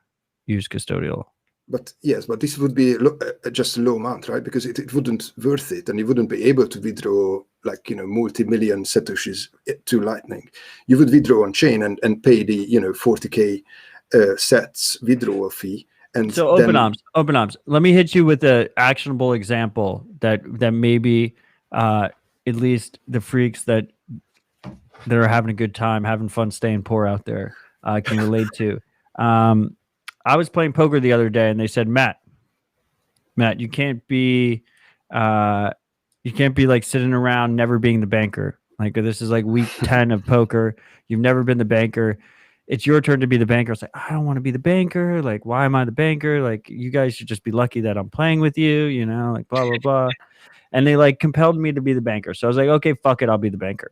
use custodial. But yes, but this would be just a low amount, right? Because it wouldn't worth it, and you wouldn't be able to withdraw like multi-million satoshis to Lightning. You would withdraw on chain and pay the 40K sets withdrawal fee. And so openoms. Let me hit you with an actionable example that maybe at least the freaks that are having a good time, having fun, staying poor out there can relate to. I was playing poker the other day, and they said, Matt, you can't be like sitting around never being the banker. Like this is like week 10 of poker. You've never been the banker. It's your turn to be the banker. It's like, I don't want to be the banker. Like, why am I the banker? Like, you guys should just be lucky that I'm playing with you, like blah, blah, blah. And they like compelled me to be the banker. So I was like, okay, fuck it. I'll be the banker.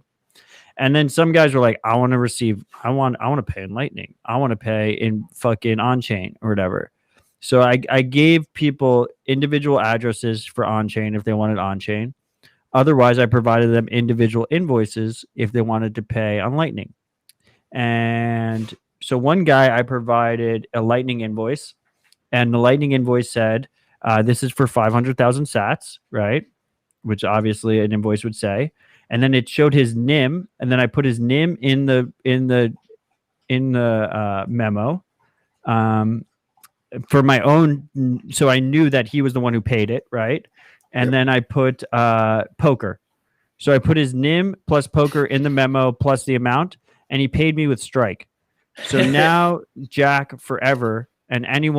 And then some guys were like, I want to pay in Lightning. I want to pay in fucking on-chain or whatever. So I gave people individual addresses for on-chain if they wanted on-chain. Otherwise, I provided them individual invoices if they wanted to pay on Lightning. And so one guy, I provided a Lightning invoice, and the Lightning invoice said, this is for 500,000 sats, right? Which obviously an invoice would say. And then it showed his NIM, and then I put his NIM in the memo for my own, so I knew that he was the one who paid it, right? And then I put poker, so I put his NIM plus poker in the memo plus the amount, and he paid me with Strike. So now Jack forever, and any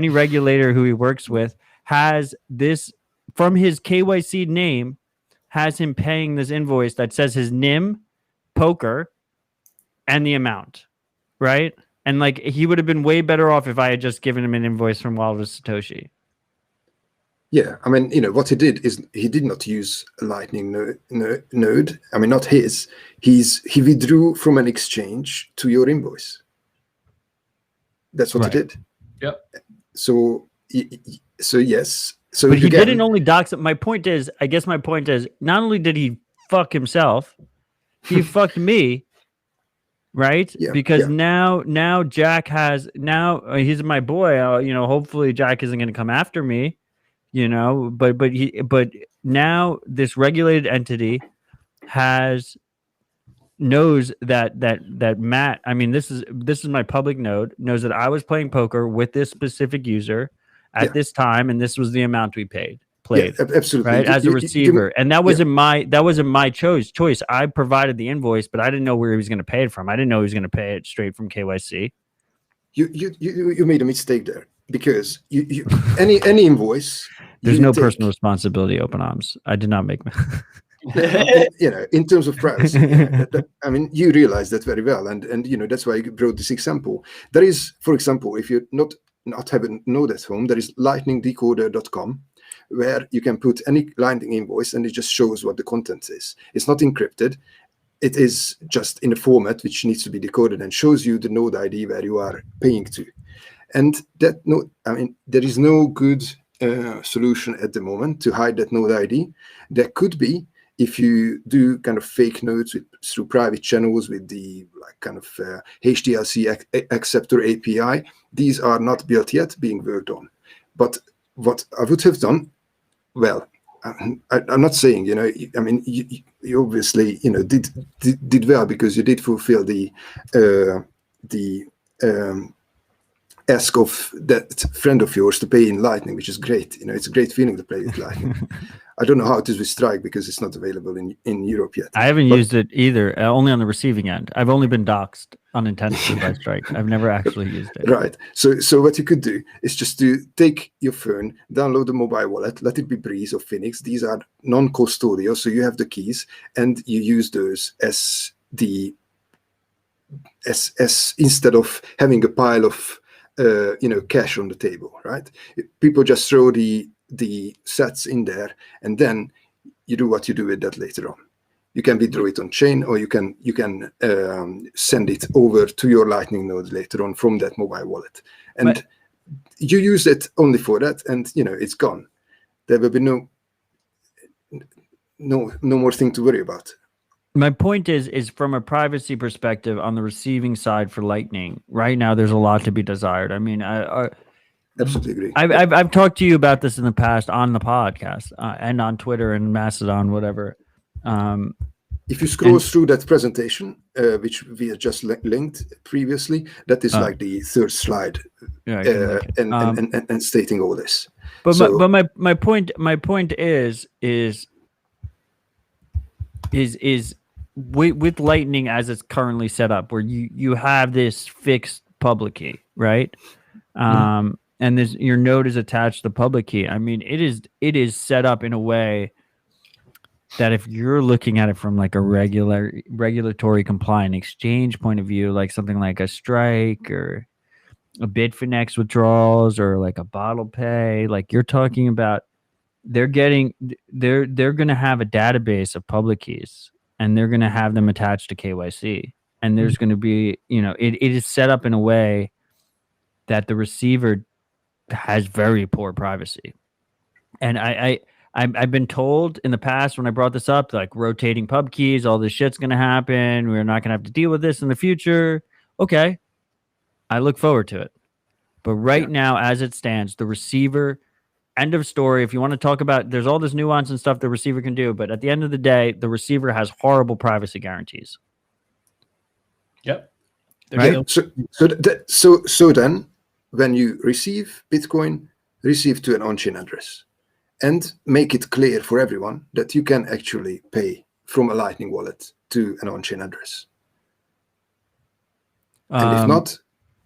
regulator who he works with has this from his KYC name. Has him paying this invoice that says his NIM, poker, and the amount, right? And like he would have been way better off if I had just given him an invoice from Wallet of Satoshi. Yeah, I mean, what he did is he did not use a Lightning node. I mean, not his. He withdrew from an exchange to your invoice. That's what he did. Yep. So yes. So but he didn't only dox it. My point is, not only did he fuck himself, he fucked me, right? Yeah, because now Jack he's my boy. Hopefully Jack isn't going to come after me, But now this regulated entity knows that Matt. I mean, this is my public node. Knows that I was playing poker with this specific user at this time, and this was the amount we played. Yeah, absolutely. Right, as a receiver. And that wasn't my choice. I provided the invoice, but I didn't know where he was going to pay it from. I didn't know he was going to pay it straight from KYC. You made a mistake there, because any invoice. There's no personal responsibility, openoms. I did not make in terms of privacy. I mean, you realize that very well, and that's why I brought this example. There is, for example, if you not have a node at home, there is lightningdecoder.com, where you can put any Lightning invoice and it just shows what the content is. It's not encrypted. It is just in a format which needs to be decoded and shows you the node ID where you are paying to. And there is no good solution at the moment to hide that node ID. There could be, if you do kind of fake nodes through private channels with the HTLC acceptor API. These are not built yet, being worked on. But what I would have done, well, I'm not saying, you obviously, did well because you did fulfill the ask of that friend of yours to pay in Lightning, which is great. It's a great feeling to play with Lightning. I don't know how it is with Strike because it's not available in Europe yet. I haven't used it either, only on the receiving end. I've only been doxxed unintentionally by Strike. I've never actually used it. Right. So what you could do is just to take your phone, download the mobile wallet, let it be Breeze or Phoenix. These are non-custodial, so you have the keys, and you use those as instead of having a pile of cash on the table, right? People just throw the sets in there, and then you do what you do with that later on. You can withdraw it on chain, or you can send it over to your Lightning node later on from that mobile wallet, and you use it only for that, and it's gone. There will be no more thing to worry about. My point is from a privacy perspective on the receiving side for Lightning, right now there's a lot to be desired. I mean, I absolutely agree. I've talked to you about this in the past on the podcast and on Twitter and Mastodon, whatever. If you scroll through that presentation, which we had just linked previously, that is like the third slide, and stating all this. But my point is with Lightning as it's currently set up, where you have this fixed public key, right? And your node is attached to the public key. I mean, it is set up in a way that if you're looking at it from like a regulatory compliant exchange point of view, like something like a Strike or a Bitfinex withdrawals or like a bottle pay, like you're talking about, they're going to have a database of public keys, and they're going to have them attached to KYC, and there's going to be, it is set up in a way that the receiver has very poor privacy. And I've been told in the past when I brought this up, like rotating pub keys, all this shit's going to happen. We're not going to have to deal with this in the future. Okay. I look forward to it. But right now, as it stands, the receiver, end of story. If you want to talk about, there's all this nuance and stuff the receiver can do, but at the end of the day, the receiver has horrible privacy guarantees. Yep. Right. So then, when you receive Bitcoin, receive to an on-chain address, and make it clear for everyone that you can actually pay from a Lightning wallet to an on-chain address. And if not,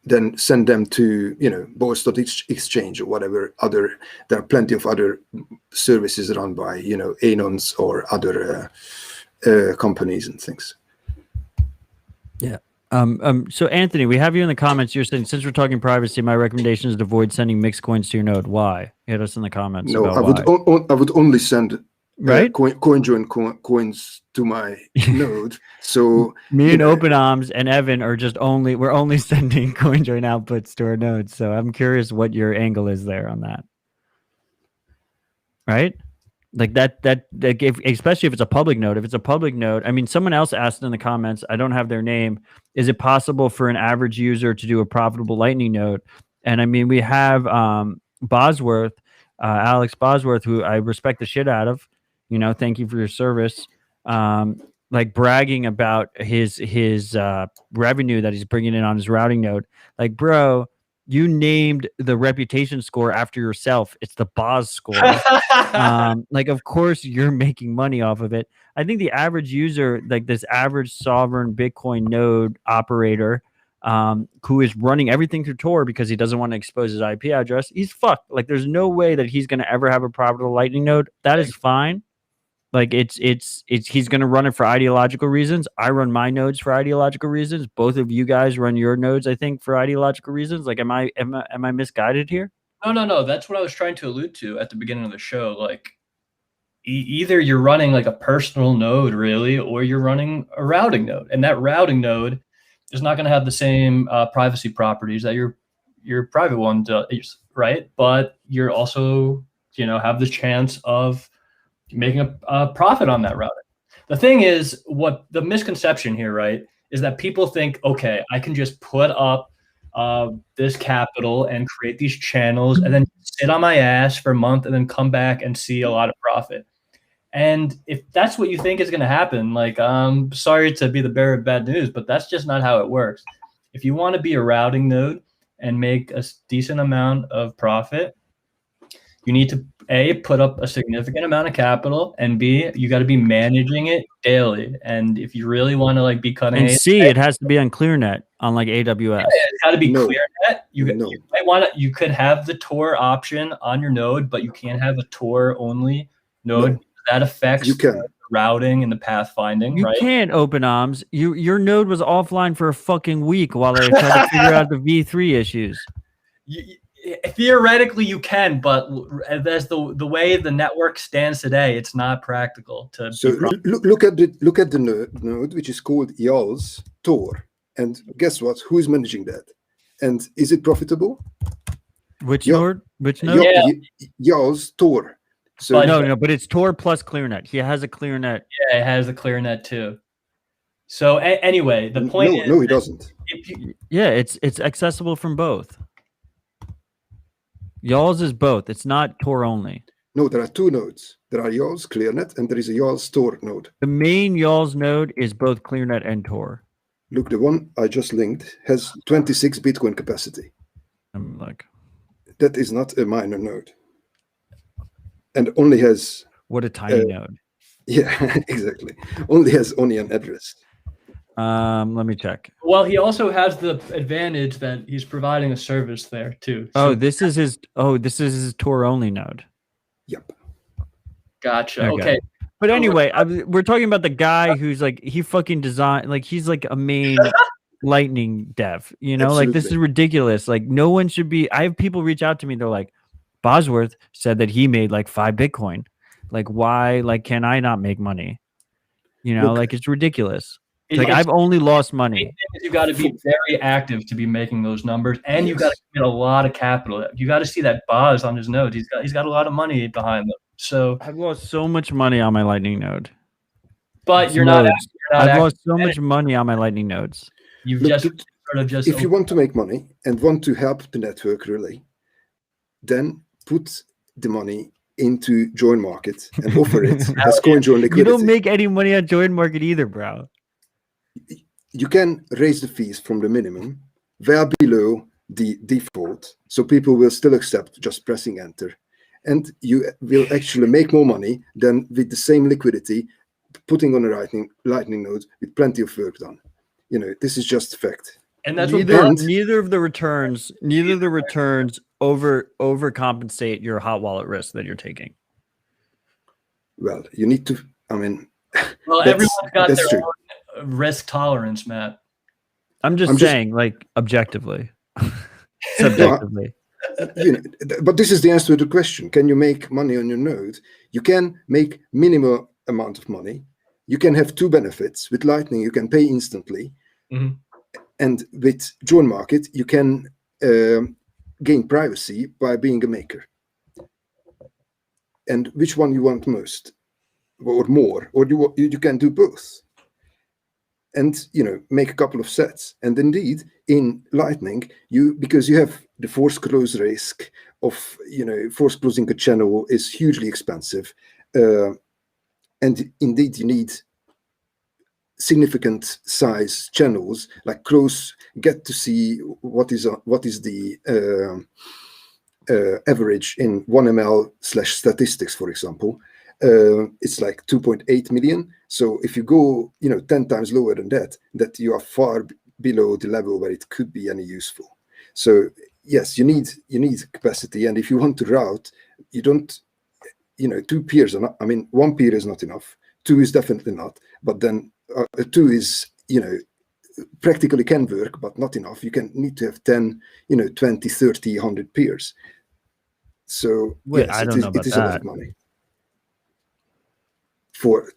then send them to, Boris.exchange or whatever other. There are plenty of other services run by, Anons or other companies and things. Yeah. So Anthony, we have you in the comments. You're saying, since we're talking privacy, my recommendation is to avoid sending mixed coins to your node. Why? Hit us in the comments. No, I would only send CoinJoin coins to my node. So me and openoms and Evan are we're only sending CoinJoin outputs to our nodes. So I'm curious what your angle is there on that. Right? Like that especially if it's a public node. If it's a public node, I mean, someone else asked in the comments, I don't have their name, is it possible for an average user to do a profitable Lightning node? And I mean, we have Bosworth, Alex Bosworth, who I respect the shit out of, thank you for your service, like bragging about his revenue that he's bringing in on his routing node. Like, bro, you named the reputation score after yourself. It's the Boz score. Like, of course you're making money off of it. I think the average user, like this average sovereign Bitcoin node operator, who is running everything through Tor because he doesn't want to expose his IP address, he's fucked. Like, there's no way that he's going to ever have a profitable Lightning node. That is fine. Like, it's he's going to run it for ideological reasons. I run my nodes for ideological reasons. Both of you guys run your nodes, I think, for ideological reasons. Like, am I misguided here? No. That's what I was trying to allude to at the beginning of the show. Like, either you're running like a personal node, really, or you're running a routing node, and that routing node is not going to have the same privacy properties that your private one does, right? But you're also, have the chance of making a profit on that routing. The thing is, what the misconception here, right, is that people think, okay, I can just put up this capital and create these channels and then sit on my ass for a month and then come back and see a lot of profit. And if that's what you think is going to happen, like, I'm sorry to be the bearer of bad news, but that's just not how it works. If you want to be a routing node and make a decent amount of profit, you need to A, put up a significant amount of capital, and B, you got to be managing it daily. And if you really want to like be cutting And edge, C, it has to be on ClearNet, on like AWS. it's got to be No. ClearNet. You No. might want to. You could have the Tor option on your node, but you can't have a Tor only node. No. That affects You can. the routing and the pathfinding, You right? can't openoms. Your node was offline for a fucking week while they tried to figure out the V3 issues. Theoretically, you can, but as the way the network stands today, it's not practical to. So look at the node which is called YALS Tor, and guess what? Who is managing that? And is it profitable? Which Yeah. node? Which node? Yeah. YALS Tor. So But- No, but it's Tor plus ClearNet. He has a ClearNet. Yeah, it has the ClearNet too. So anyway, the point is, no, it doesn't. if you, Yeah, it's accessible from both. Y'all's is both. It's not Tor only. No, there are two nodes. There are YALS ClearNet, and there is a YALS Tor node. The main y'all's node is both ClearNet and Tor. Look, the one I just linked has 26 Bitcoin capacity. I'm like, That is not a minor node, and only has what a tiny node. yeah, exactly. Only has Onion address. Let me check. well, he also has the advantage that he's providing a service there too. So, Oh, this is his Tor only node. Yep. gotcha. Okay. Okay. But anyway, we're talking about the guy who's like, he fucking designed, like he's like a main lightning dev, you know, like this is Absolutely. ridiculous. Like no one should be, I have people reach out to me. They're like, Bosworth said that he made like 5 Bitcoin. Like, why, like, can I not make money? You know, Look, like it's ridiculous. It- Like it's- I've only lost money. you got to be very active to be making those numbers, and you got to commit a lot of capital. You got to see that Boz on his node. He's got a lot of money behind them. So, I've lost so much money on my lightning node. but It's you're not. nodes. You're not I've lost so active. much money on my lightning nodes. You've Look, just look, sort of just. if you want to make money and want to help the network relay, then put the money into join market and offer it as coin join You liquidity. don't make any money on join market either, bro. You can raise the fees from the minimum well below the default, so people will still accept just pressing enter, and you will actually make more money than with the same liquidity putting on a lightning node with plenty of work done. You know, this is just fact. and that's what Neither of the returns overcompensate your hot wallet risk that you're taking. Well, you need to. I mean, well, that's- everyone's got that's their true. own risk tolerance, Matt. I'm just saying, like, objectively, subjectively. you know, but this is the answer to the question: can you make money on your node? You can make minimal amount of money. You can have two benefits. With Lightning, you can pay instantly, Mhm. and with join market, you can gain privacy by being a maker. And which one you want most, or more, or you can do both. And make a couple of sets. And indeed, in Lightning, because you have the force close risk of force closing a channel is hugely expensive, and indeed you need significant size channels, like get to see what is the average in 1 ml/statistics, for example. It's like 2.8 million. So if you go 10 times lower than that you are far below the level where it could be any useful. So yes, you need capacity, and if you want to route, you don't 2 peers are not, I mean, 1 peer is not enough, 2 is definitely not, but then 2 is practically can work, but not enough. You need to have 10, 20, 30, 100 peers. So Wait, yes, I don't know about it is a lot that. of money.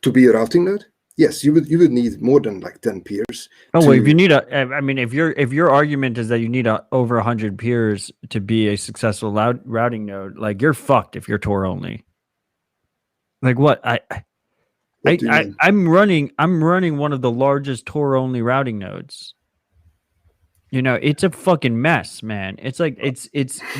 To be a routing node, yes, you would need more than like 10 peers. Oh, well, if you need if your argument is that you need over 100 peers to be a successful routing node, like you're fucked if you're Tor only. Like what? What do you mean? I'm running one of the largest Tor only routing nodes. It's a fucking mess, man. It's like it's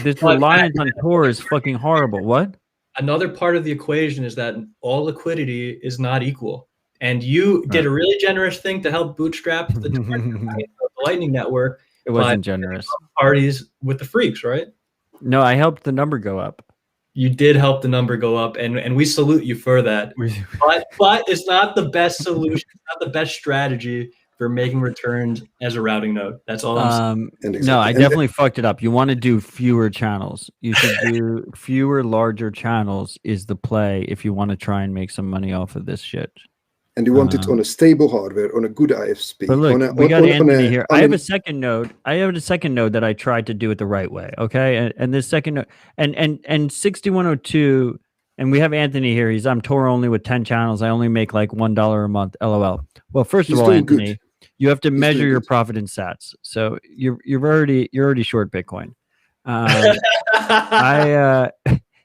this reliance on Tor is fucking horrible. What? Another part of the equation is that all liquidity is not equal. And you did a really generous thing to help bootstrap the Lightning Network It wasn't generous. Parties with the freaks, right? No, I helped the number go up. You did help the number go up, and we salute you for that. But it's not the best solution, not the best strategy for making returns as a routing node. That's all I'm saying. No, I definitely fucked it up. You want to do fewer channels. You should do fewer, larger channels is the play if you want to try and make some money off of this shit. And you want it on a stable hardware, on a good ISP. But look, we got Anthony here. I have a second node. I have a second node that I tried to do it the right way. Okay, and this second node, and 6102, and we have Anthony here. I'm Tor only with 10 channels. I only make like $1 a month. LOL. Well, first of all, Anthony, you have to measure your profit in sats. So you're already short Bitcoin.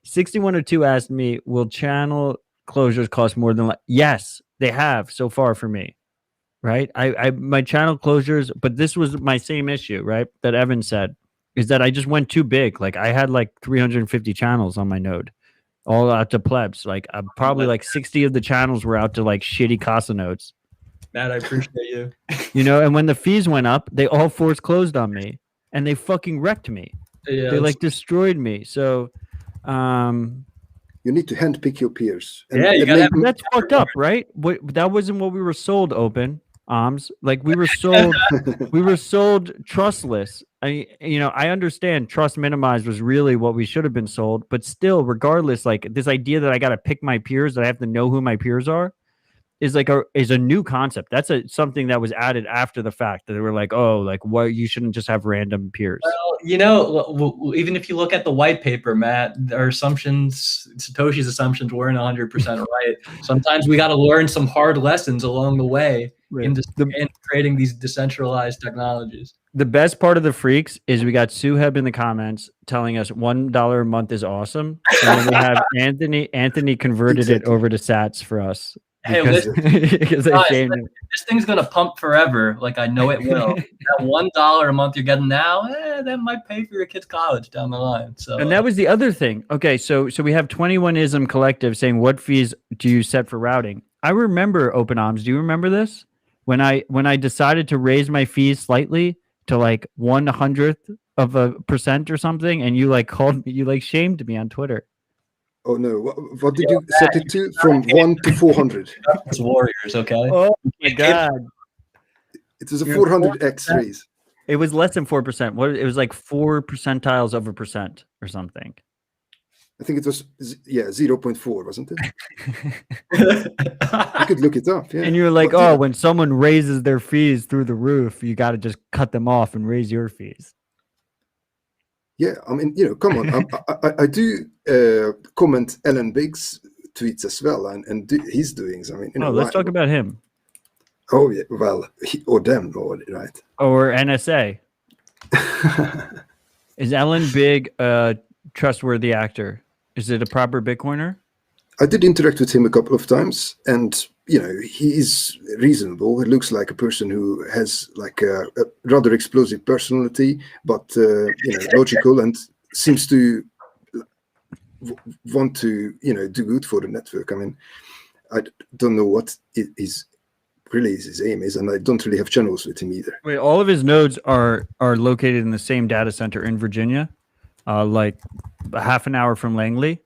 6102 asked me, will channel closures cost more than yes, they have so far for me, right? I my channel closures, but this was my same issue, right? That Evan said, is that I just went too big. Like I had like 350 channels on my node, all out to plebs. Like probably like 60 of the channels were out to like shitty Casa nodes. Matt, I appreciate you. You know, and when the fees went up, they all force closed on me, and they fucking wrecked me. Yeah, they like destroyed me. So, you need to handpick your peers. You gotta that's fucked up, right? That wasn't what we were sold. Open arms, like we were sold. We were sold trustless. I understand trust minimized was really what we should have been sold, but still, regardless, like this idea that I got to pick my peers, that I have to know who my peers are, is a new concept. That's something that was added after the fact, that they were like, oh, like what, you shouldn't just have random peers. Well, even if you look at the white paper, Matt, our assumptions, Satoshi's assumptions weren't 100% right. Sometimes we got to learn some hard lessons along the way in creating these decentralized technologies. The best part of the freaks is we got Suheb in the comments telling us $1 a month is awesome. And then we have Anthony converted it over to sats for us. Hey, listen, guys, this thing's gonna pump forever. Like I know it will. That $1 a month you're getting now, that might pay for your kid's college down the line. So, and that was the other thing. Okay, so we have 21ism Collective saying, "What fees do you set for routing?" I remember openoms. Do you remember this? When I decided to raise my fees slightly to like 1/100% or something, and you like called me, you like shamed me on Twitter. Oh no! What did you set it to? From 1 to 400. It's warriors, okay? Oh my god! It was a 400x raise. It was less than 4%. It was like 4 percentiles of a percent or something. I think it was 0.4, wasn't it? You could look it up. Yeah. And you were like, oh, when someone raises their fees through the roof, you got to just cut them off and raise your fees. Yeah, I mean, come on. I do comment Alan Biggs' tweets as well, and his doings. I mean, let's talk about him. Oh yeah, well, or them, right? Or NSA. Is Alan Big a trustworthy actor? Is it a proper Bitcoiner? I did interact with him a couple of times, and he is reasonable. He looks like a person who has like a rather explosive personality, but logical, and seems to want to do good for the network. I mean, I don't know what his aim is, and I don't really have channels with him either. Wait, all of his nodes are located in the same data center in Virginia, like a half an hour from Langley.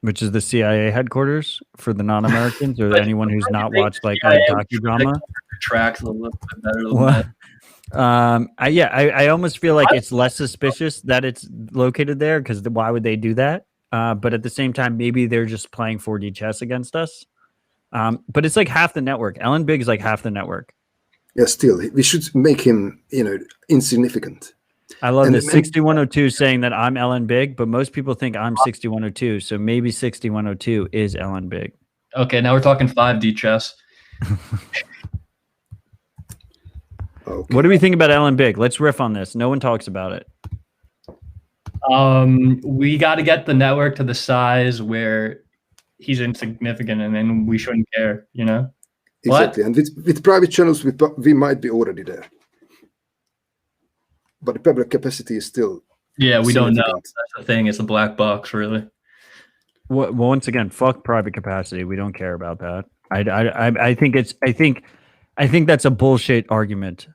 Which is the CIA headquarters for the non-Americans or anyone who's not watched like a docudrama. Tracks a little bit better than that. I almost feel like it's less suspicious that it's located there, because why would they do that? But at the same time, maybe they're just playing 4D chess against us. But it's like half the network. Alan Big is like half the network. Yeah, still, we should make him, insignificant. I love this 6102 saying that I'm Ellen Big, but most people think I'm 6102. So maybe 6102 is Ellen Big. Okay, now we're talking 5D chess. Okay. What do we think about Ellen Big? Let's riff on this. No one talks about it. We got to get the network to the size where he's insignificant, and then we shouldn't care, Exactly. And with private channels, we might be already there. But the public capacity is still we don't know. That's the thing. It's a black box, really. Well, once again, fuck private capacity. We don't care about that. I think that's a bullshit argument.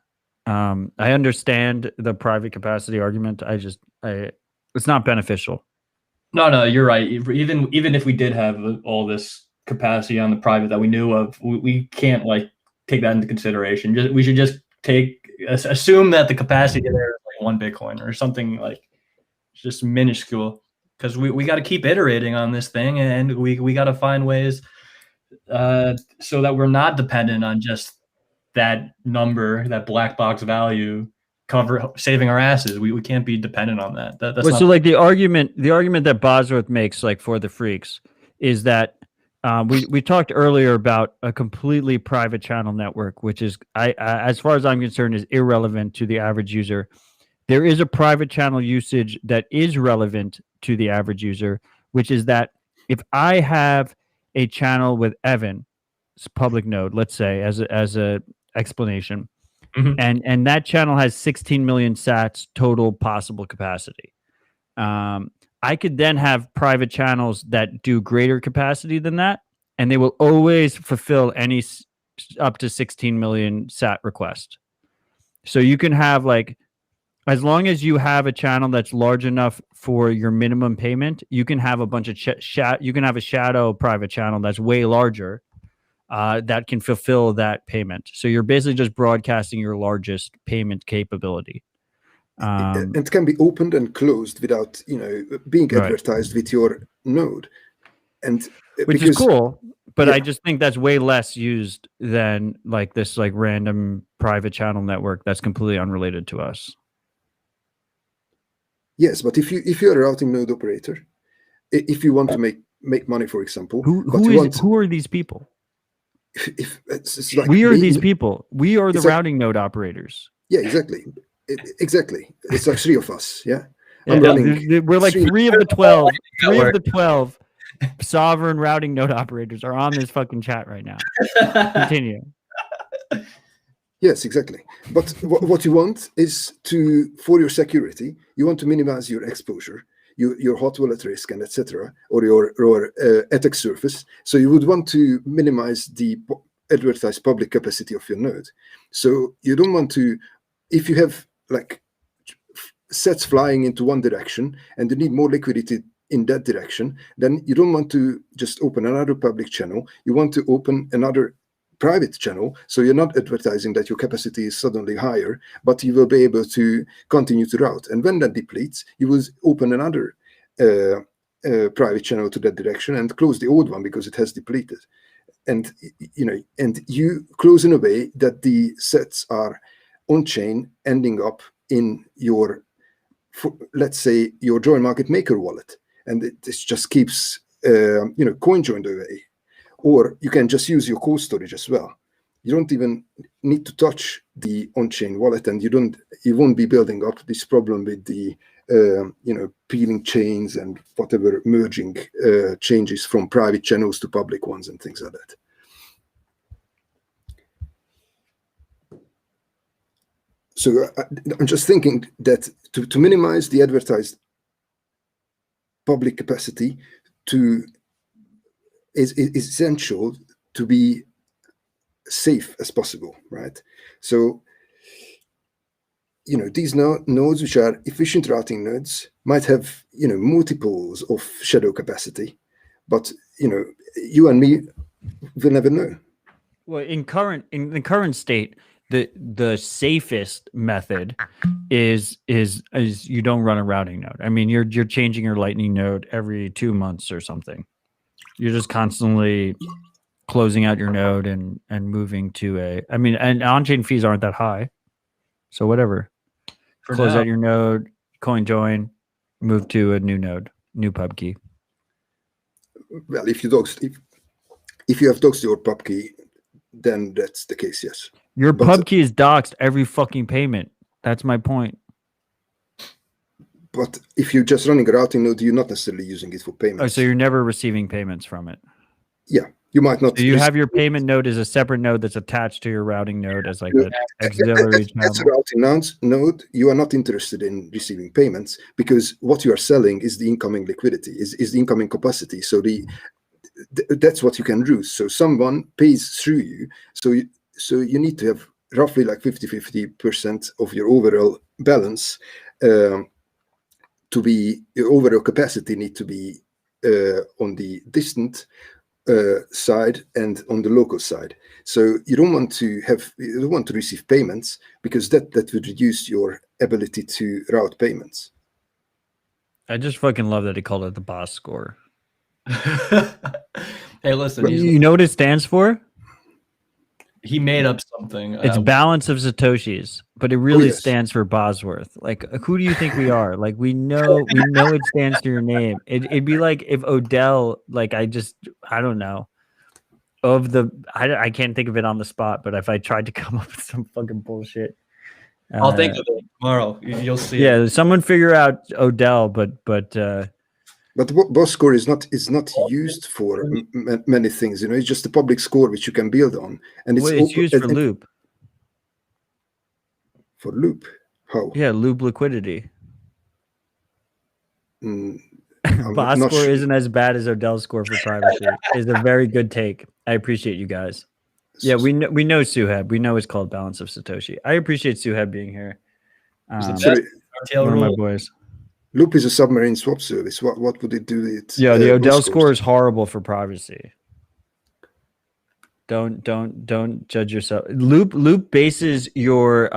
I understand the private capacity argument. It's not beneficial. No, you're right. Even if we did have all this capacity on the private that we knew of, we can't like take that into consideration. We should just assume that the capacity there is like 1 Bitcoin or something like just minuscule, because we got to keep iterating on this thing, and we got to find ways so that we're not dependent on just that number, that black box value saving our asses. We can't be dependent on that. That's so like the argument that Bosworth makes, like for the freaks, is that we talked earlier about a completely private channel network, which is as far as I'm concerned is irrelevant to the average user. There is a private channel usage that is relevant to the average user, which is that if I have a channel with Evan's public node, let's say as a explanation, and that channel has 16 million sats total possible capacity. I could then have private channels that do greater capacity than that, and they will always fulfill any up to 16 million sat request. So you can have like, as long as you have a channel that's large enough for your minimum payment, you can have a bunch of you can have a shadow private channel that's way larger that can fulfill that payment. So you're basically just broadcasting your largest payment capability. And it can be opened and closed without, being advertised with your node, and which is cool. But I just think that's way less used than like this like random private channel network that's completely unrelated to us. Yes, but if you're a routing node operator, if you want to make money, for example, who are these people? If it's like we are these people. We are the routing node operators. Yeah, exactly. It's like 3 of us. Yeah, we're like 3 of the 12. 3 of the 12 sovereign routing node operators are on this fucking chat right now. Continue. Yes, exactly. But what you want is for your security, you want to minimize your exposure, your hot wallet risk, and etc., or your attack surface. So you would want to minimize the advertised public capacity of your node. So you don't want to, if you have like sets flying into one direction and you need more liquidity in that direction, then you don't want to just open another public channel. You want to open another private channel, so you're not advertising that your capacity is suddenly higher, but you will be able to continue to route. And when that depletes, you will open another private channel to that direction and close the old one because it has depleted. And you close in a way that the sets are on chain, ending up in your, let's say, your join market maker wallet, and this just keeps coin joined away. Or you can just use your core storage as well. You don't even need to touch the on-chain wallet, and you won't be building up this problem with the peeling chains and whatever merging changes from private channels to public ones and things like that. So I'm just thinking that to minimize the advertised public capacity is essential to be safe as possible, right? So, these nodes, which are efficient routing nodes, might have, multiples of shadow capacity, but, you and me will never know. Well, in the current state, the safest method is you don't run a routing node. I mean, you're changing your Lightning node every 2 months or something. You're just constantly closing out your node and moving to and on-chain fees aren't that high. So whatever. Close out your node, coin join, move to a new node, new pub key. Well, if you have doxed your pub key, then that's the case, yes. Your pub key is doxed every fucking payment. That's my point. But if you're just running a routing node, you're not necessarily using it for payments. Oh, so you're never receiving payments from it? Yeah, you might not. So you have your payment node as a separate node that's attached to your routing node as like an auxiliary channel. As a routing node, you are not interested in receiving payments because what you are selling is the incoming liquidity, is the incoming capacity. So that's what you can do. So someone pays through you. So you need to have roughly like 50% of your overall balance to be your overall capacity need to be on the distant side and on the local side. So you don't want to receive payments, because that would reduce your ability to route payments. I just fucking love that he called it the boss score. Hey, listen, You know what it stands for? he made up something. It's balance of Satoshis, but it really yes. stands for Bosworth. Like, who do you think we are? Like, we know it stands for your name. It'd be like if Odell, like, I don't know. I can't think of it on the spot, but if I tried to come up with some fucking bullshit. I'll think of it tomorrow. You'll see. Yeah, someone figure out Odell, but the boss score is not used for many things. It's just a public score which you can build on, and it's used for loop. For loop, how? Yeah, loop liquidity. Boss not score sure. isn't as bad as Odell's score for privacy. Is a very good take. I appreciate you guys. Yeah, we know Suheb. We know it's called balance of Satoshi. I appreciate Suheb being here. One of my boys. Loop is a submarine swap service. What would it do? Yeah, the Odell score is horrible for privacy. Don't judge yourself. Loop bases your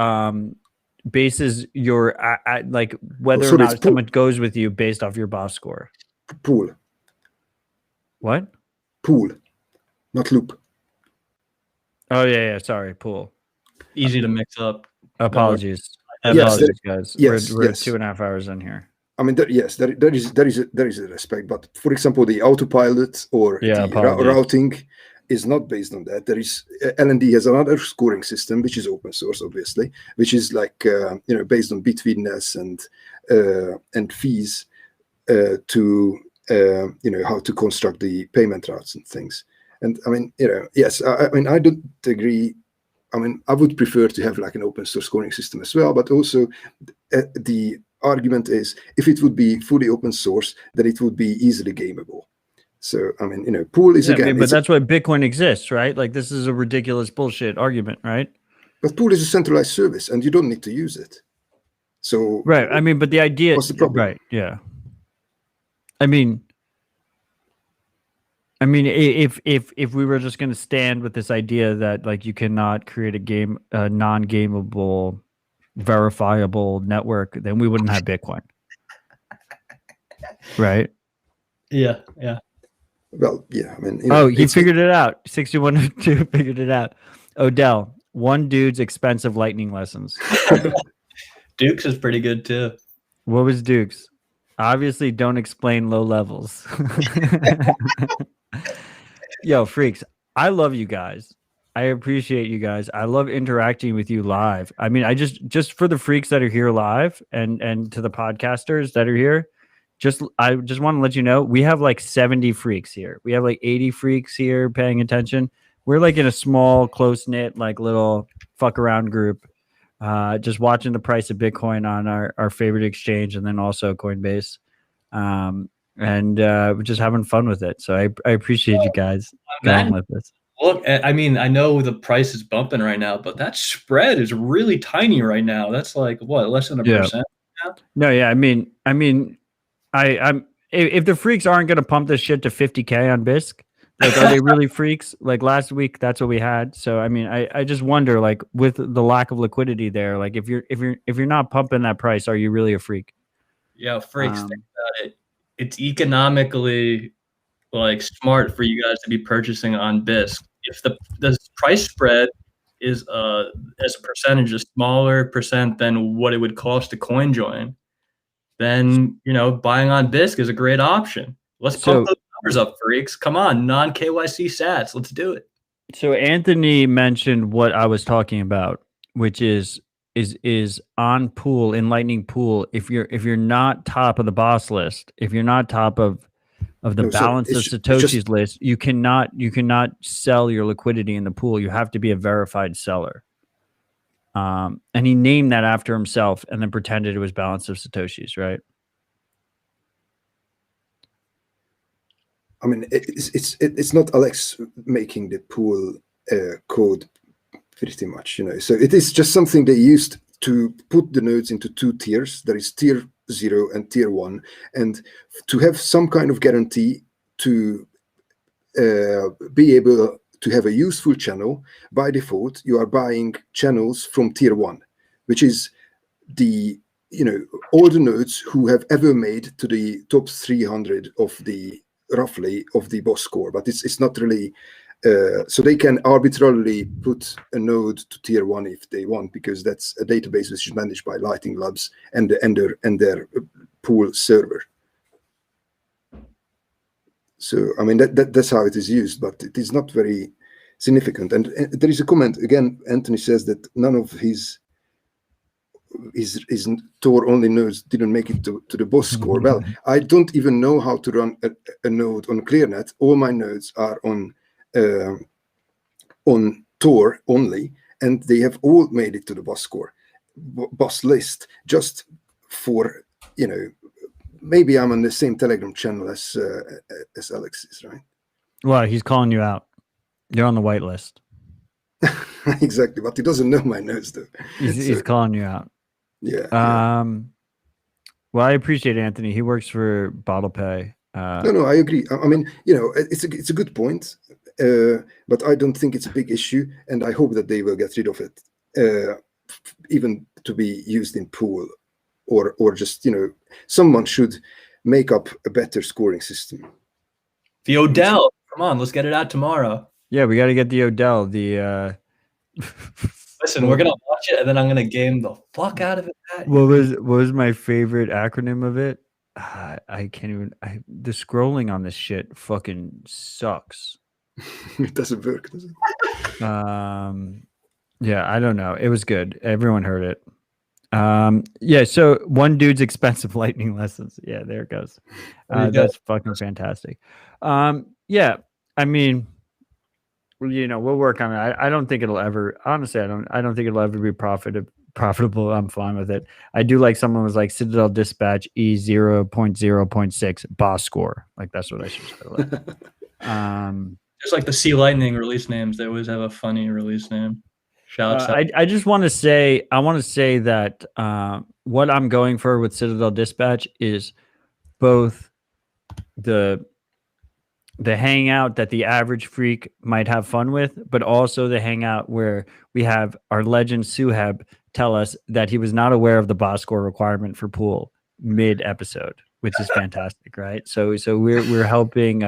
like whether or not someone goes with you based off your boss score. Pool. What? Pool, not loop. Oh yeah. Sorry, pool. Easy to mix up. Apologies, yes, guys. Yes, we're 2.5 hours in here. I mean, there is a respect, but for example, the autopilot or the routing is not based on that. There is LND has another scoring system which is open source, obviously, which is like based on betweenness and fees to how to construct the payment routes and things. And I mean, yes, I mean, I don't agree. I mean, I would prefer to have like an open source scoring system as well, but also the argument is if it would be fully open source, then it would be easily gameable. So I mean, pool is again. But that's why Bitcoin exists, right? Like, this is a ridiculous bullshit argument, right? But pool is a centralized service, and you don't need to use it. So right. I mean, but the idea. What's the problem? Right. Yeah. I mean, if we were just going to stand with this idea that like you cannot create a non-gameable, verifiable network, then we wouldn't have Bitcoin, right? Yeah. Well, yeah. I mean, he figured it out. 6102 figured it out. Odell, one dude's expensive lightning lessons. Duke's is pretty good too. What was Duke's? Obviously, don't explain low levels. Yo, freaks, I love you guys. I appreciate you guys. I love interacting with you live. I mean, I just for the freaks that are here live and to the podcasters that are here, I just want to let you know, we have like 70 freaks here. We have like 80 freaks here paying attention. We're like in a small, close-knit, like little fuck around group, just watching the price of Bitcoin on our favorite exchange and then also Coinbase. And we're just having fun with it. So I appreciate you guys going with this. Look, I mean, I know the price is bumping right now, but that spread is really tiny right now. That's like what, less than 1% now? No, yeah. I mean, I'm if the freaks aren't going to pump this shit to 50K on BISC, like, are they really freaks? Like last week, that's what we had. So I mean, I just wonder, like, with the lack of liquidity there, like if you're not pumping that price, are you really a freak? Yeah, freaks. Think about it. It's economically like smart for you guys to be purchasing on BISC. If the price spread is as a percentage, a smaller percent than what it would cost to coin join, then buying on BISC is a great option. Let's pump those numbers up, freaks. Come on, non-KYC sats. Let's do it. So Anthony mentioned what I was talking about, which is on pool, in Lightning Pool. If you're not top of the boss list, if you're not top of the balance of Satoshi's list, you cannot sell your liquidity in the pool. You have to be a verified seller. And he named that after himself and then pretended it was balance of Satoshi's, right? I mean, it's not Alex making the pool code pretty much, So it is just something they used to put the nodes into 2 tiers. There is tier 0 and tier 1, and to have some kind of guarantee to be able to have a useful channel, by default, you are buying channels from tier 1, which is the all the nodes who have ever made to the top 300 of the roughly of the boss score, but it's not really so they can arbitrarily put a node to tier 1 if they want, because that's a database which is managed by Lightning Labs and their pool server. So I mean that's how it is used, but it is not very significant. And there is a comment again. Anthony says that none of his Tor only nodes didn't make it to the boss score. Well, I don't even know how to run a node on ClearNet. All my nodes are on Tor only, and they have all made it to the boss score, boss list. Just for maybe I'm on the same Telegram channel as Alex is, right? Well, he's calling you out. You're on the white list. Exactly, but he doesn't know my nodes though. He's calling you out. Yeah. Well, I appreciate Anthony. He works for BottlePay. No, I agree. I mean, it's a good point, but I don't think it's a big issue, and I hope that they will get rid of it, even to be used in pool, or just someone should make up a better scoring system. The Odell, come on, let's get it out tomorrow. Yeah, we got to get the Odell. The listen, we're gonna watch it, and then I'm gonna game the fuck out of it. What was my favorite acronym of it? I can't even. The scrolling on this shit fucking sucks. It doesn't work, does it? Yeah, I don't know. It was good. Everyone heard it. Yeah. So one dude's expensive lightning lessons. Yeah, there it goes. That's fucking fantastic. Yeah. I mean, we'll work on it. I don't think it'll ever. Honestly, I don't think it'll ever be profitable. I'm fine with it. I do like someone was like Citadel Dispatch E0.0.6 boss score. Like that's what I should say. Just like the Sea Lightning release names, they always have a funny release name. Shouts out. I just want to say, that what I'm going for with Citadel Dispatch is both the hangout that the average freak might have fun with, but also the hangout where we have our legend Suheb tell us that he was not aware of the boss score requirement for pool mid episode, which is fantastic, right? So we're helping.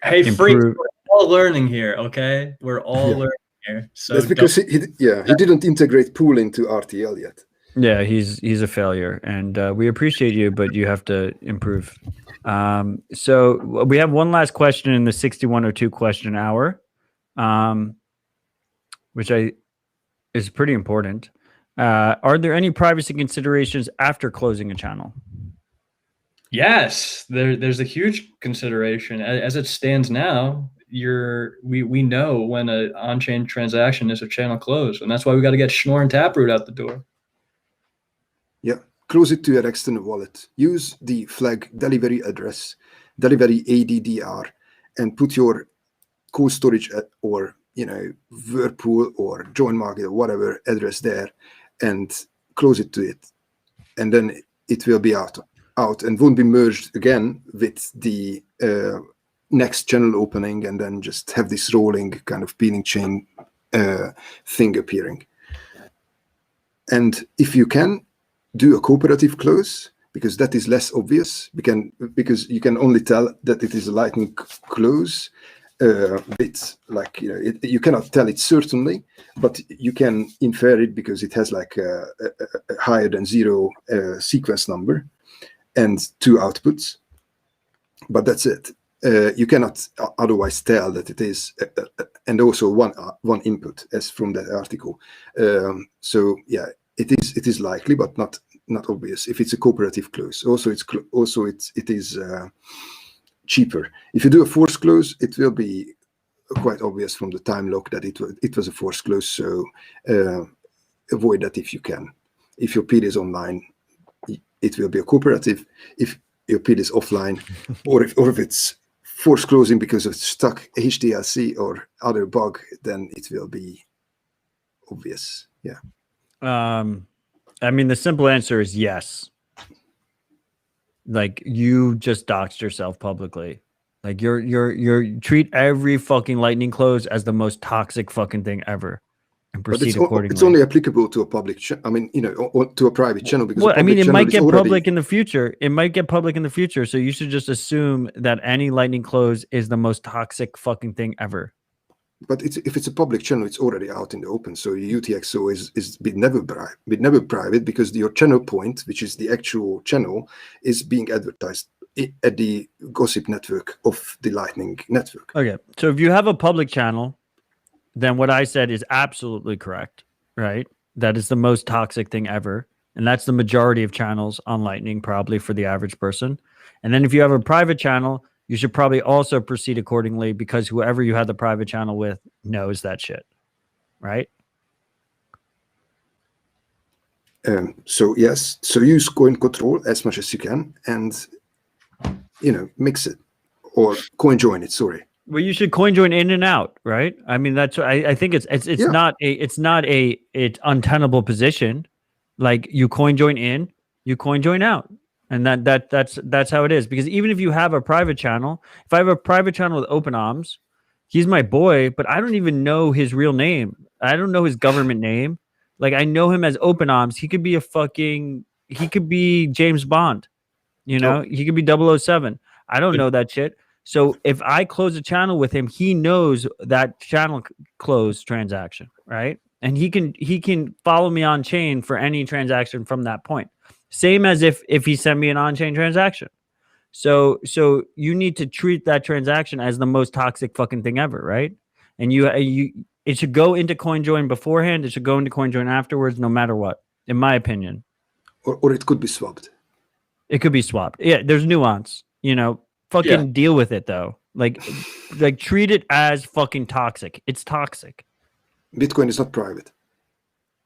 Hey, freaks, we're all learning here, okay? We're all learning here. So that's because he didn't integrate pool into RTL yet. Yeah, he's a failure, and we appreciate you, but you have to improve. So we have one last question in the 6102 question hour, which is pretty important. Are there any privacy considerations after closing a channel? Yes, there's a huge consideration. As it stands now, we know when an on-chain transaction is a channel closed, and that's why we got to get Schnorr and Taproot out the door. Yeah, close it to your external wallet. Use the flag delivery address, delivery ADDR, and put your cold storage or Whirlpool or Join Market or whatever address there, and close it to it, and then it will be out and won't be merged again with the next channel opening, and then just have this rolling kind of peeling chain thing appearing. And if you can, do a cooperative close, because that is less obvious. Because you can only tell that it is a Lightning close. It's like you cannot tell it certainly, but you can infer it because it has like a higher than 0 sequence number and 2 outputs. But that's it. You cannot otherwise tell that it is, and also one input, as from that article. So yeah, it is likely, but not obvious if it's a cooperative close. Also, it is cheaper. If you do a forced close, it will be quite obvious from the time lock that it was a forced close. So avoid that if you can. If your PID is online, it will be a cooperative. If your PID is offline, or if it's forced closing because of stuck HDLC or other bug, then it will be obvious. Yeah. I mean, the simple answer is yes. Like, you just doxed yourself publicly. Like, you're treat every fucking lightning close as the most toxic fucking thing ever, and But proceed accordingly. it's only applicable to a public I mean, or to a private channel, because Well, I mean, it might get already... public in the future. It might get public in the future. So you should just assume that any lightning close is the most toxic fucking thing ever. But if it's a public channel, it's already out in the open. So UTXO is never private, because your channel point, which is the actual channel, is being advertised at the gossip network of the Lightning network. Okay. So if you have a public channel, then what I said is absolutely correct, right? That is the most toxic thing ever. And that's the majority of channels on Lightning, probably, for the average person. And then if you have a private channel, you should probably also proceed accordingly, because whoever you have the private channel with knows that shit, right? So yes, so use coin control as much as you can, and mix it, or coin join it. Sorry. Well, you should coin join in and out, right? I mean, that's I think it's not a untenable position. Like, you coin join in, you coin join out. And that's how it is. Because even if you have a private channel, if I have a private channel with openoms, he's my boy, but I don't even know his real name. I don't know his government name. Like, I know him as openoms. He could be James Bond. He could be 007. I don't know that shit. So if I close a channel with him, he knows that channel close transaction, right? And he can follow me on chain for any transaction from that point. Same as if he sent me an on-chain transaction. So you need to treat that transaction as the most toxic fucking thing ever, right? And it should go into CoinJoin beforehand. It should go into CoinJoin afterwards, no matter what, in my opinion. Or it could be swapped. It could be swapped. Yeah, there's nuance. Fucking deal with it, though. Like treat it as fucking toxic. It's toxic. Bitcoin is not private.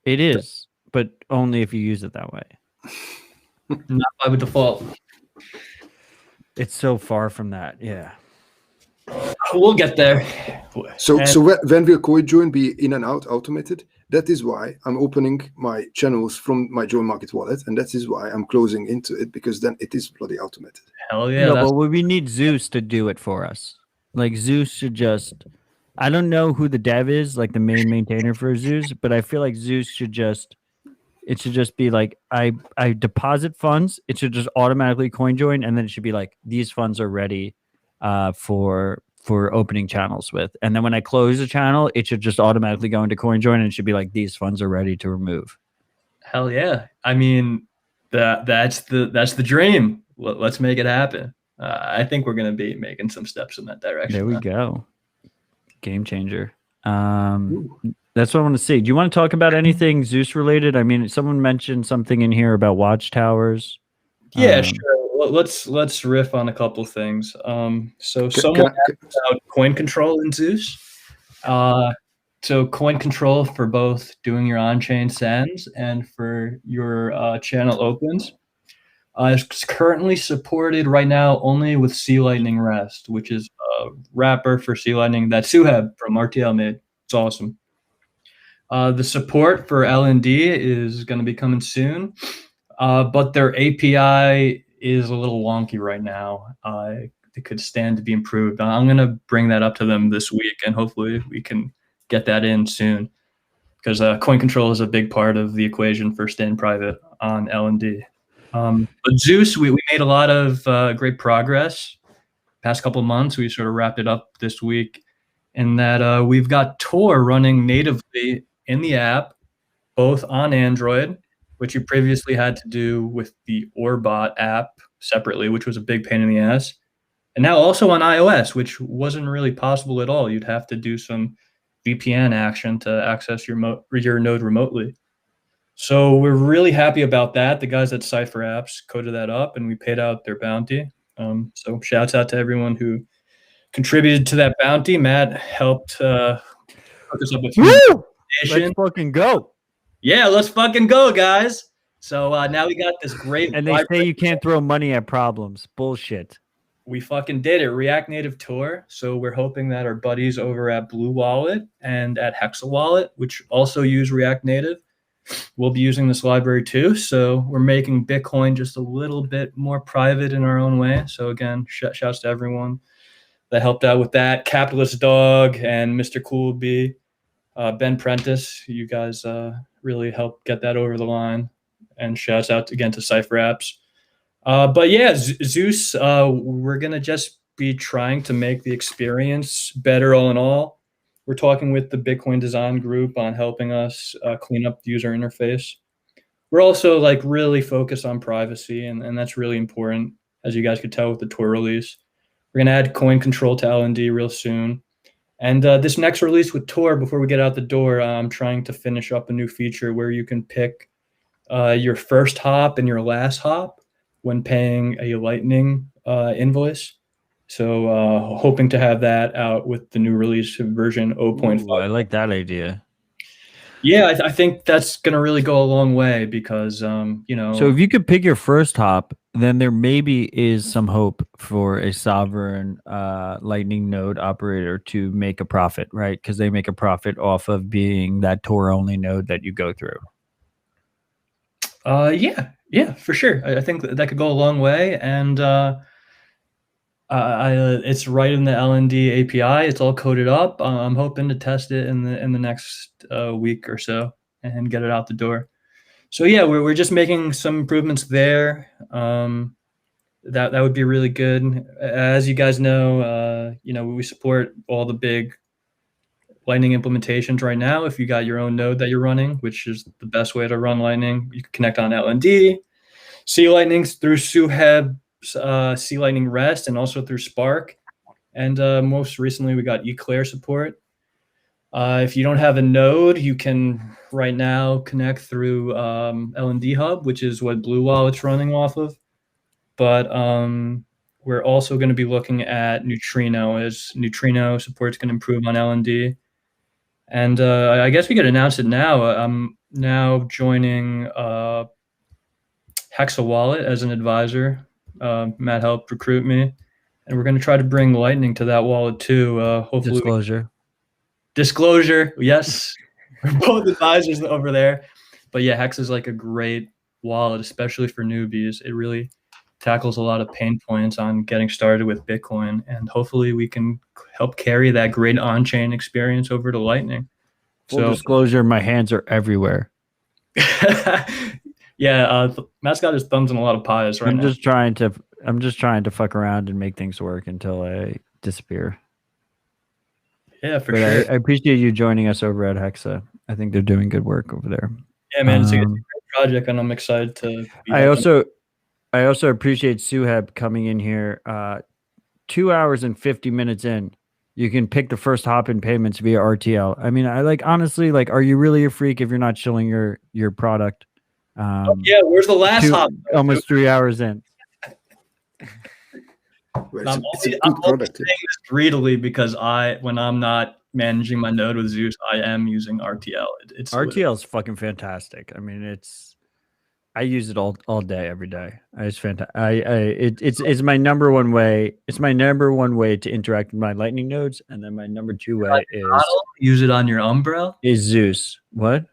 It is, but only if you use it that way. Not by default. It's so far from that. Yeah. We'll get there. So when will coin join be in and out automated? That is why I'm opening my channels from my Join Market wallet, and that is why I'm closing into it, because then it is bloody automated. Hell yeah. No, but we need Zeus to do it for us. Like, Zeus should just... I don't know who the dev is, like the main maintainer for Zeus, but I feel like Zeus should just... It should just be like, I deposit funds. It should just automatically coin join, and then it should be like, these funds are ready for opening channels with. And then when I close a channel, it should just automatically go into coin join, and it should be like, these funds are ready to remove. Hell yeah. I mean, that's the dream. Let's make it happen. I think we're going to be making some steps in that direction. There we go. Game changer. That's what I want to see. Do you want to talk about anything Zeus related? I mean, someone mentioned something in here about watchtowers. Yeah, sure. Let's riff on a couple things. So someone asked about coin control in Zeus. So coin control for both doing your on-chain sends and for your channel opens is currently supported right now only with C Lightning REST, which is a wrapper for C Lightning that Suheb from RTL made. It's awesome. The support for LND is going to be coming soon, but their API is a little wonky right now. It could stand to be improved. I'm going to bring that up to them this week, and hopefully we can get that in soon, because coin control is a big part of the equation for staying private on LND. But Zeus, we made a lot of great progress. Past couple of months, we sort of wrapped it up this week, in that we've got Tor running natively in the app, both on Android, which you previously had to do with the Orbot app separately, which was a big pain in the ass. And now also on iOS, which wasn't really possible at all. You'd have to do some VPN action to access your node remotely. So we're really happy about that. The guys at Cypher Apps coded that up, and we paid out their bounty. So shouts out to everyone who contributed to that bounty. Matt helped hook us up with Let's fucking go. Yeah, let's fucking go, guys. So now we got this great... And they say you can't throw money at problems. Bullshit. we fucking did it. React Native Tor. So we're hoping that our buddies over at Blue Wallet and at Hexa Wallet, which also use React Native, will be using this library too. So we're making Bitcoin just a little bit more private in our own way. So again, shouts to everyone that helped out with that. Capitalist Dog and Mr. Cool B, Ben Prentice. You guys really helped get that over the line. And shouts out again to Cypher Apps. But yeah, Zeus, we're going to just be trying to make the experience better all in all. We're talking with the Bitcoin design group on helping us clean up the user interface. We're also like really focused on privacy, and that's really important, as you guys could tell with the Tor release. We're going to add coin control to LND real soon. And this next release with Tor, before we get out the door, I'm trying to finish up a new feature where you can pick your first hop and your last hop when paying a Lightning invoice. So hoping to have that out with the new release version 0.5. Ooh, I like that idea. Yeah, I think that's going to really go a long way because, you know. So if you could pick your first hop, then there maybe is some hope for a sovereign Lightning node operator to make a profit, right? Because they make a profit off of being that Tor-only node that you go through. Yeah, for sure. I think that could go a long way, and it's right in the LND API. It's all coded up. I'm hoping to test it in the next week or so and get it out the door. So yeah, we're just making some improvements there. That would be really good. As you guys know, we support all the big Lightning implementations right now. If you got your own node that you're running, which is the best way to run Lightning, you can connect on LND, C Lightning through Suheb, C Lightning REST, and also through Spark. And most recently, we got Eclair support. If you don't have a node, you can right now connect through LND Hub, which is what Blue Wallet's running off of. But we're also going to be looking at Neutrino, as Neutrino support's going to improve on LND. And I guess we could announce it now. I'm now joining Hexa Wallet as an advisor. Matt helped recruit me, and we're going to try to bring Lightning to that wallet too. Hopefully, disclosure. Yes, we're both advisors over there. But yeah, Hexa is like a great wallet, especially for newbies. It really tackles a lot of pain points on getting started with Bitcoin, and hopefully we can help carry that great on-chain experience over to Lightning. Full disclosure, my hands are everywhere. Yeah, Matt's got his thumbs in a lot of pies right now. I'm just trying to fuck around and make things work until I disappear. Yeah, for sure. I appreciate you joining us over at Hexa. I think they're doing good work over there. Yeah, man, it's a great project, and I'm excited to be I also appreciate Suheb coming in here 2 hours and 50 minutes in. You can pick the first hop in payments via RTL. I mean, honestly, are you really a freak if you're not shilling your product? Yeah, where's the last hop? Almost 3 hours in. Well, I'm only saying this greedily because when I'm not managing my node with Zeus, I am using RTL. RTL is fucking fantastic. I mean, I use it all day, every day. It's fantastic. It's my number one way. It's my number one way to interact with my Lightning nodes, and then my number two way is use it on your Umbrella. Is Zeus? What?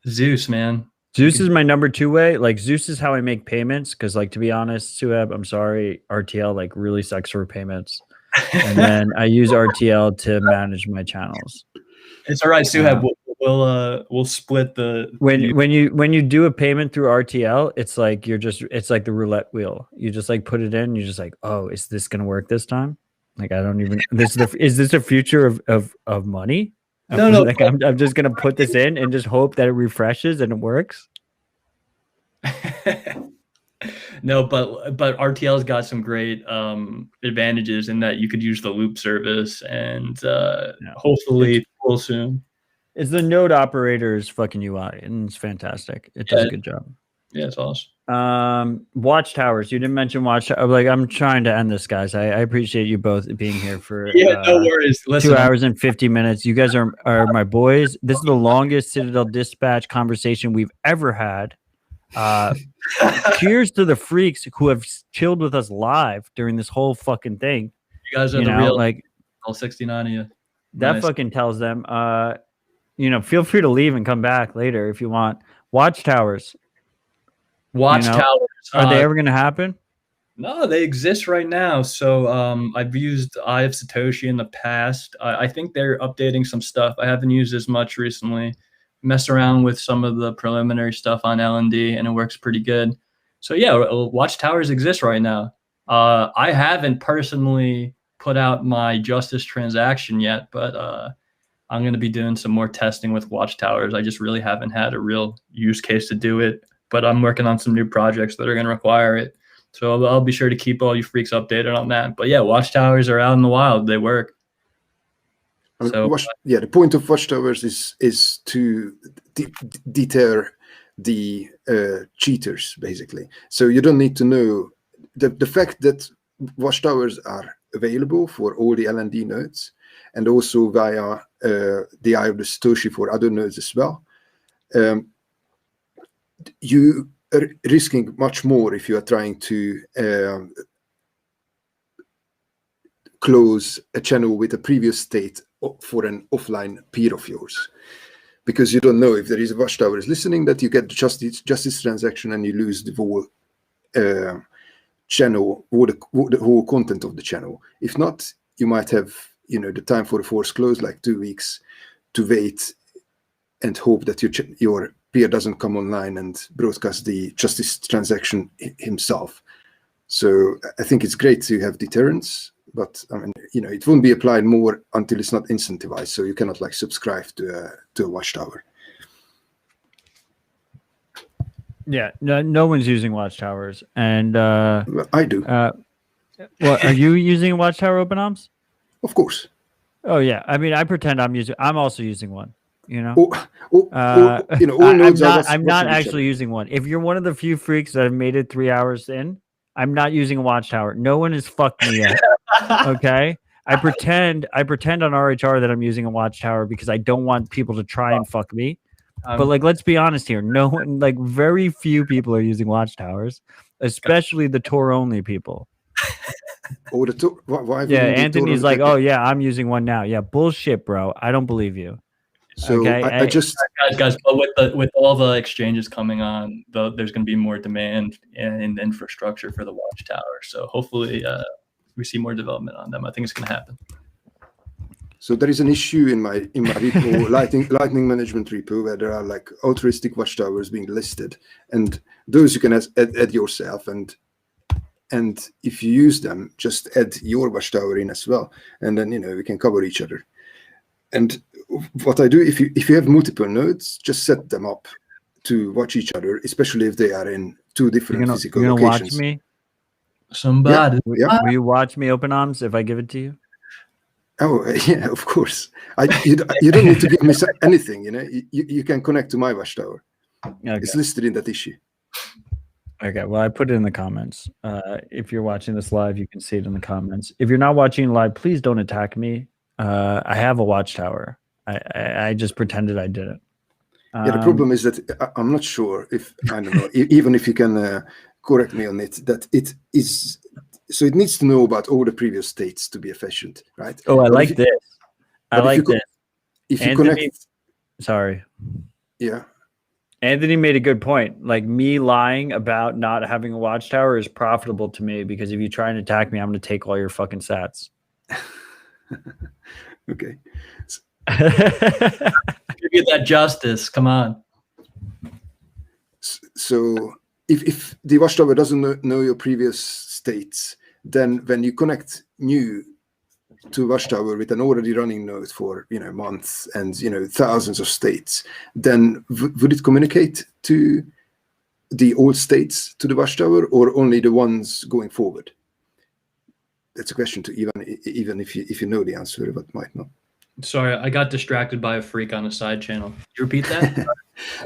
Zeus, man. Zeus is my number two way. Zeus is how I make payments. Because, to be honest, Suheb, I'm sorry, RTL really sucks for payments. And then I use RTL to manage my channels. It's all right, Suheb. We'll split the when you do a payment through RTL, it's like it's like the roulette wheel. You just put it in, you're just like, oh, is this gonna work this time? I don't even is this a future of money? No. I'm just gonna put this in and just hope that it refreshes and it works. No, but RTL's got some great advantages in that you could use the loop service and hopefully full soon. It's the node operator's fucking UI, and it's fantastic. It does a good job. Yeah, it's awesome. Watchtowers. You didn't mention Watchtowers. I'm trying to end this, guys. I appreciate you both being here for no worries. Listen, 2 hours and 50 minutes. You guys are my boys. This is the longest Citadel Dispatch conversation we've ever had. Cheers to the freaks who have chilled with us live during this whole fucking thing. You guys are the real, like all 69 of you. that Nice. fucking tells them. Feel free to leave and come back later if you want. Watchtowers. Watchtowers. Are they ever going to happen? No, they exist right now. So I've used Eye of Satoshi in the past. I think they're updating some stuff. I haven't used as much recently. Mess around with some of the preliminary stuff on LND, and it works pretty good. So yeah, Watchtowers exist right now. I haven't personally put out my Justice transaction yet, but I'm going to be doing some more testing with Watchtowers. I just really haven't had a real use case to do it, but I'm working on some new projects that are going to require it. So I'll be sure to keep all you freaks updated on that. But yeah, Watchtowers are out in the wild. They work. So the point of Watchtowers is to deter the cheaters, basically. So you don't need to know the fact that Watchtowers are available for all the LND nodes, and also via the Eye of the Satoshi for other nodes as well. You are risking much more if you are trying to close a channel with a previous state for an offline peer of yours, because you don't know if there is a Watchtower is listening that you get the justice transaction and you lose the whole channel or the whole content of the channel. If not, you might have the time for a force close, like 2 weeks, to wait and hope that your peer doesn't come online and broadcast the justice transaction himself. So I think it's great to have deterrence, but I mean, it won't be applied more until it's not incentivized. So you cannot subscribe to a Watchtower. Yeah, no one's using Watchtowers, and well, I do. Well, are you using Watchtower openoms? Of course. Oh yeah, I mean, I pretend I'm also using one. I'm not actually using one. If you're one of the few freaks that have made it 3 hours in, I'm not using a Watchtower. No one has fucked me yet. Okay, I pretend on RHR that I'm using a Watchtower because I don't want people to try and fuck me. But let's be honest here. No one, very few people are using Watchtowers, especially the Tor only people. Anthony's like, oh yeah, I'm using one now. Yeah, bullshit, bro. I don't believe you. So okay, I just guys, but with all the exchanges coming on, there's going to be more demand in infrastructure for the Watchtower. So hopefully, we see more development on them. I think it's going to happen. So there is an issue in my repo, lightning management repo, where there are altruistic Watchtowers being listed, and those you can add yourself, and if you use them, just add your Watchtower in as well, and then we can cover each other. And what I do, if you have multiple nodes, just set them up to watch each other, especially if they are in two different physical locations. You're gonna watch me? Somebody. Yeah. Will you watch me openoms if I give it to you? Oh yeah, of course. You don't need to give me anything. You can connect to my Watchtower. Okay. It's listed in that issue. Okay, well, I put it in the comments. If you're watching this live, you can see it in the comments. If you're not watching live, please don't attack me. I have a Watchtower. I just pretended I didn't. Yeah, the problem is that I'm not sure if, I don't know, even if you can correct me on it, that it is, so it needs to know about all the previous states to be efficient, right? Oh, I like this. I like this. If you connect... Sorry. Yeah. Anthony made a good point. Me lying about not having a Watchtower is profitable to me, because if you try and attack me, I'm going to take all your fucking sats. Okay. You get that justice. Come on. So if the Watchtower doesn't know your previous states, then when you connect new to Watchtower with an already running node for months and thousands of states, then would it communicate to the old states to the Watchtower, or only the ones going forward? That's a question to even if you know the answer, but might not. Sorry, I got distracted by a freak on a side channel. Can you repeat that?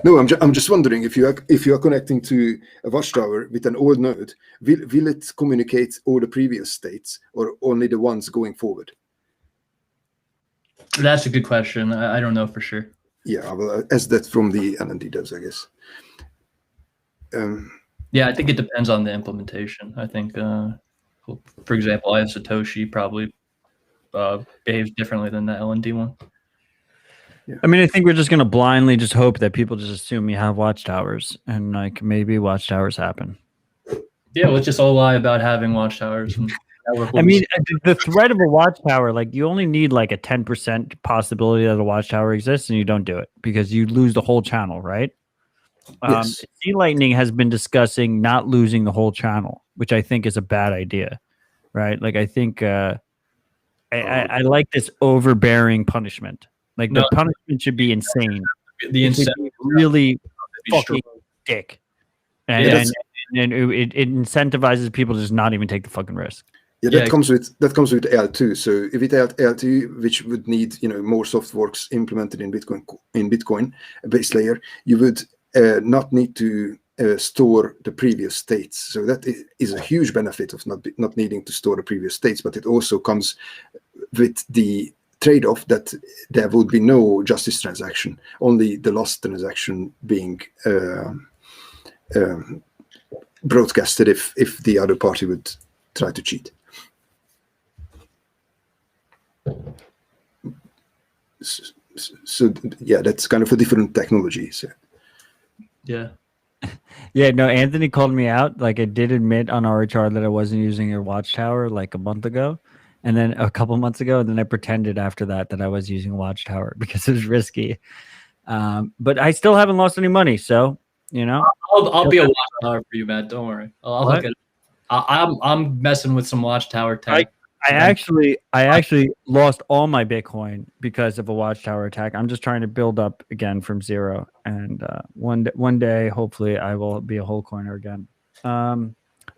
No, I'm just wondering if you are connecting to a Watchtower with an old node, will it communicate all the previous states, or only the ones going forward? That's a good question. I don't know for sure. Yeah, I will ask that from the LND devs, I guess. Yeah, I think it depends on the implementation. I think, for example, I have Satoshi probably behaves differently than the LND one. I mean, I think we're just going to blindly just hope that people just assume you have watchtowers, and like maybe watchtowers happen. Yeah, let's just all lie about having watchtowers. And I mean, the threat of a watchtower, like you only need like a 10% possibility that a watchtower exists, and you don't do it because you lose the whole channel, right? Yes. Sea Lightning has been discussing not losing the whole channel, which I think is a bad idea, right? Like I think I like this overbearing punishment. Like the punishment should be insane. The It should incentive be really be fucking dick, and it incentivizes people to just not even take the fucking risk. Yeah, that comes with L2. So if it had L2, which would need more soft forks implemented in Bitcoin base layer, you would not need to store the previous states. So that is a huge benefit of not needing to store the previous states. But it also comes with the trade-off that there would be no justice transaction, only the lost transaction being broadcasted if the other party would try to cheat. So yeah, that's kind of a different technology. So. Yeah. Yeah, no, Anthony called me out. Like I did admit on RHR that I wasn't using your watchtower like a month ago. And then a couple months ago, and then I pretended after that I was using a watchtower because it was risky. But I still haven't lost any money, so I'll be a watchtower for you, Matt. Don't worry. I'll look at it. I'm messing with some watchtower tech. I actually lost all my Bitcoin because of a watchtower attack. I'm just trying to build up again from zero, and one day, hopefully, I will be a whole coiner again.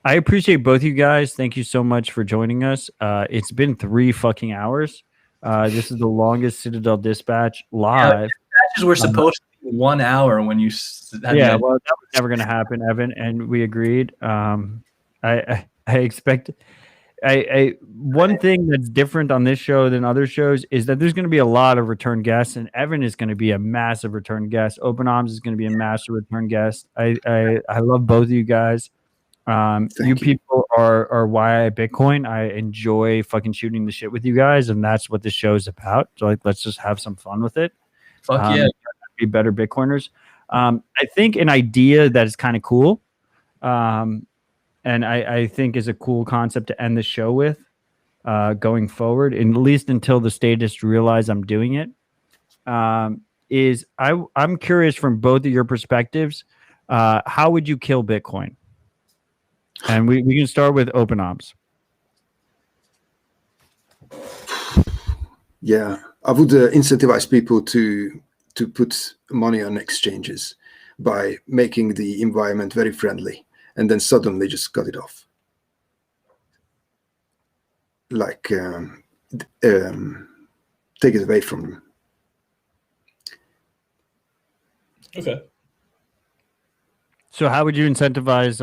I appreciate both you guys. Thank you so much for joining us. It's been 3 fucking hours. This is the longest Citadel Dispatch live. Dispatches were supposed to be 1 hour when you. Well, that was never going to happen, Evan, and we agreed. I expect. One thing that's different on this show than other shows is that there's going to be a lot of return guests, and Evan is going to be a massive return guest. openoms is going to be a massive return guest. I love both of you guys. You people are why I Bitcoin. I enjoy fucking shooting the shit with you guys, and that's what this show is about. So like, let's just have some fun with it. Fuck yeah, be better Bitcoiners. I think an idea that is kind of cool, and I think is a cool concept to end the show with, going forward, and at least until the statists realize I'm doing it. Is I'm curious from both of your perspectives, how would you kill Bitcoin? And we can start with openoms. Yeah, I would incentivize people to put money on exchanges by making the environment very friendly, and then suddenly just cut it off. Like take it away from them. Okay. So how would you incentivize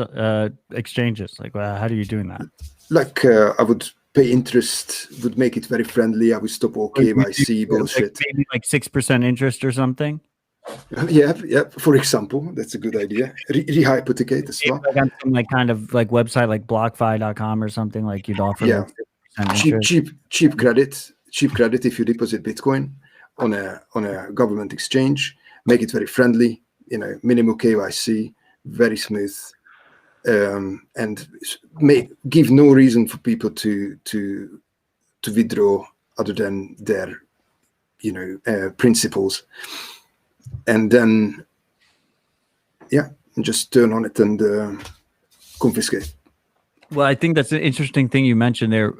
exchanges? Like, how are you doing that? Like I would pay interest, would make it very friendly. I would stop all KYC bullshit. Maybe like 6% interest or something? Yeah. For example, that's a good idea. Rehypothecate as well. Like on some kind of website like BlockFi.com or something, like you'd offer. Yeah, cheap credit if you deposit Bitcoin on a government exchange. Make it very friendly. Minimal KYC. Very smooth, and give no reason for people to withdraw other than their principles, and then just turn on it and confiscate. Well, I think that's an interesting thing you mentioned there.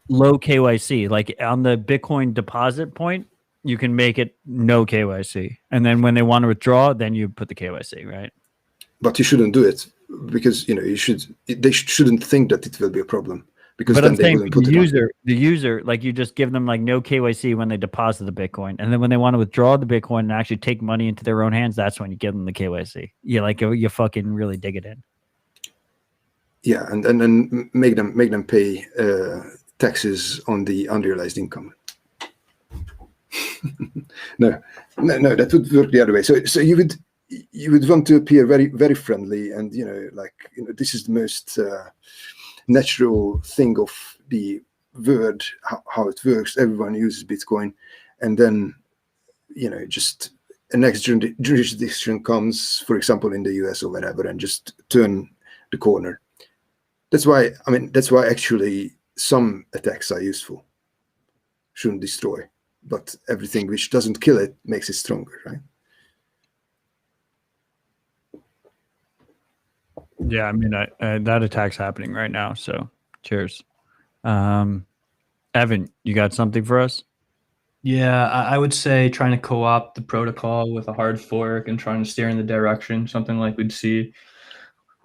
Low KYC, like on the Bitcoin deposit point, you can make it no KYC, and then when they want to withdraw, then you put the KYC, right? But you shouldn't do it because they shouldn't think that it will be a problem, because but then I'm they saying wouldn't put the user, like you just give them no KYC when they deposit the Bitcoin, and then when they want to withdraw the Bitcoin and actually take money into their own hands, that's when you give them the KYC. You fucking really dig it in. Yeah, and then make them pay taxes on the unrealized income. No, that would work the other way. So you would you would want to appear very, very friendly, and this is the most natural thing of the word, how it works. Everyone uses Bitcoin, and then just a next jurisdiction comes, for example, in the US or wherever, and just turn the corner. That's why actually some attacks are useful. Shouldn't destroy, but everything which doesn't kill it makes it stronger, right? Yeah, I mean, that attack's happening right now. So, cheers. Evan, you got something for us? Yeah, I would say trying to co-opt the protocol with a hard fork and trying to steer in the direction, something like we'd see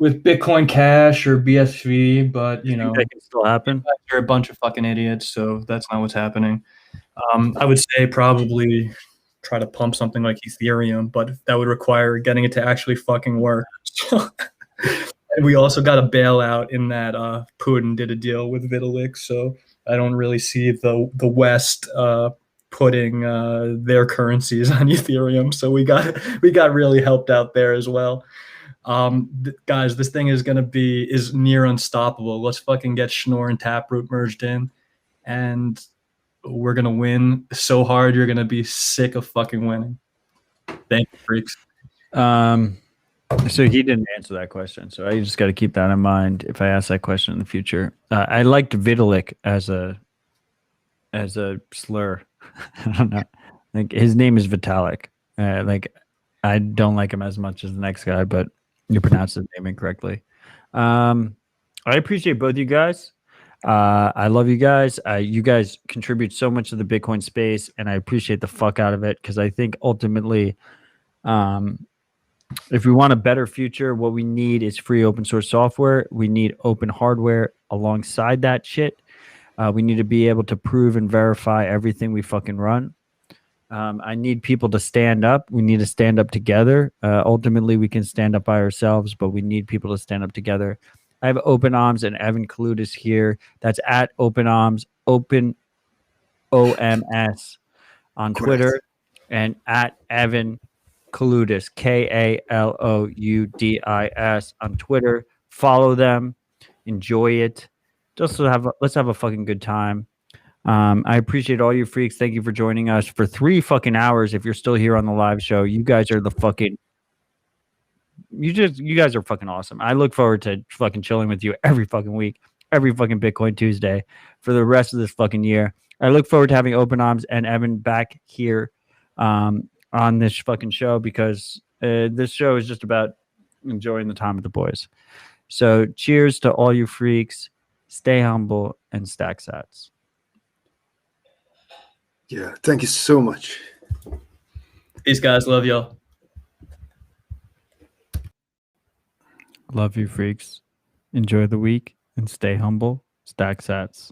with Bitcoin Cash or BSV, but You think that can still happen? you're a bunch of fucking idiots, so that's not what's happening. I would say probably try to pump something like Ethereum, but that would require getting it to actually fucking work. And we also got a bailout in that Putin did a deal with Vitalik, so I don't really see the West putting their currencies on Ethereum. So we got really helped out there as well. Guys, this thing is near unstoppable. Let's fucking get Schnorr and Taproot merged in, and we're gonna win so hard you're gonna be sick of fucking winning. Thank you, freaks. So he didn't answer that question, so I just got to keep that in mind if I ask that question in the future. I liked Vitalik as a slur. I don't know. Like his name is Vitalik. I don't like him as much as the next guy, but you pronounced his name incorrectly. I appreciate both you guys. I love you guys. You guys contribute so much to the Bitcoin space, and I appreciate the fuck out of it because I think ultimately, if we want a better future, what we need is free open source software. We need open hardware alongside that shit. We need to be able to prove and verify everything we fucking run. I need people to stand up. We need to stand up together. Ultimately, we can stand up by ourselves, but we need people to stand up together. I have openoms and evankaloudis here. That's at openoms, open OMS on Twitter, and at Evan Kaloudis, Kaloudis on Twitter. Follow them, enjoy it. Let's have a fucking good time. I appreciate all you freaks. Thank you for joining us for 3 fucking hours. If you're still here on the live show, you guys are the fucking. You guys are fucking awesome. I look forward to fucking chilling with you every fucking week, every fucking Bitcoin Tuesday for the rest of this fucking year. I look forward to having openoms and Evan back here on this fucking show because this show is just about enjoying the time with the boys. So cheers to all you freaks. Stay humble and stack sats. Yeah, thank you so much. Peace, guys. Love y'all. Love you, freaks. Enjoy the week and stay humble. Stack sats.